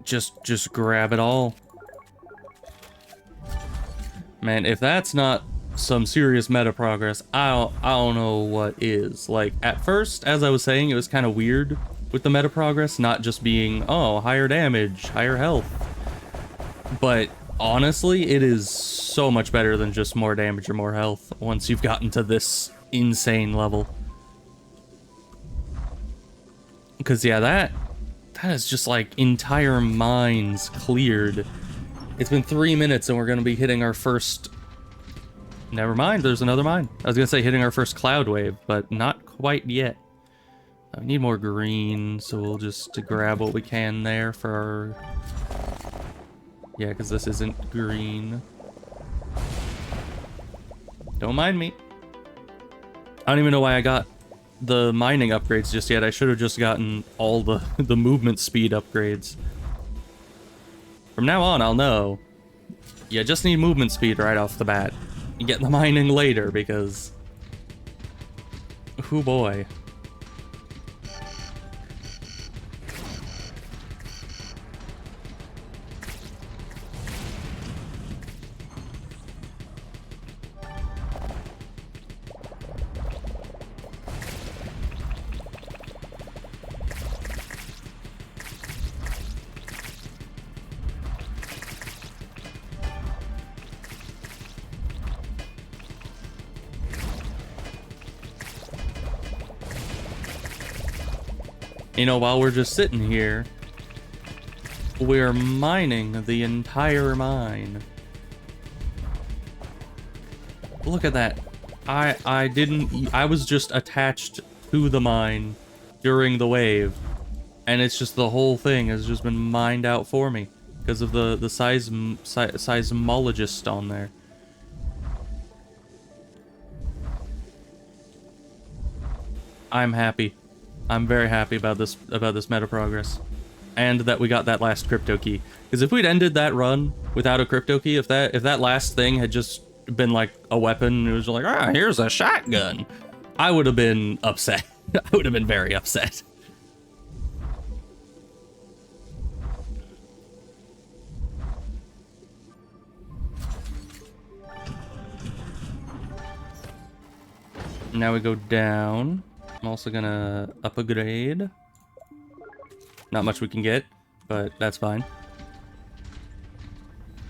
Just grab it all. Man, if that's not some serious meta progress, I don't know what is. Like, at first, as I was saying, it was kind of weird with the meta progress, not just being, oh, higher damage, higher health. But Honestly, it is so much better than just more damage or more health once you've gotten to this insane level. Because, yeah, that is just like entire mines cleared. It's been 3 minutes and we're going to be hitting our first... Never mind, there's another mine. I was going to say hitting our first cloud wave, but not quite yet. I need more green, so we'll just grab what we can there for our... Yeah, because this isn't green. Don't mind me. I don't even know why I got the mining upgrades just yet. I should have just gotten all the movement speed upgrades. From now on, I'll know. You just need movement speed right off the bat. You get the mining later, because... Oh boy. You know, while we're just sitting here, we're mining the entire mine. Look at that. I was just attached to the mine during the wave, and it's just the whole thing has just been mined out for me because of the seismologist on there. I'm happy. I'm very happy about this meta progress, and that we got that last crypto key. Because if we'd ended that run without a crypto key, if that last thing had just been like a weapon, it was like, ah, here's a shotgun, I would have been upset. I would have been very upset. Now we go down. I'm also gonna up a grade. Not much we can get, but that's fine.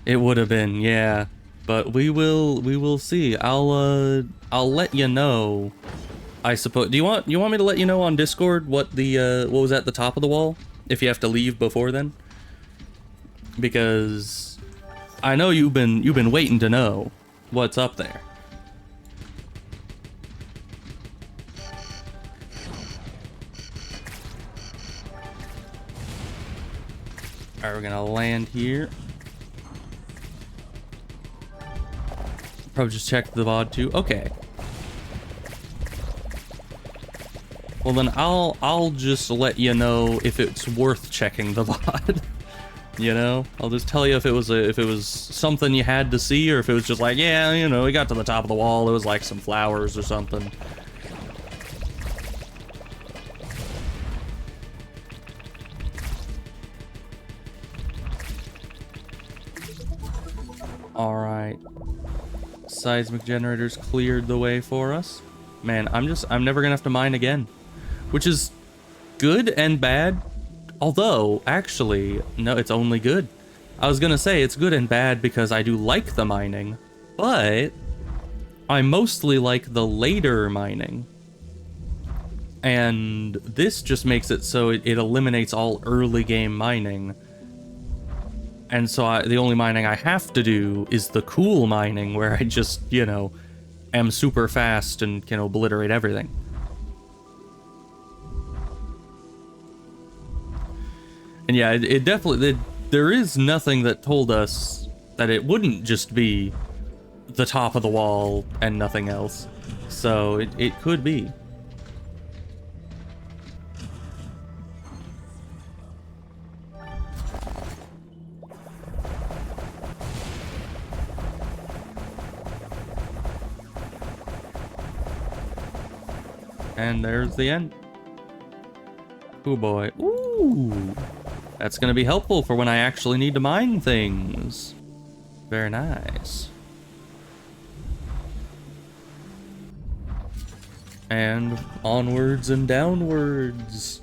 It would have been, yeah, but we will see. I'll let you know. I suppose. Do you want me to let you know on Discord what the what was at the top of the wall if you have to leave before then? Because I know you've been waiting to know what's up there. Alright, we're gonna land here. Probably just check the VOD too. Okay. Well then I'll just let you know if it's worth checking the VOD. You know? I'll just tell you if it was something you had to see, or if it was just like, yeah, you know, we got to the top of the wall, it was like some flowers or something. Alright. Seismic generators cleared the way for us. Man, I'm never gonna have to mine again. Which is good and bad. Although, actually, no, it's only good. I was gonna say it's good and bad because I do like the mining, but I mostly like the later mining. And this just makes it so it eliminates all early game mining. And so the only mining I have to do is the cool mining, where I just, you know, am super fast and can obliterate everything. And yeah, it definitely, there is nothing that told us that it wouldn't just be the top of the wall and nothing else. So it could be. And there's the end. Oh boy. Ooh. That's gonna be helpful for when I actually need to mine things. Very nice. And onwards and downwards.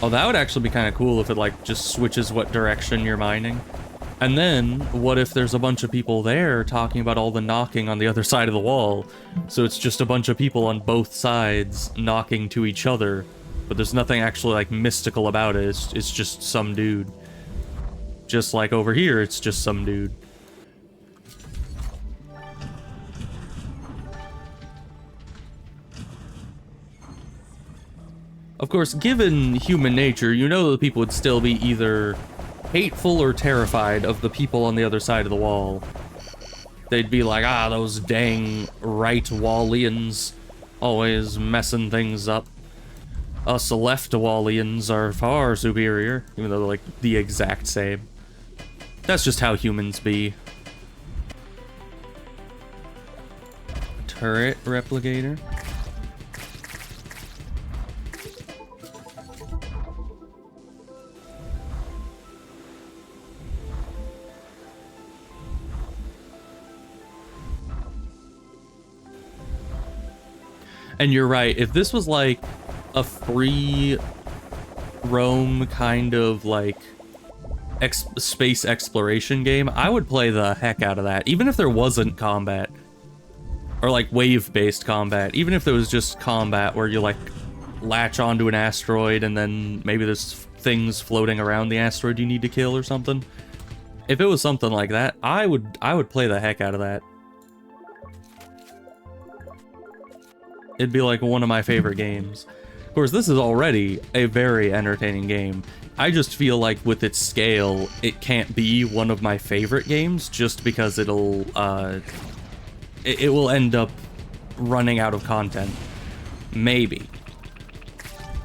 Oh, that would actually be kind of cool if it, like, just switches what direction you're mining. And then, what if there's a bunch of people there talking about all the knocking on the other side of the wall? So it's just a bunch of people on both sides knocking to each other, but there's nothing actually, like, mystical about it. It's just some dude. Just like over here, it's just some dude. Of course, given human nature, you know that people would still be either hateful or terrified of the people on the other side of the wall. They'd be like, ah, those dang right-wallians, always messing things up. Us left-wallians are far superior, even though they're like the exact same. That's just how humans be. Turret replicator. And you're right, if this was like a free roam kind of like space exploration game, I would play the heck out of that. Even if there wasn't combat, or like wave-based combat, even if there was just combat where you like latch onto an asteroid and then maybe there's things floating around the asteroid you need to kill or something. If it was something like that, I would play the heck out of that. It'd be like one of my favorite games. Of course, this is already a very entertaining game. I just feel like with its scale, it can't be one of my favorite games just because it will end up running out of content. Maybe.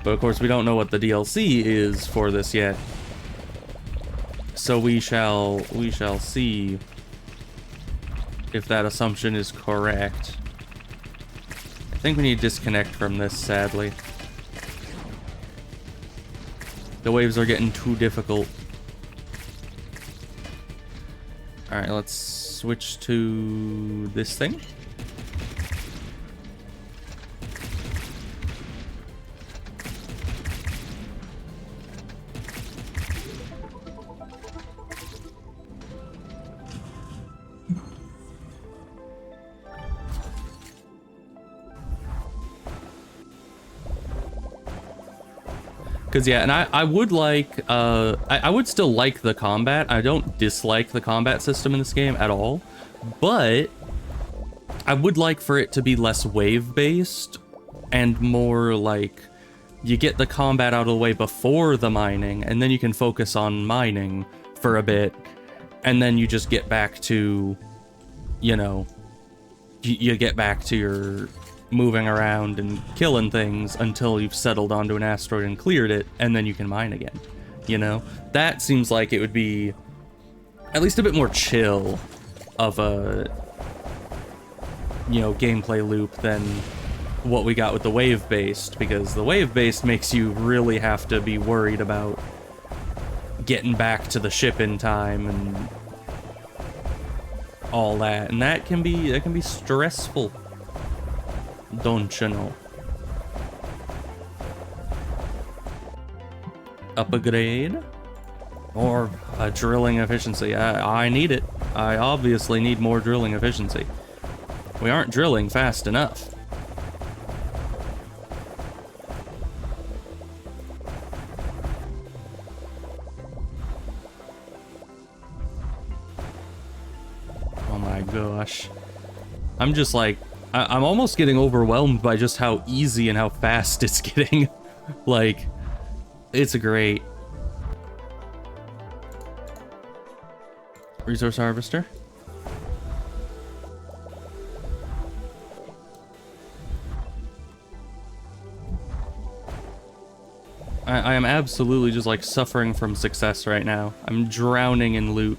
But of course, we don't know what the DLC is for this yet. So we shall see if that assumption is correct. I think we need to disconnect from this, sadly. The waves are getting too difficult. Alright, let's switch to this thing. Because, yeah, and I would like, I would still like the combat. I don't dislike the combat system in this game at all. But I would like for it to be less wave-based and more like you get the combat out of the way before the mining, and then you can focus on mining for a bit, and then you just get back to, you know, you get back to your moving around and killing things until you've settled onto an asteroid and cleared it, and then you can mine again. You know? That seems like it would be at least a bit more chill of a, you know, gameplay loop than what we got with the wave-based, because the wave-based makes you really have to be worried about getting back to the ship in time and all that, and that can be stressful. Don't you know? Upgrade? Or drilling efficiency. I need it. I obviously need more drilling efficiency. We aren't drilling fast enough. Oh my gosh. I'm just like, I'm almost getting overwhelmed by just how easy and how fast it's getting. Like, it's great. Resource harvester. I am absolutely just like suffering from success right now. I'm drowning in loot.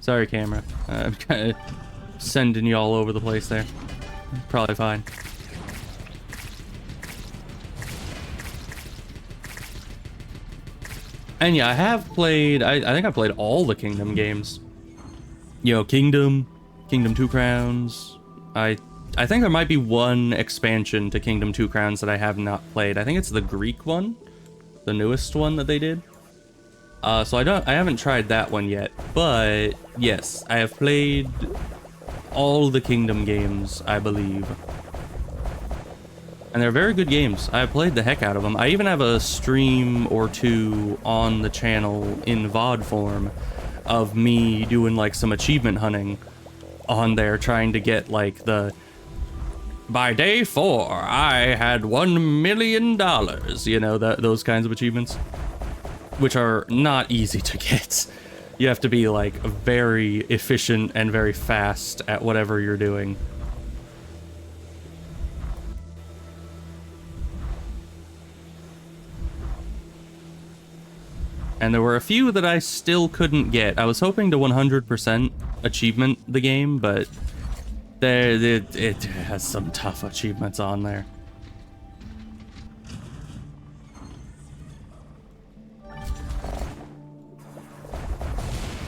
Sorry, camera. I'm kind of sending you all over the place there. Probably fine. And yeah, I have played, I think I played all the Kingdom games. You know, Kingdom 2 Crowns. I think there might be one expansion to Kingdom 2 Crowns that I have not played. I think it's the Greek one, the newest one that they did. So I haven't tried that one yet, but yes, I have played all the Kingdom games, I believe. And they're very good games. I played the heck out of them. I even have a stream or two on the channel in VOD form of me doing like some achievement hunting on there, trying to get like the by day 4 I had $1 million, you know, those kinds of achievements, which are not easy to get. You have to be like very efficient and very fast at whatever you're doing. And there were a few that I still couldn't get. I was hoping to 100% achievement the game, but it has some tough achievements on there.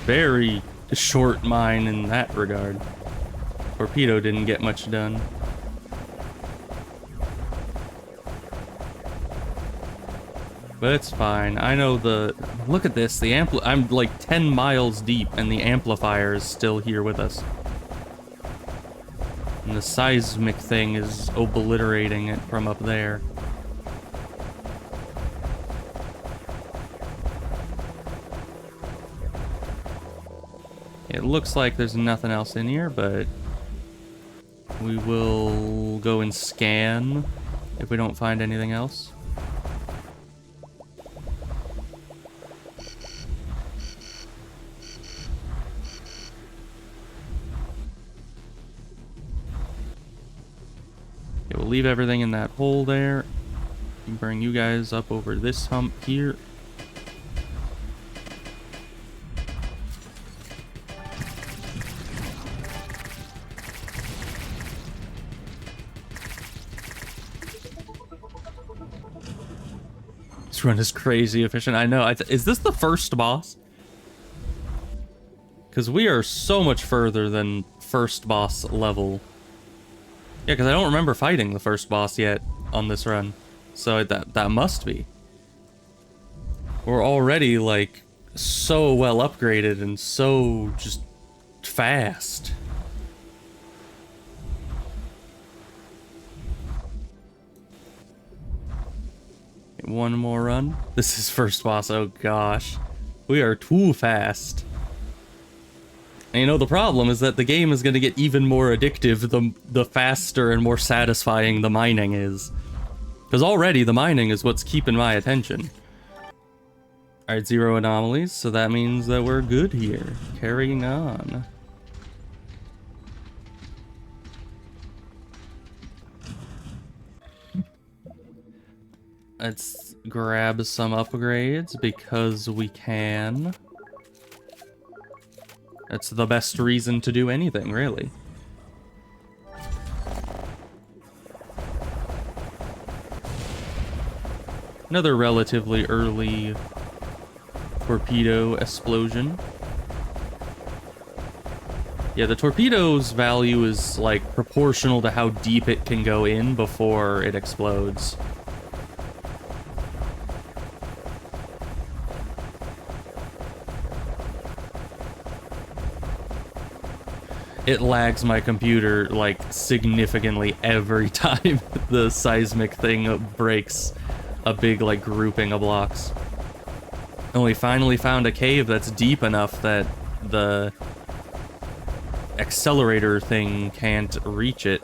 Very short mine in that regard. Torpedo didn't get much done. But it's fine. I know look at this, I'm like 10 miles deep and the amplifier is still here with us. And the seismic thing is obliterating it from up there. It looks like there's nothing else in here, but we will go and scan if we don't find anything else. Okay, we'll leave everything in that hole there. Bring you guys up over this hump here. This run is crazy efficient. I know. Is this the first boss? Because we are so much further than first boss level. Yeah, because I don't remember fighting the first boss yet on this run. So that must be. We're already, like, so well upgraded and so just fast. One more run. This is first boss. Oh gosh. We are too fast. And you know, the problem is that the game is going to get even more addictive the faster and more satisfying the mining is. Because already the mining is what's keeping my attention. Alright, 0 anomalies, so that means that we're good here. Carrying on. Let's grab some upgrades because we can. That's the best reason to do anything, really. Another relatively early torpedo explosion. Yeah, the torpedo's value is like proportional to how deep it can go in before it explodes. It lags my computer like significantly every time the seismic thing breaks a big like grouping of blocks. And we finally found a cave that's deep enough that the accelerator thing can't reach it.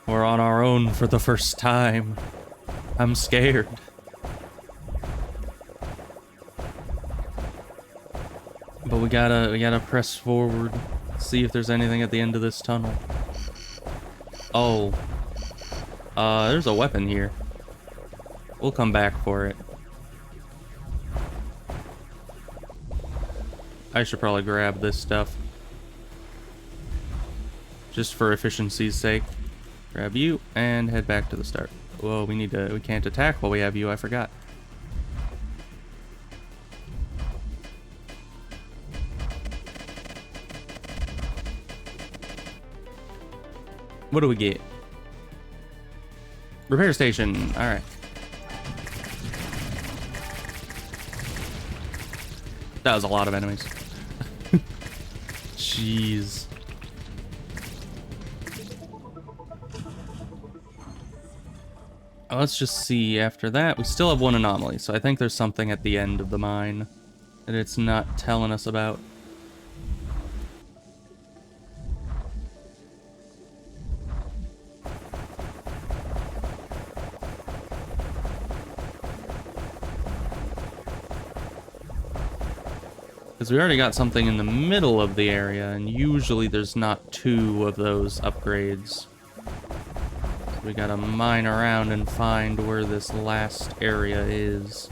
We're on our own for the first time. I'm scared. But we gotta press forward, see if there's anything at the end of this tunnel. Oh. There's a weapon here. We'll come back for it. I should probably grab this stuff. Just for efficiency's sake. Grab you and head back to the start. Whoa, we can't attack while we have you, I forgot. What do we get? Repair station. All right. That was a lot of enemies. Jeez. Let's just see after that. We still have one anomaly, so I think there's something at the end of the mine that it's not telling us about. Because we already got something in the middle of the area, and usually there's not two of those upgrades. So we gotta mine around and find where this last area is.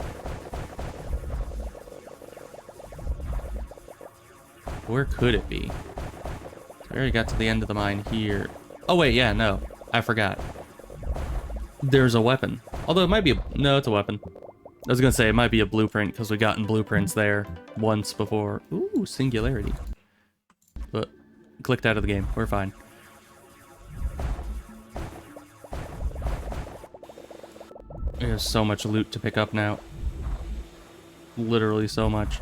Where could it be? So we already got to the end of the mine here. Oh wait, yeah, no. I forgot. There's a weapon. Although it might be a... No, it's a weapon. I was gonna say it might be a blueprint because we gotten blueprints there once before. Ooh, singularity. But clicked out of the game. We're fine. There's so much loot to pick up now. Literally so much.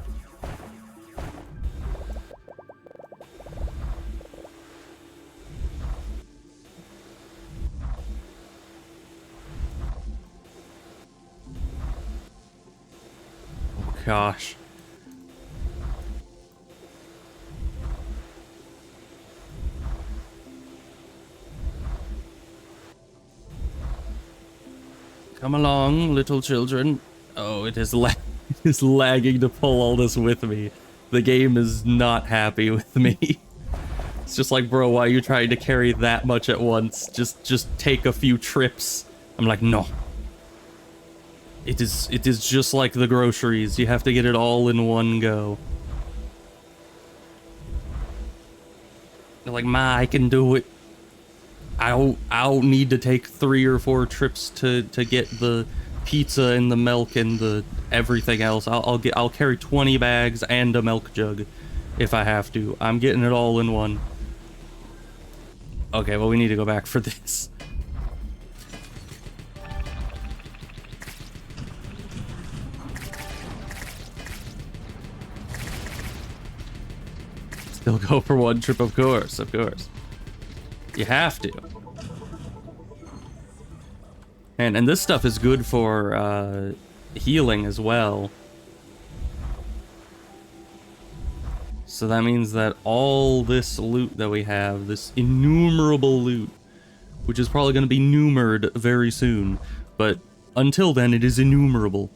Gosh. Come along, little children. Oh, it is it is lagging to pull all this with me. The game is not happy with me. It's just like, bro, why are you trying to carry that much at once? Just take a few trips. I'm like, no. It is just like the groceries. You have to get it all in one go. They're like, Ma, I can do it. I'll need to take 3 or 4 trips to get the pizza and the milk and the everything else. I'll carry 20 bags and a milk jug if I have to. I'm getting it all in one. Okay, well, we need to go back for this. Still go for one trip, of course, of course. You have to. And this stuff is good for healing as well. So that means that all this loot that we have, this innumerable loot, which is probably going to be numered very soon, but until then it is innumerable.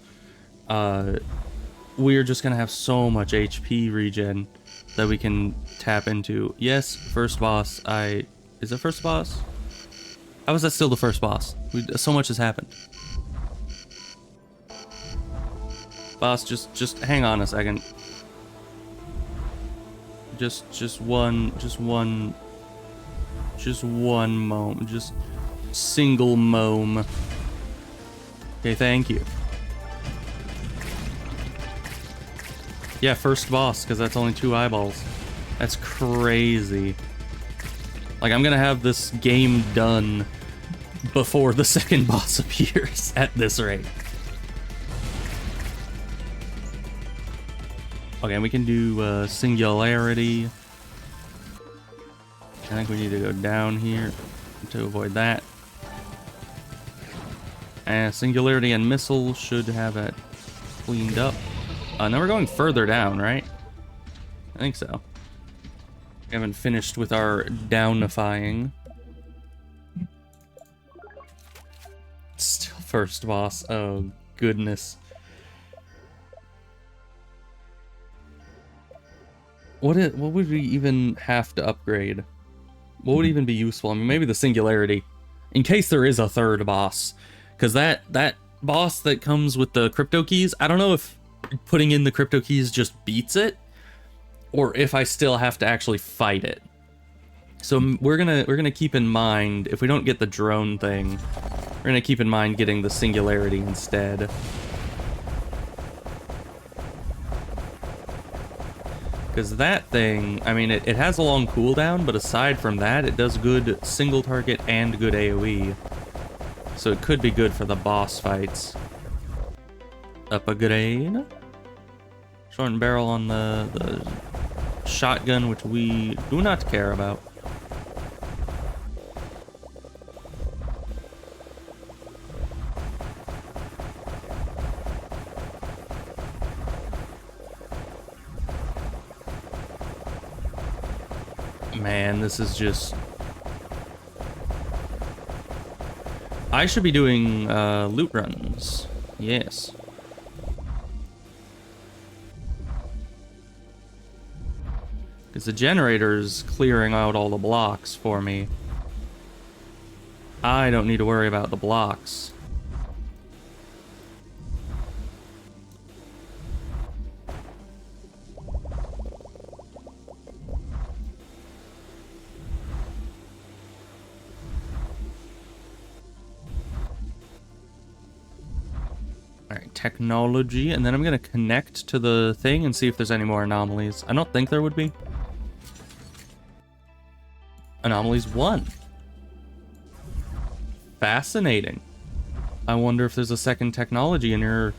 We're just going to have so much HP regen that we can tap into. Yes, first boss. Is it first boss? How is that still the first boss? So much has happened. Boss, just hang on a second. Just one moment. Just single moam. Okay, thank you. Yeah, first boss, because that's only 2 eyeballs. That's crazy. Like, I'm gonna have this game done before the second boss appears at this rate. Okay, we can do singularity. I think we need to go down here to avoid that. And singularity and missile should have it cleaned up. Now we're going further down, right? I think so. We haven't finished with our downifying. Still first boss. Oh, goodness. What would we even have to upgrade? What would even be useful? I mean, maybe the singularity. In case there is a third boss. Because that boss that comes with the crypto keys, I don't know if putting in the crypto keys just beats it, or if I still have to actually fight it. So we're gonna keep in mind, if we don't get the drone thing, we're gonna keep in mind getting the singularity instead. Because that thing, I mean, it has a long cooldown, but aside from that, it does good single target and good AoE. So it could be good for the boss fights. Upgrade. Short and barrel on the shotgun, which we do not care about. Man, this is just... I should be doing loot runs. Yes. Because the generator's clearing out all the blocks for me. I don't need to worry about the blocks. Alright, technology, and then I'm gonna connect to the thing and see if there's any more anomalies. I don't think there would be. Anomalies 1. Fascinating. I wonder if there's a second technology in here,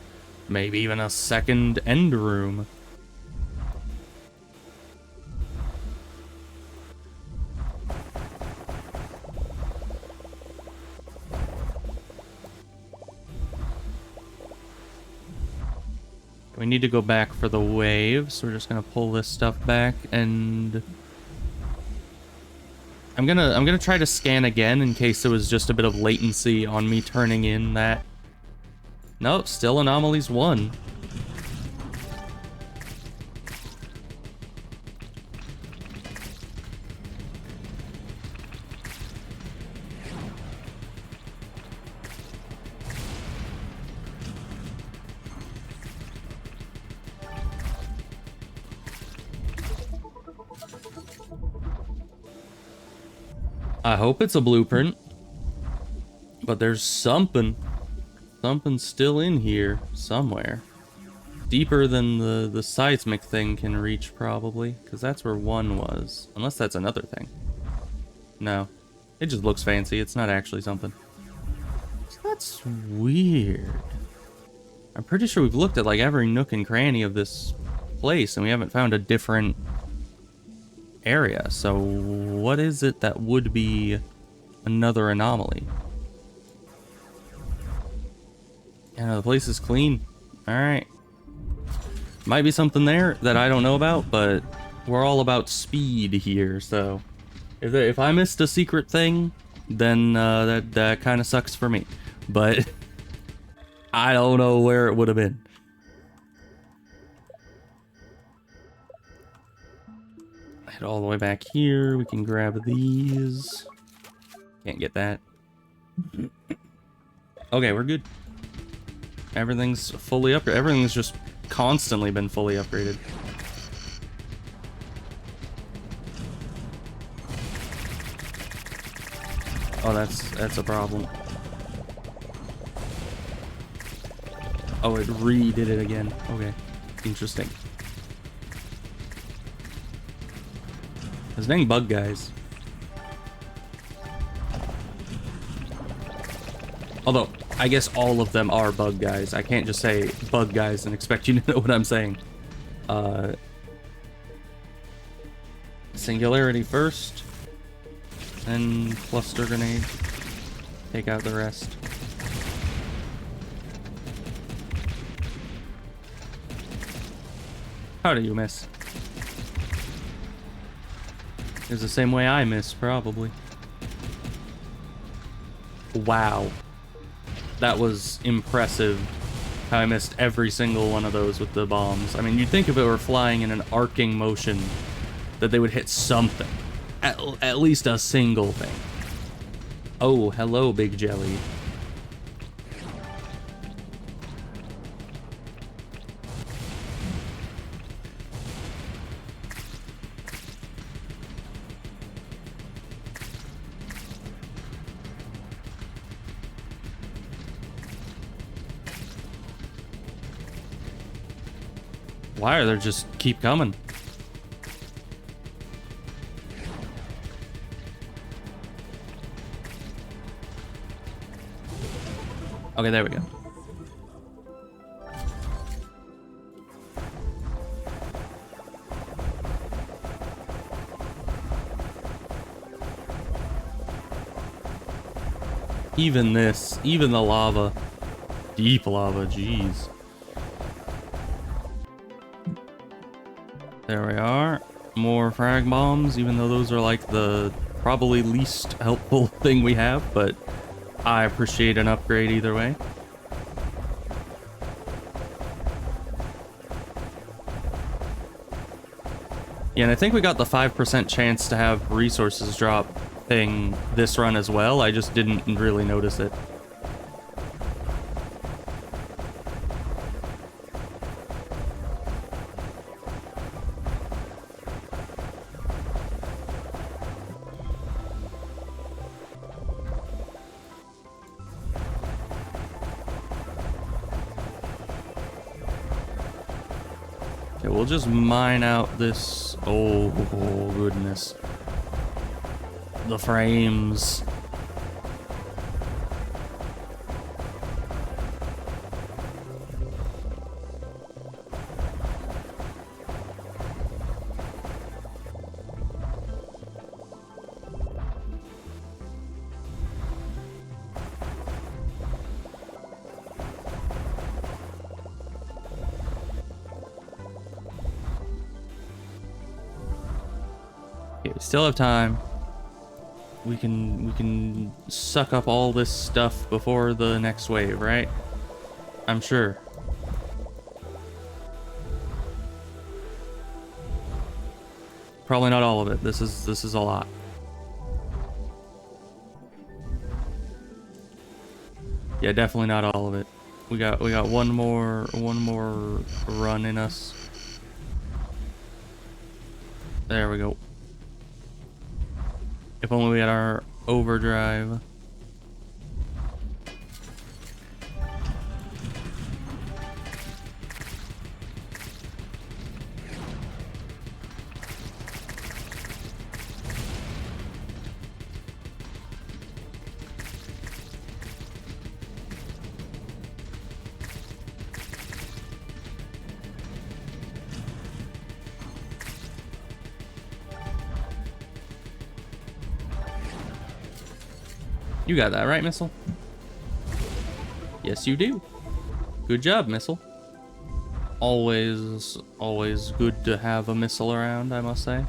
maybe even a second end room. We need to go back for the wave, so we're just gonna pull this stuff back, and I'm gonna try to scan again in case there was just a bit of latency on me turning in that. Nope, still anomalies 1. I hope it's a blueprint, but there's something still in here somewhere. Deeper than the seismic thing can reach, probably, because that's where 1 was. Unless that's another thing. No, it just looks fancy. It's not actually something. So that's weird. I'm pretty sure we've looked at like every nook and cranny of this place, and we haven't found a different area. So what is it that would be another anomaly? Yeah, the place is clean. Alright. Might be something there that I don't know about, but we're all about speed here, so if I missed a secret thing, then that kind of sucks for me. But I don't know where it would have been. Head all the way back here. We can grab these. Can't get that. Okay, we're good. Everything's fully upgraded. Everything's just constantly been fully upgraded. Oh, that's a problem. Oh, it redid it again. Okay, interesting. Those dang bug guys. Although, I guess all of them are bug guys. I can't just say bug guys and expect you to know what I'm saying. Singularity first. Then cluster grenade. Take out the rest. How do you miss? It's the same way I miss, probably. Wow. That was impressive, how I missed every single one of those with the bombs. I mean, you'd think if it were flying in an arcing motion, that they would hit something. At least a single thing. Oh, hello, Big Jelly. Why are they just keep coming? Okay, there we go. Even this, even the lava. Deep lava, jeez. There we are. More frag bombs, even though those are like the probably least helpful thing we have, but I appreciate an upgrade either way. Yeah, and I think we got the 5% chance to have resources drop thing this run as well. I just didn't really notice it. Okay, we'll just mine out this. Oh, goodness. The frames. Okay, we still have time. We can suck up all this stuff before the next wave, right? I'm sure. Probably not all of it. This is a lot. Yeah, definitely not all of it. We got one more run in us. There we go. If only we had our overdrive. You got that right, Missile? Yes, you do. Good job, Missile. Always good to have a missile around, I must say.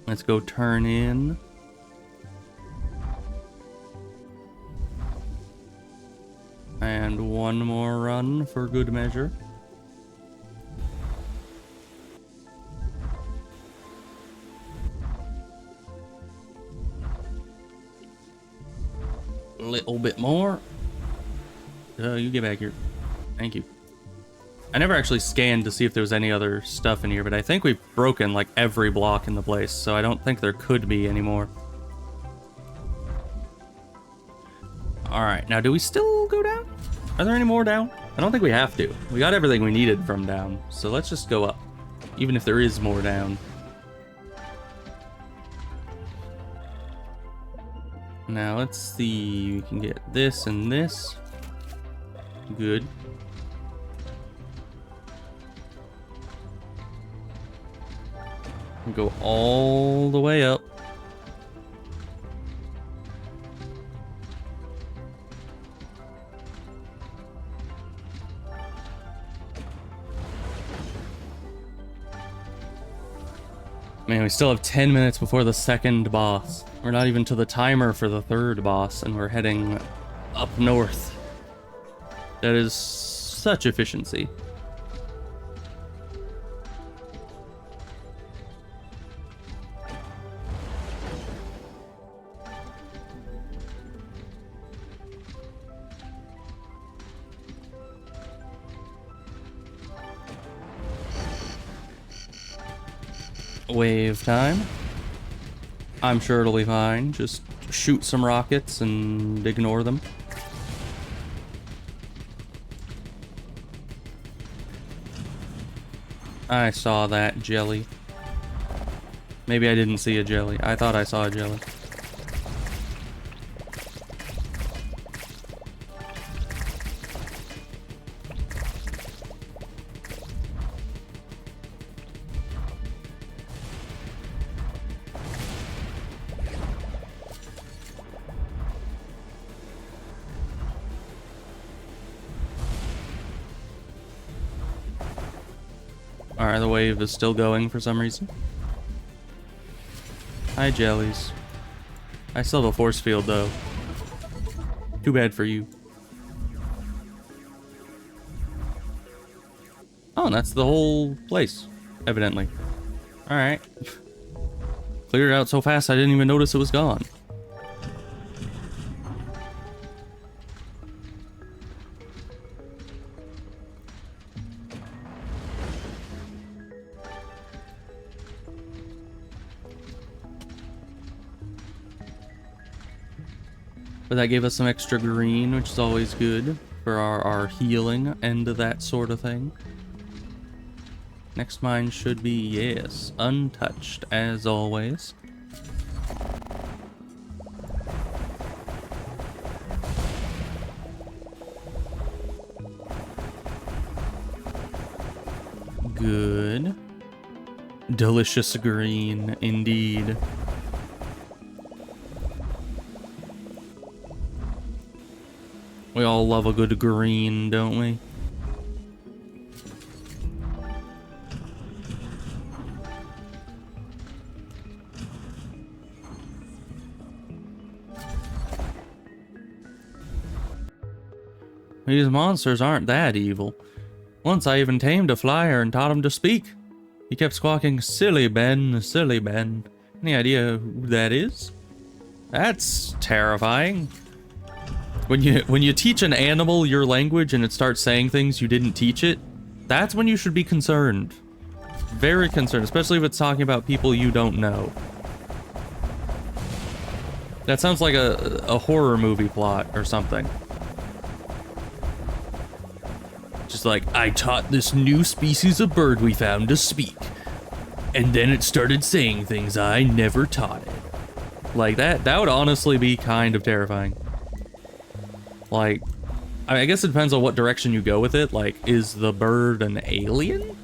Let's go turn in. And one more run for good measure. A little bit more. You get back here. Thank you. I never actually scanned to see if there was any other stuff in here, but I think we've broken like every block in the place, so I don't think there could be anymore. Alright, now do we still go down? Are there any more down? I don't think we have to. We got everything we needed from down, so let's just go up. Even if there is more down. Now let's see, we can get this and this. Good. Go all the way up. Man, we still have 10 minutes before the second boss. We're not even to the timer for the third boss, and we're heading up north. That is such efficiency. Wave time. I'm sure it'll be fine. Just shoot some rockets and ignore them. I saw that jelly. Maybe I didn't see a jelly. I thought I saw a jelly. Alright, the wave is still going for some reason. Hi, jellies. I still have a force field, though. Too bad for you. Oh, and that's the whole place, evidently. Alright. Cleared it out so fast I didn't even notice it was gone. But that gave us some extra green, which is always good for our healing and that sort of thing. Next mine should be, yes, untouched, as always. Good. Delicious green, indeed. We all love a good green, don't we? These monsters aren't that evil. Once I even tamed a flyer and taught him to speak. He kept squawking, "Silly Ben, silly Ben." Any idea who that is? That's terrifying. When you teach an animal your language and it starts saying things you didn't teach it, that's when you should be concerned. Very concerned, especially if it's talking about people you don't know. That sounds like a horror movie plot or something. Just like, I taught this new species of bird we found to speak, and then it started saying things I never taught it. Like, that would honestly be kind of terrifying. Like, I guess it depends on what direction you go with it. Like, is the bird an alien?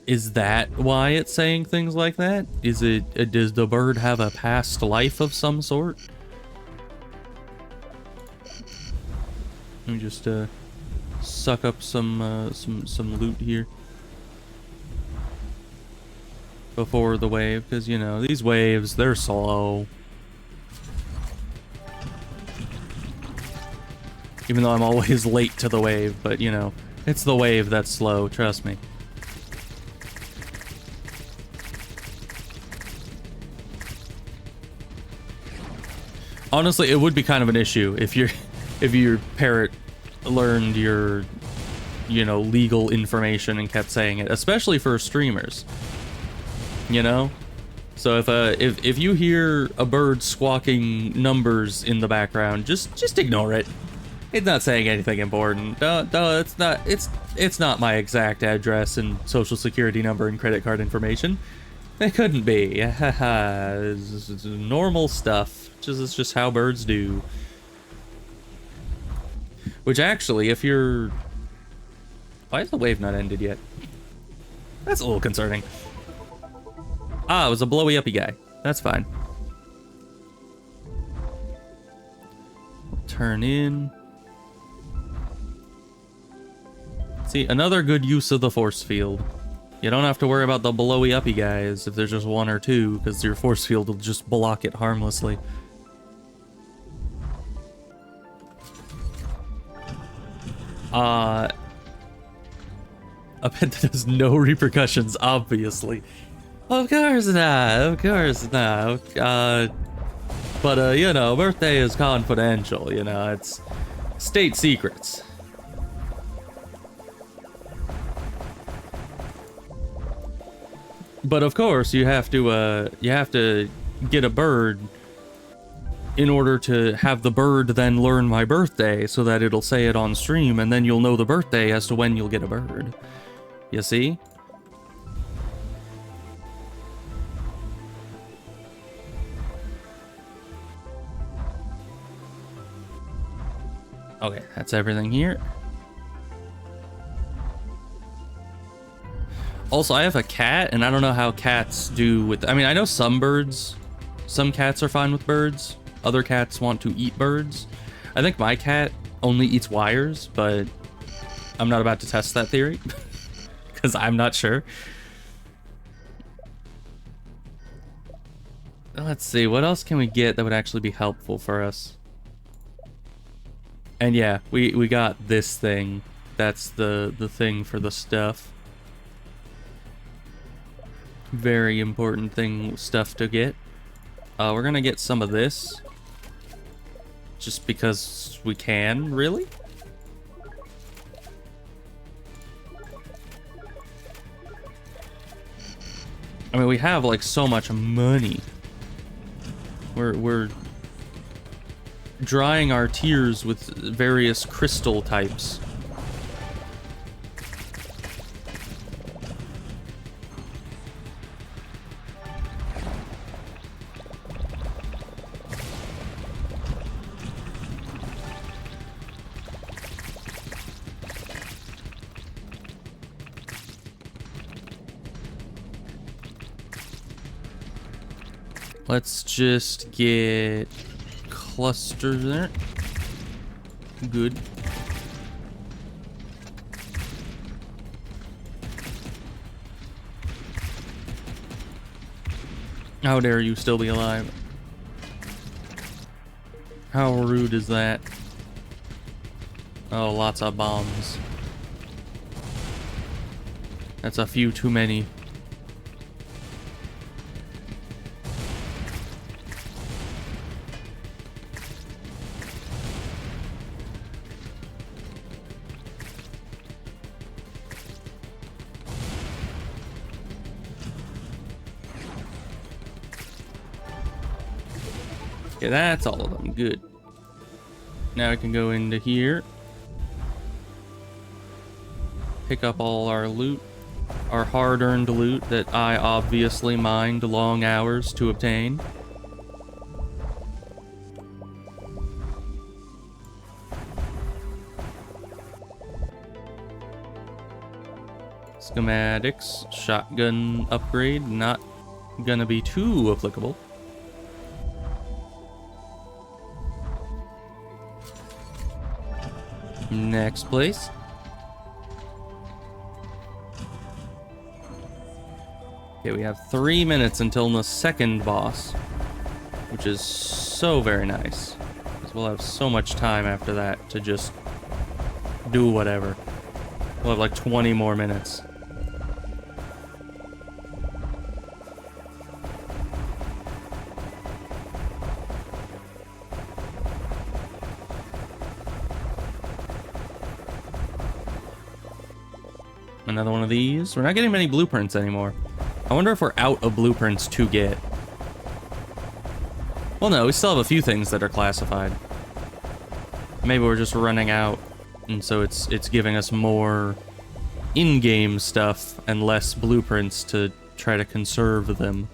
Is that why it's saying things like that? Is it, does the bird have a past life of some sort? Let me just, suck up some loot here. Before the wave, because, you know, these waves, they're slow. Even though I'm always late to the wave, but, you know, it's the wave that's slow, trust me. Honestly, it would be kind of an issue if your parrot learned your, you know, legal information and kept saying it, especially for streamers. You know? So if you hear a bird squawking numbers in the background, just ignore it. It's not saying anything important. No, it's not my exact address and social security number and credit card information. It couldn't be. It's normal stuff. It's just how birds do. Which actually, if you're... Why is the wave not ended yet? That's a little concerning. Ah, it was a blowy-uppy guy. That's fine. Turn in. See, another good use of the force field. You don't have to worry about the blowy-uppy guys if there's just one or two, because your force field will just block it harmlessly. I bet that has no repercussions, obviously. Of course not, of course not. But, you know, birthday is confidential, you know, it's state secrets. But of course, you have to get a bird in order to have the bird then learn my birthday so that it'll say it on stream, and then you'll know the birthday as to when you'll get a bird. You see? Okay, that's everything here. Also, I have a cat, and I don't know how cats do with... I mean, I know some cats are fine with birds. Other cats want to eat birds. I think my cat only eats wires, but I'm not about to test that theory. Because I'm not sure. Let's see, what else can we get that would actually be helpful for us? And yeah, we got this thing. That's the thing for the stuff. Very important stuff to get. We're gonna get some of this. Just because we can, really? I mean, we have like so much money. We're drying our tears with various crystal types. Let's just get clusters there. Good. How dare you still be alive? How rude is that? Oh, lots of bombs. That's a few too many. Okay, that's all of them. Good. Now we can go into here. Pick up all our loot. Our hard-earned loot that I obviously mined long hours to obtain. Schematics. Shotgun upgrade. Not gonna be too applicable. Next place. Okay, we have 3 minutes until the second boss, which is so very nice, because we'll have so much time after that to just do whatever. We'll have like 20 more minutes. Another one of these. We're not getting many blueprints anymore. I wonder if we're out of blueprints to get. Well, no, we still have a few things that are classified. Maybe we're just running out, and so it's giving us more in-game stuff and less blueprints to try to conserve them.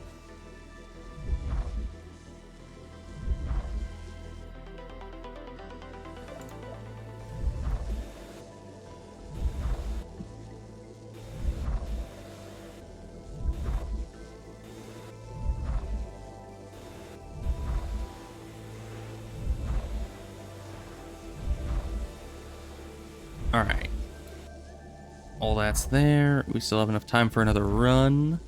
Alright. All that's there. We still have enough time for another run.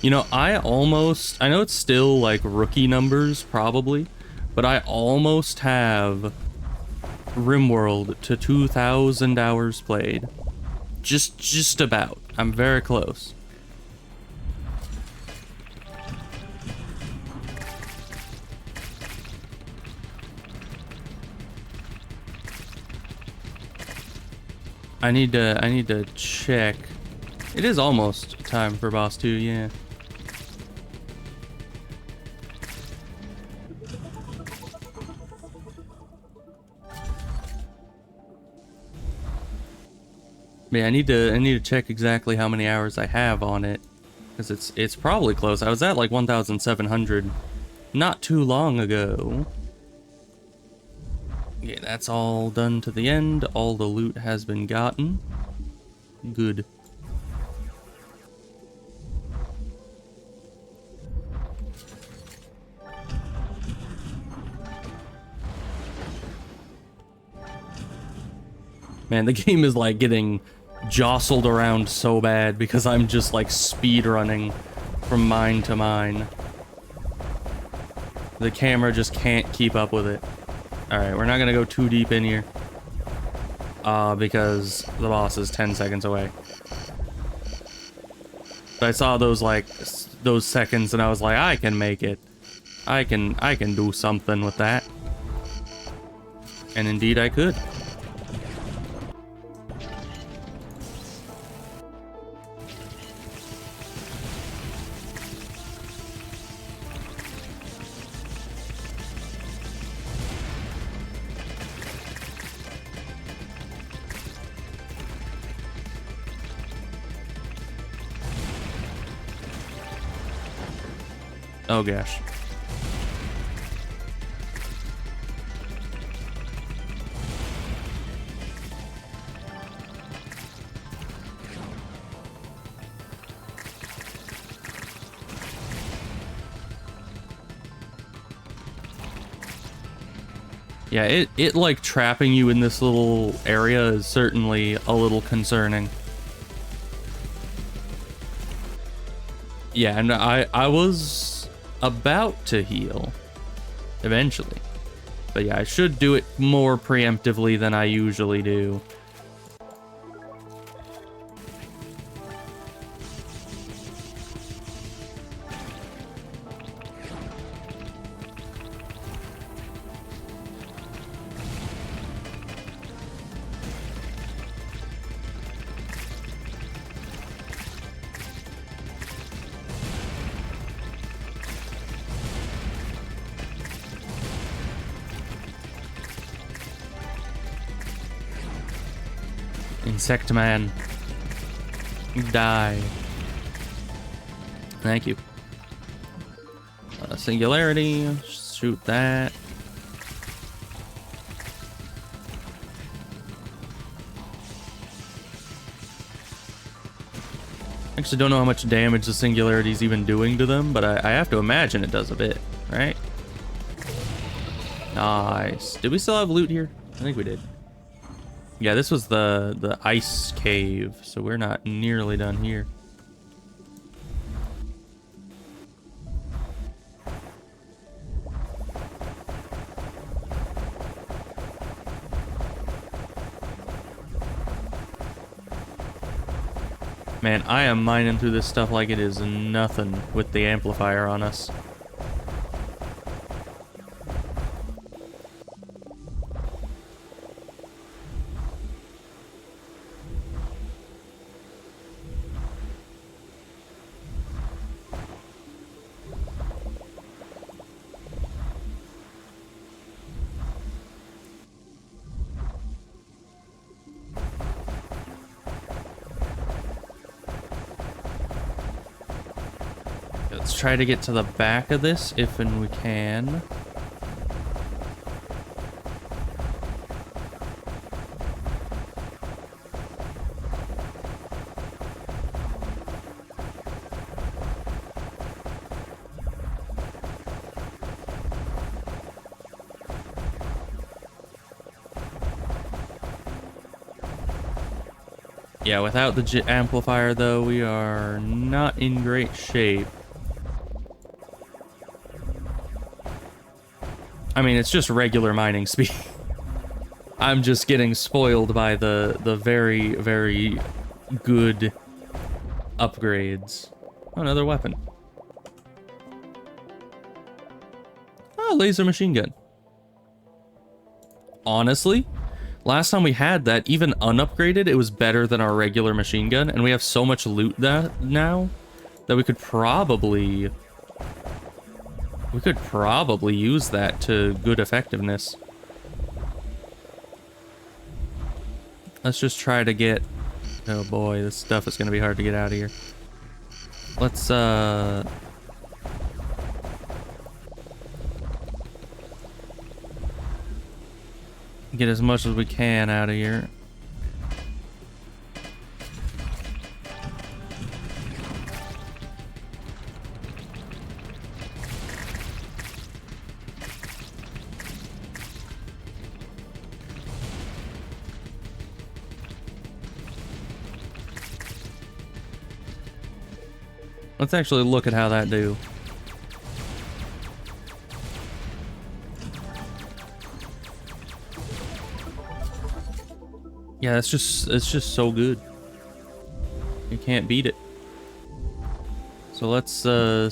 You know, I know it's still like rookie numbers probably, but I almost have RimWorld to 2,000 hours played. Just about. I'm very close. I need to check. It is almost time for boss 2, yeah. Yeah, I need to check exactly how many hours I have on it, because it's probably close. I was at like 1,700 not too long ago. Yeah, that's all done to the end. All the loot has been gotten. Good. Man, the game is like getting jostled around so bad because I'm just like speed running from mine to mine. The camera just can't keep up with it. Alright, we're not gonna go too deep in here. Because the boss is 10 seconds away. But I saw those those seconds and I was like, I can make it. I can do something with that. And indeed I could. Oh gosh. Yeah, it like trapping you in this little area is certainly a little concerning. Yeah, and I was about to heal eventually. But yeah, I should do it more preemptively than I usually do. Insect man. Die. Thank you. Singularity. Shoot that. Actually don't know how much damage the singularity is even doing to them, but I have to imagine it does a bit, right? Nice. Did we still have loot here? I think we did. Yeah, this was the ice cave, so we're not nearly done here. Man, I am mining through this stuff like it is nothing with the amplifier on us. Let's try to get to the back of this if and we can. Yeah, without the amplifier though, we are not in great shape. I mean, it's just regular mining speed. I'm just getting spoiled by the very, very good upgrades. Oh, another weapon. Oh, laser machine gun. Honestly, Last time we had that, even unupgraded, it was better than our regular machine gun, and we have so much loot now that we could probably use that to good effectiveness. Let's just try to get... Oh boy, this stuff is gonna be hard to get out of here. Let's get as much as we can out of here. Let's actually look at how that do. Yeah, it's just so good. You can't beat it. So let's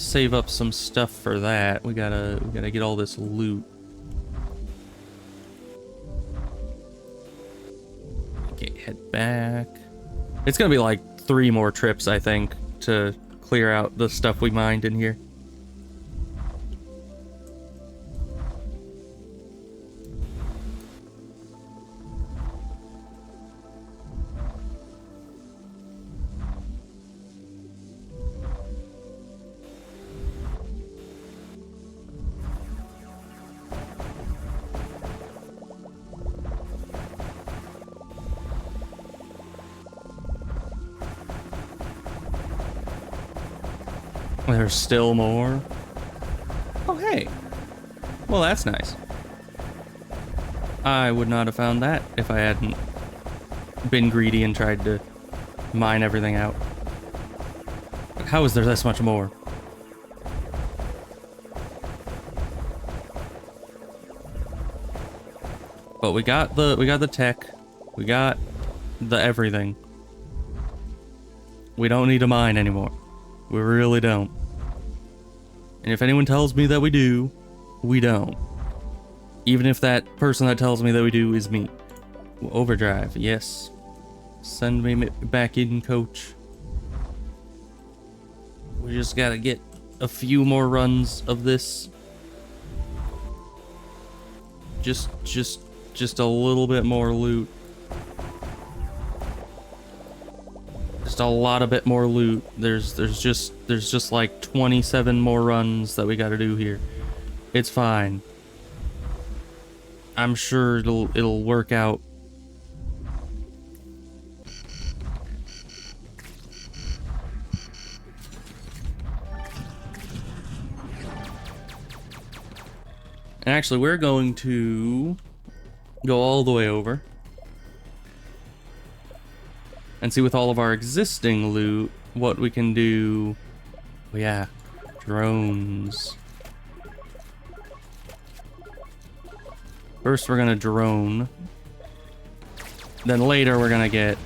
save up some stuff for that. We gotta get all this loot. Okay, head back. It's gonna be like 3 more trips, I think, to clear out the stuff we mined in here. There's still more. Oh, hey. Well, that's nice. I would not have found that if I hadn't been greedy and tried to mine everything out. How is there this much more? But we got the tech. We got the everything. We don't need to mine anymore. We really don't. And if anyone tells me that we do, we don't. Even if that person that tells me that we do is me. Overdrive, yes. Send me back in, coach. We just gotta get a few more runs of this. Just a little bit more loot. Just a lot of bit more loot. There's just like 27 more runs that we gotta do here. It's fine. I'm sure it'll work out. And actually, we're going to go all the way over and see with all of our existing loot what we can do. Oh yeah, drones. First we're gonna drone. Then later we're gonna get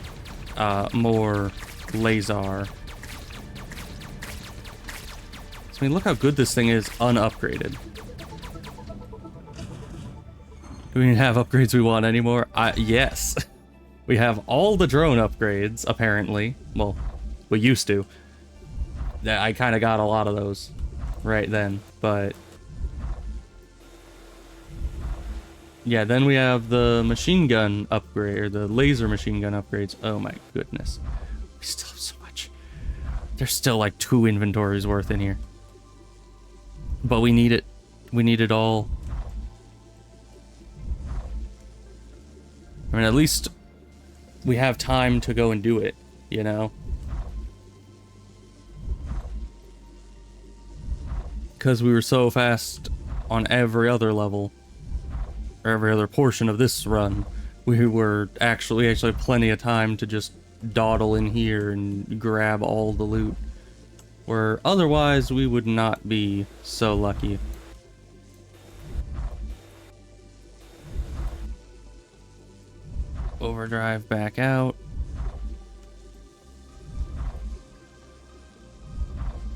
more laser. I mean, look how good this thing is unupgraded. Do we have upgrades we want anymore? Yes. We have all the drone upgrades, apparently. Well, we used to. I kind of got a lot of those right then, but... yeah, then we have the machine gun upgrade, or the laser machine gun upgrades. Oh my goodness. We still have so much. There's still like 2 inventories worth in here. But we need it. We need it all. I mean, at least we have time to go and do it, you know? Because we were so fast on every other level, or every other portion of this run, we actually had plenty of time to just dawdle in here and grab all the loot, where otherwise we would not be so lucky. Overdrive back out.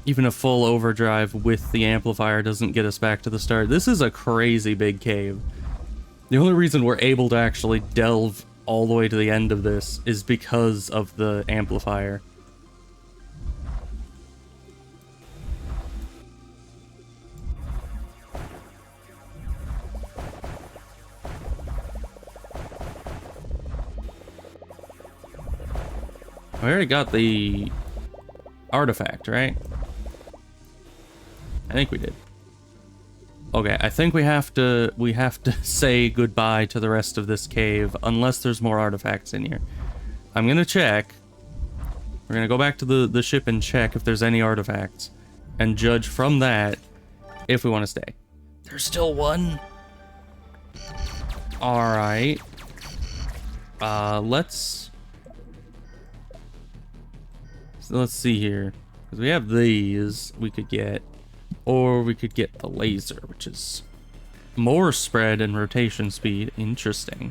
Even a full overdrive with the amplifier doesn't get us back to the start. This is a crazy big cave. The only reason we're able to actually delve all the way to the end of this is because of the amplifier. We already got the artifact, right? I think we did. Okay, I think we have to say goodbye to the rest of this cave unless there's more artifacts in here. I'm gonna check. We're gonna go back to the ship and check if there's any artifacts and judge from that if we want to stay. There's still one. All right. Let's see here, because we have these we could get. Or we could get the laser, which is more spread and rotation speed. Interesting.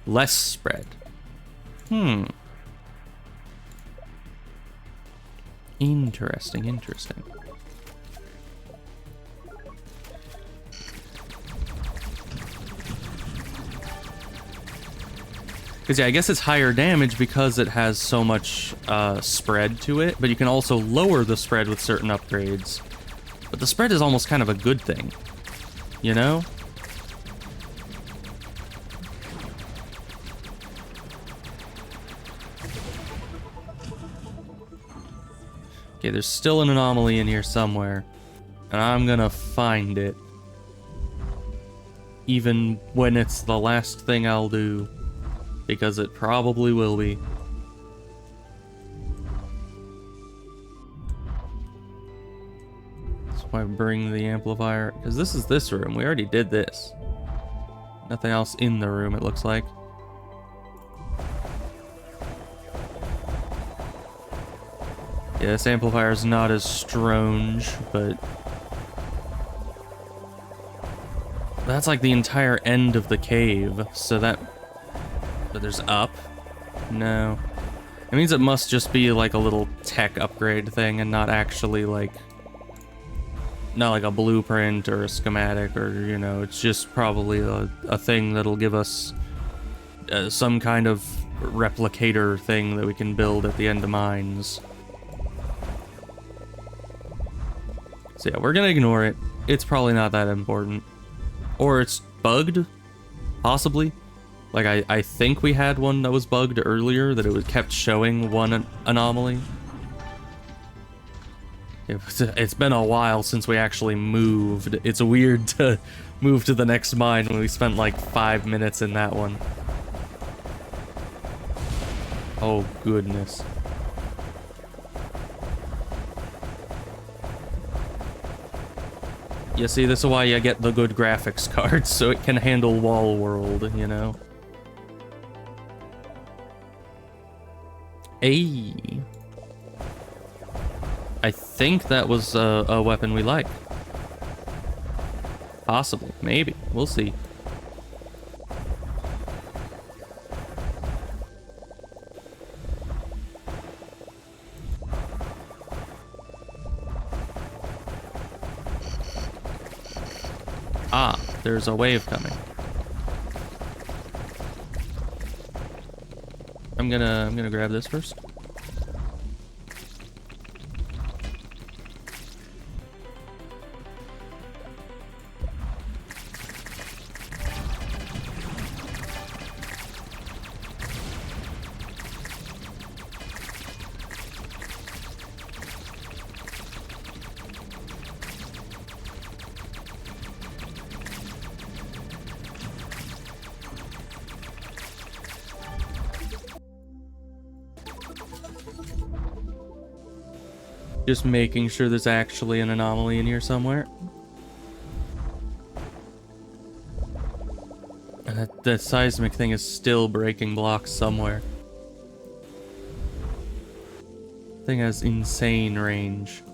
Less spread. Interesting, interesting. Because, yeah, I guess it's higher damage because it has so much spread to it, but you can also lower the spread with certain upgrades. But the spread is almost kind of a good thing, you know? Okay, there's still an anomaly in here somewhere, and I'm gonna find it. Even when it's the last thing I'll do. Because it probably will be. That's why I bring the amplifier. Because this is this room. We already did this. Nothing else in the room, it looks like. Yeah, this amplifier is not as strange, but... that's like the entire end of the cave, so that... but there's up? No. It means it must just be like a little tech upgrade thing and not actually like... not like a blueprint or a schematic or, you know, it's just probably a thing that'll give us some kind of replicator thing that we can build at the end of mines. So yeah, we're gonna ignore it. It's probably not that important. Or it's bugged? Possibly? Like, I think we had one that was bugged earlier, that it kept showing one anomaly. It's been a while since we actually moved. It's weird to move to the next mine when we spent like 5 minutes in that one. Oh, goodness. You see, this is why you get the good graphics cards, so it can handle wall world, you know? Hey. I think that was a weapon we like. Possibly. Maybe. We'll see. Ah, there's a wave coming. I'm gonna grab this first. Just making sure there's actually an anomaly in here somewhere. And that seismic thing is still breaking blocks somewhere. Thing has insane range.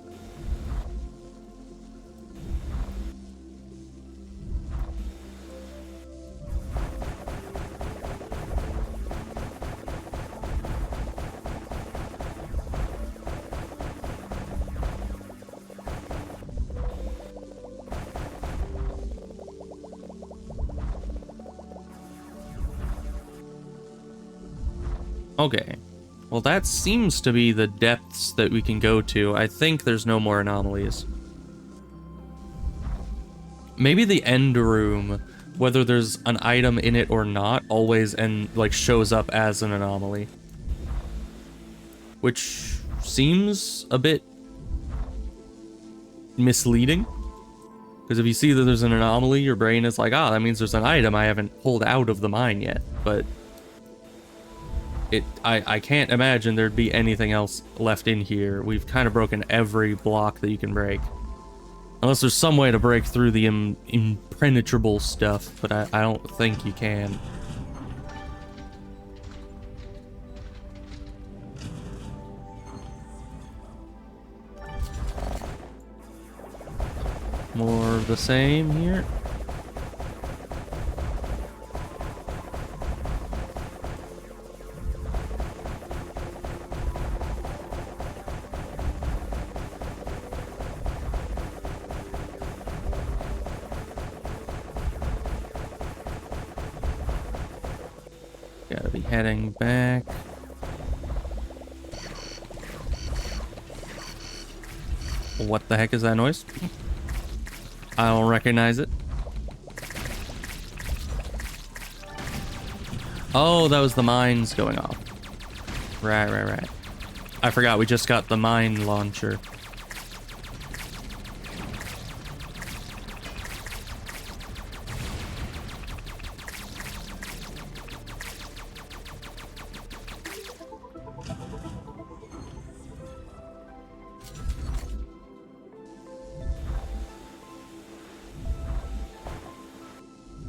Okay. Well, that seems to be the depths that we can go to. I think there's no more anomalies. Maybe the end room, whether there's an item in it or not, always like shows up as an anomaly. Which seems a bit misleading. Because if you see that there's an anomaly, your brain is like, ah, that means there's an item I haven't pulled out of the mine yet. But I can't imagine there'd be anything else left in here. We've kind of broken every block that you can break. Unless there's some way to break through the impenetrable stuff, but I don't think you can. More of the same here. Gotta be heading back. What the heck is that noise? I don't recognize it. Oh, that was the mines going off. Right. I forgot we just got the mine launcher.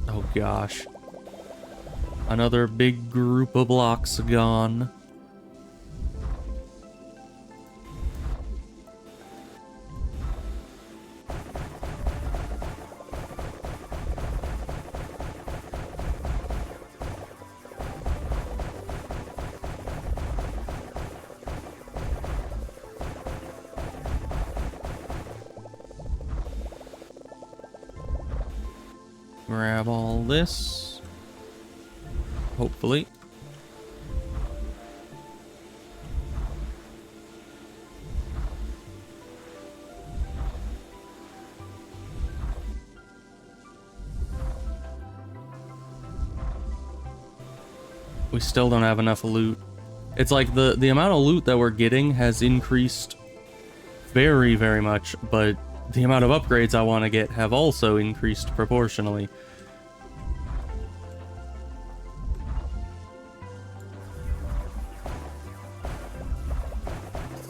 Oh gosh. Another big group of blocks gone. Grab all this. Hopefully. We still don't have enough loot. It's like the amount of loot that we're getting has increased very, very much, but the amount of upgrades I want to get have also increased proportionally.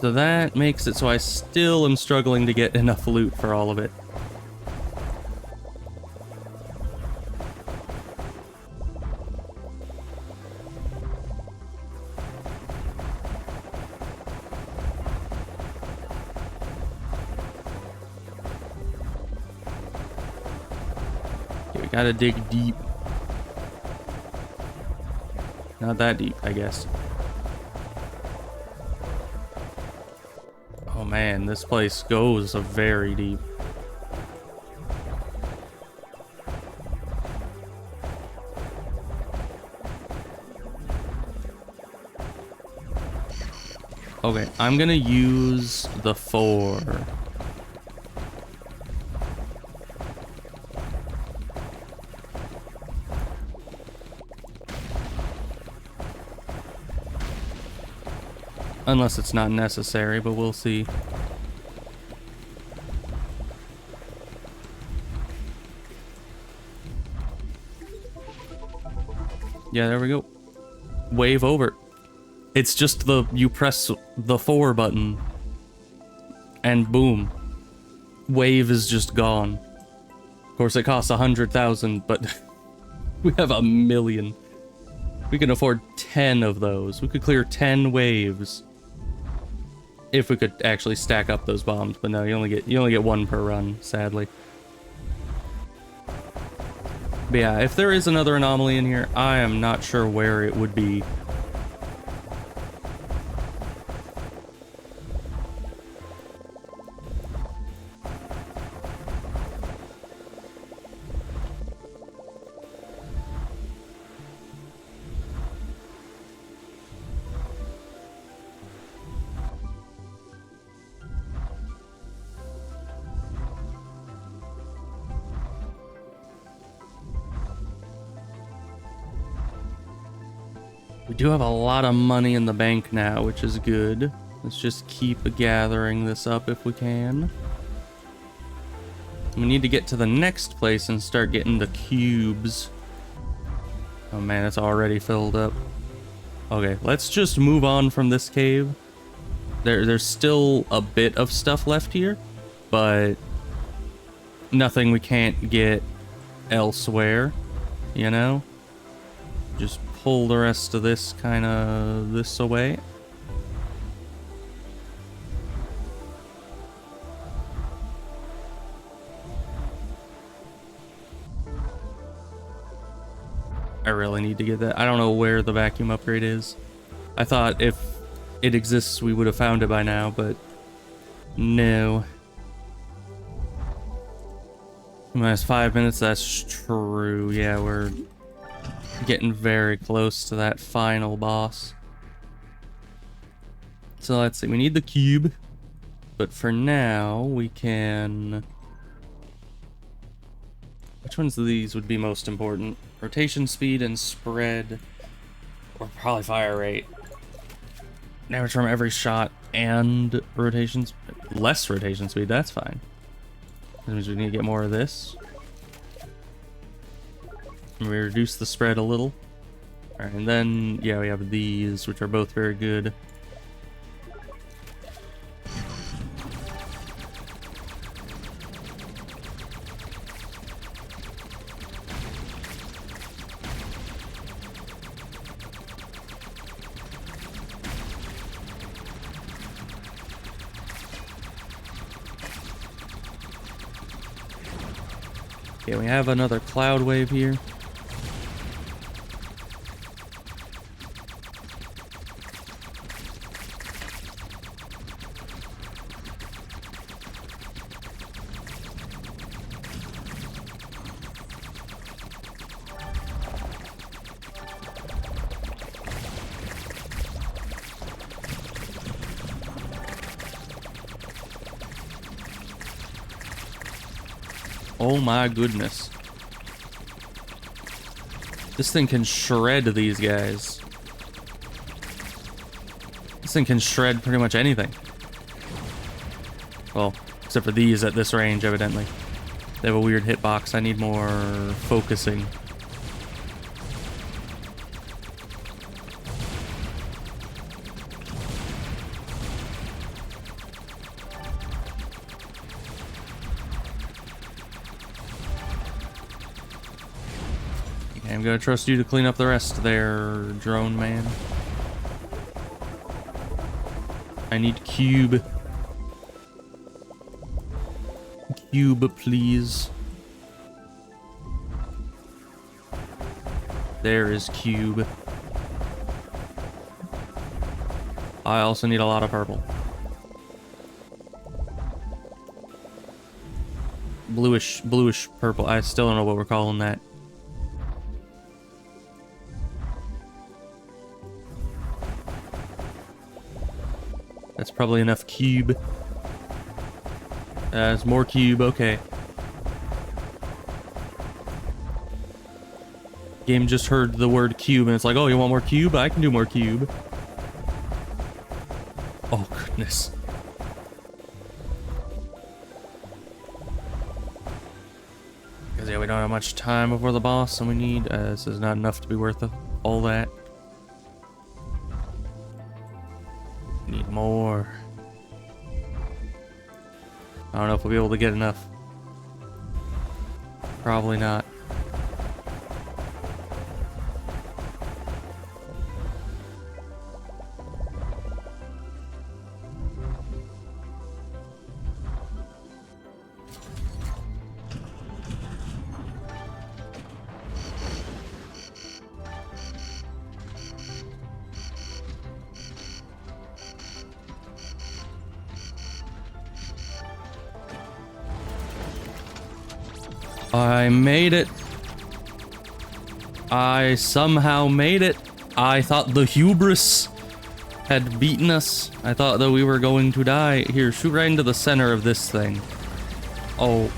So that makes it so I still am struggling to get enough loot for all of it. Okay, we gotta dig deep. Not that deep, I guess. Oh man, this place goes very deep. Okay, I'm gonna use the 4. Unless it's not necessary, but we'll see. Yeah, there we go. Wave over. It's just you press the 4 button and boom. Wave is just gone. Of course, it costs 100,000, but we have 1,000,000. We can afford 10 of those. We could clear 10 waves. If we could actually stack up those bombs, but no, you only get 1 per run, sadly. But yeah, if there is another anomaly in here, I am not sure where it would be. We do have a lot of money in the bank now, which is good. Let's just keep gathering this up if we can. We need to get to the next place and start getting the cubes. Oh man, it's already filled up. Okay, let's just move on from this cave. There's still a bit of stuff left here, but nothing we can't get elsewhere, you know? Just pull the rest of this kind of this away. I really need to get that. I don't know where the vacuum upgrade is. I thought if it exists, we would have found it by now, but no. Minus 5 minutes, that's true. Yeah, we're getting very close to that final boss. So let's see, we need the cube, but for now, we can... Which ones of these would be most important? Rotation speed and spread, or probably fire rate. Damage from every shot and less rotation speed, that's fine. That means we need to get more of this. And we reduce the spread a little. Alright, and then, yeah, we have these, which are both very good. Okay, we have another cloud wave here. Oh my goodness. This thing can shred these guys. This thing can shred pretty much anything. Well, except for these at this range, evidently. They have a weird hitbox. I need more focusing. I'm gonna trust you to clean up the rest there, drone man. I need cube. Cube, please. There is cube. I also need a lot of purple. Bluish purple. I still don't know what we're calling that. That's probably enough cube. There's more cube, okay. Game just heard the word cube and it's like, oh, you want more cube? I can do more cube. Oh, goodness. Because, yeah, we don't have much time before the boss, and we need... this is not enough to be worth all that. Need more. I don't know if we'll be able to get enough. Probably not. I made it. I somehow made it. I thought the hubris had beaten us. I thought that we were going to die. Here, shoot right into the center of this thing. Oh.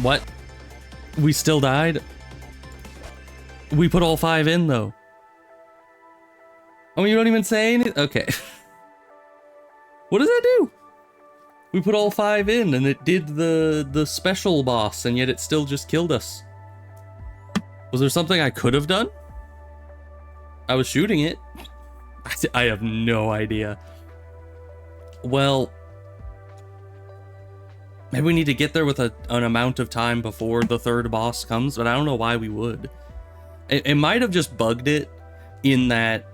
What? We still died? We put all 5 in, though. Oh, you don't even say anything? Okay. What does that do? We put all 5 in and it did the special boss and yet it still just killed us. Was there something I could have done? I was shooting it. I have no idea. Well, maybe we need to get there with an amount of time before the 3rd boss comes, but I don't know why we would. It might have just bugged it in that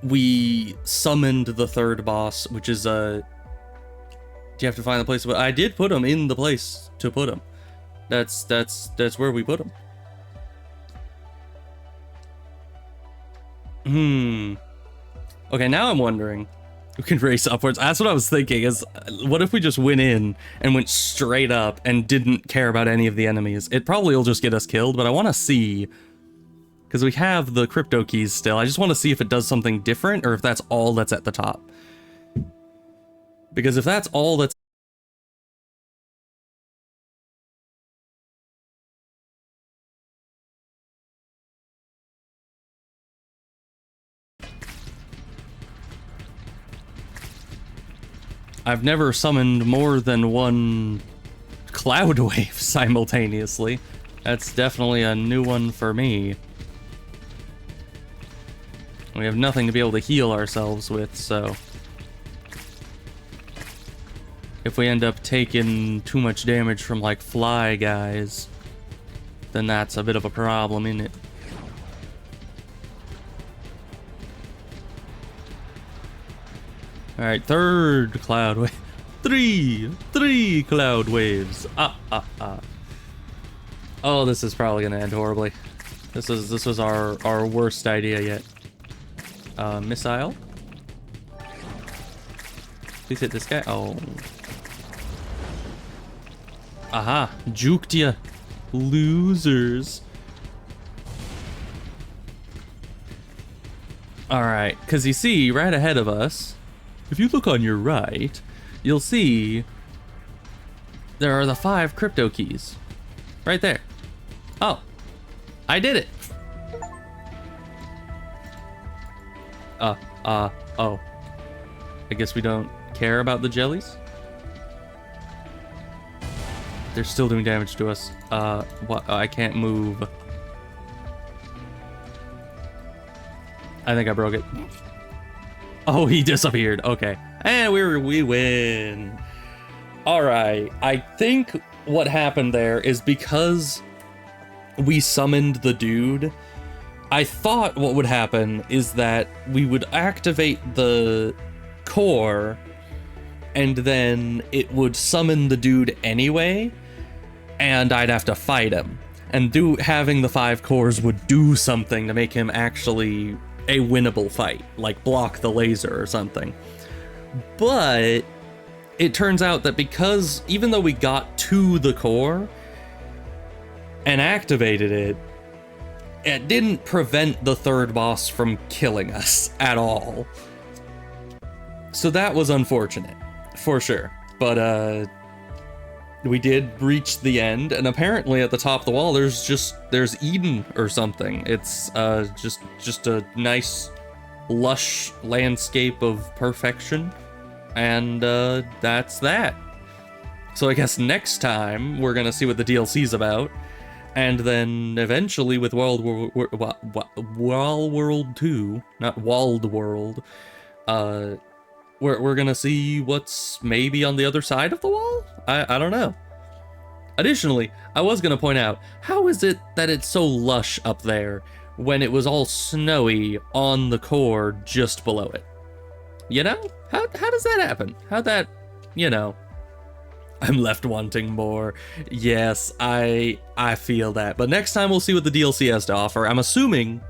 we summoned the 3rd boss, which is do you have to find the place? But I did put him in the place to put him. That's where we put him. Okay, now I'm wondering. We can race upwards. That's what I was thinking, is what if we just went in and went straight up and didn't care about any of the enemies? It probably will just get us killed, but I want to see, because we have the crypto keys still. I just want to see if it does something different or if that's all that's at the top. Because if that's all that's... I've never summoned more than one cloud wave simultaneously. That's definitely a new one for me. We have nothing to be able to heal ourselves with, so... if we end up taking too much damage from, like, fly guys, then that's a bit of a problem, isn't it? Alright, 3rd cloud wave. Three cloud waves. Oh, this is probably gonna end horribly. This was our worst idea yet. Missile? Please hit this guy. Oh. Aha, juked ya. Losers. Alright, because you see, right ahead of us, if you look on your right, you'll see there are the 5 crypto keys. Right there. Oh, I did it. Oh. I guess we don't care about the jellies? They're still doing damage to us. What? I can't move. I think I broke it. Oh, he disappeared. Okay. And we win. All right. I think what happened there is because we summoned the dude, I thought what would happen is that we would activate the core and then it would summon the dude anyway, and I'd have to fight him. And having the 5 cores would do something to make him actually a winnable fight, like block the laser or something. But it turns out that because even though we got to the core and activated it, it didn't prevent the 3rd boss from killing us at all. So that was unfortunate, for sure. But we did reach the end, and apparently at the top of the wall there's Eden or something. It's just a nice lush landscape of perfection, and that's that. So I guess next time we're gonna see what the DLC's about, and then eventually with World 2, not Walled World, we're gonna see what's maybe on the other side of the wall? I don't know. Additionally, I was gonna point out, how is it that it's so lush up there when it was all snowy on the core just below it? You know? How does that happen? How'd that, you know? I'm left wanting more. Yes, I feel that. But next time we'll see what the DLC has to offer. I'm assuming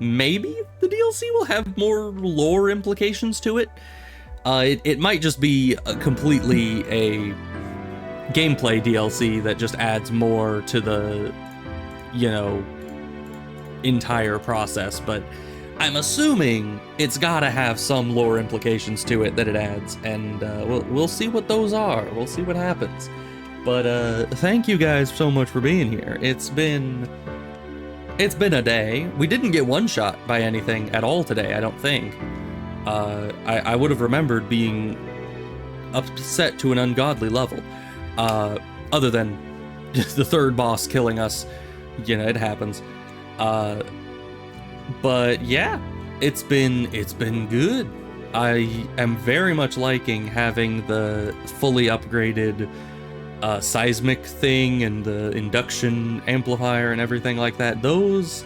maybe the DLC will have more lore implications to it. It might just be completely a gameplay DLC that just adds more to the, you know, entire process, but I'm assuming it's gotta have some lore implications to it that it adds, and we'll see what those are. We'll see what happens. But thank you guys so much for being here. It's been It's been a day. We didn't get one shot by anything at all today, I don't think. I would have remembered being upset to an ungodly level. Other than just the third boss killing us. You know, it happens. But yeah, it's been good. I am very much liking having the fully upgraded seismic thing and the induction amplifier and everything like that. Those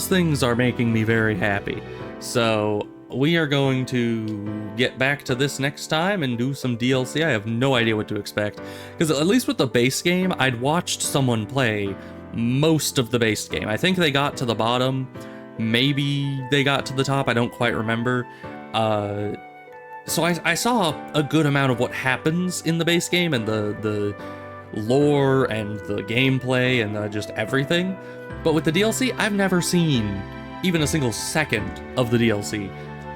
things are making me very happy. So we are going to get back to this next time and do some DLC. I have no idea what to expect, because at least with the base game, I'd watched someone play most of the base game. I think they got to the bottom, maybe they got to the top, I don't quite remember. So I saw a good amount of what happens in the base game and the lore and the gameplay and just everything. But with the DLC, I've never seen even a single second of the DLC.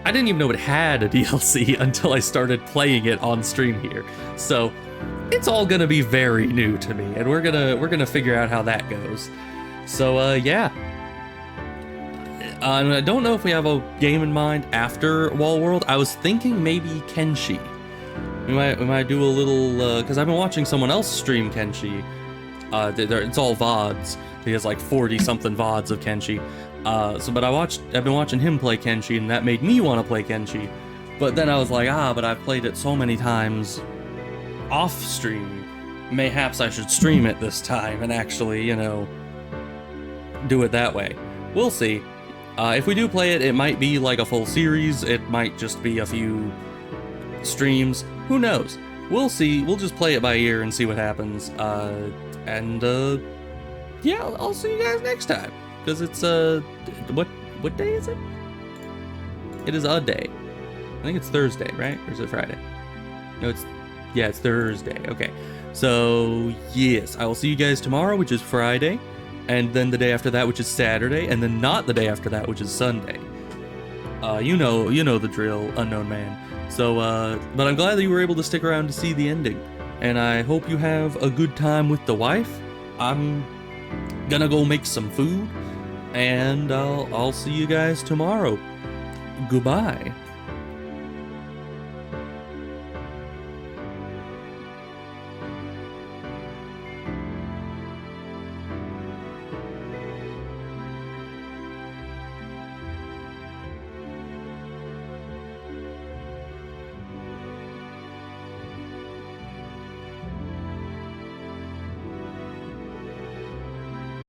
I didn't even know it had a DLC until I started playing it on stream here. So it's all gonna be very new to me, and we're gonna figure out how that goes. So yeah. I don't know if we have a game in mind after Wall World. I was thinking maybe Kenshi. We might do a little, because I've been watching someone else stream Kenshi. It's all VODs. He has like 40-something VODs of Kenshi. But I've been watching him play Kenshi, and that made me want to play Kenshi. But then I was like, but I've played it so many times off stream. Mayhaps I should stream it this time and actually, you know, do it that way. We'll see. If we do play it, it might be like a full series. It might just be a few streams. Who knows? We'll see. We'll just play it by ear and see what happens. Yeah, I'll see you guys next time. Because it's, what day is it? It is a day. I think it's Thursday, right? Or is it Friday? No, it's Thursday. Okay. So, yes, I will see you guys tomorrow, which is Friday. And then the day after that, which is Saturday, and then not the day after that, which is Sunday. You know the drill, unknown man. So, but I'm glad that you were able to stick around to see the ending. And I hope you have a good time with the wife. I'm gonna go make some food, and I'll see you guys tomorrow. Goodbye.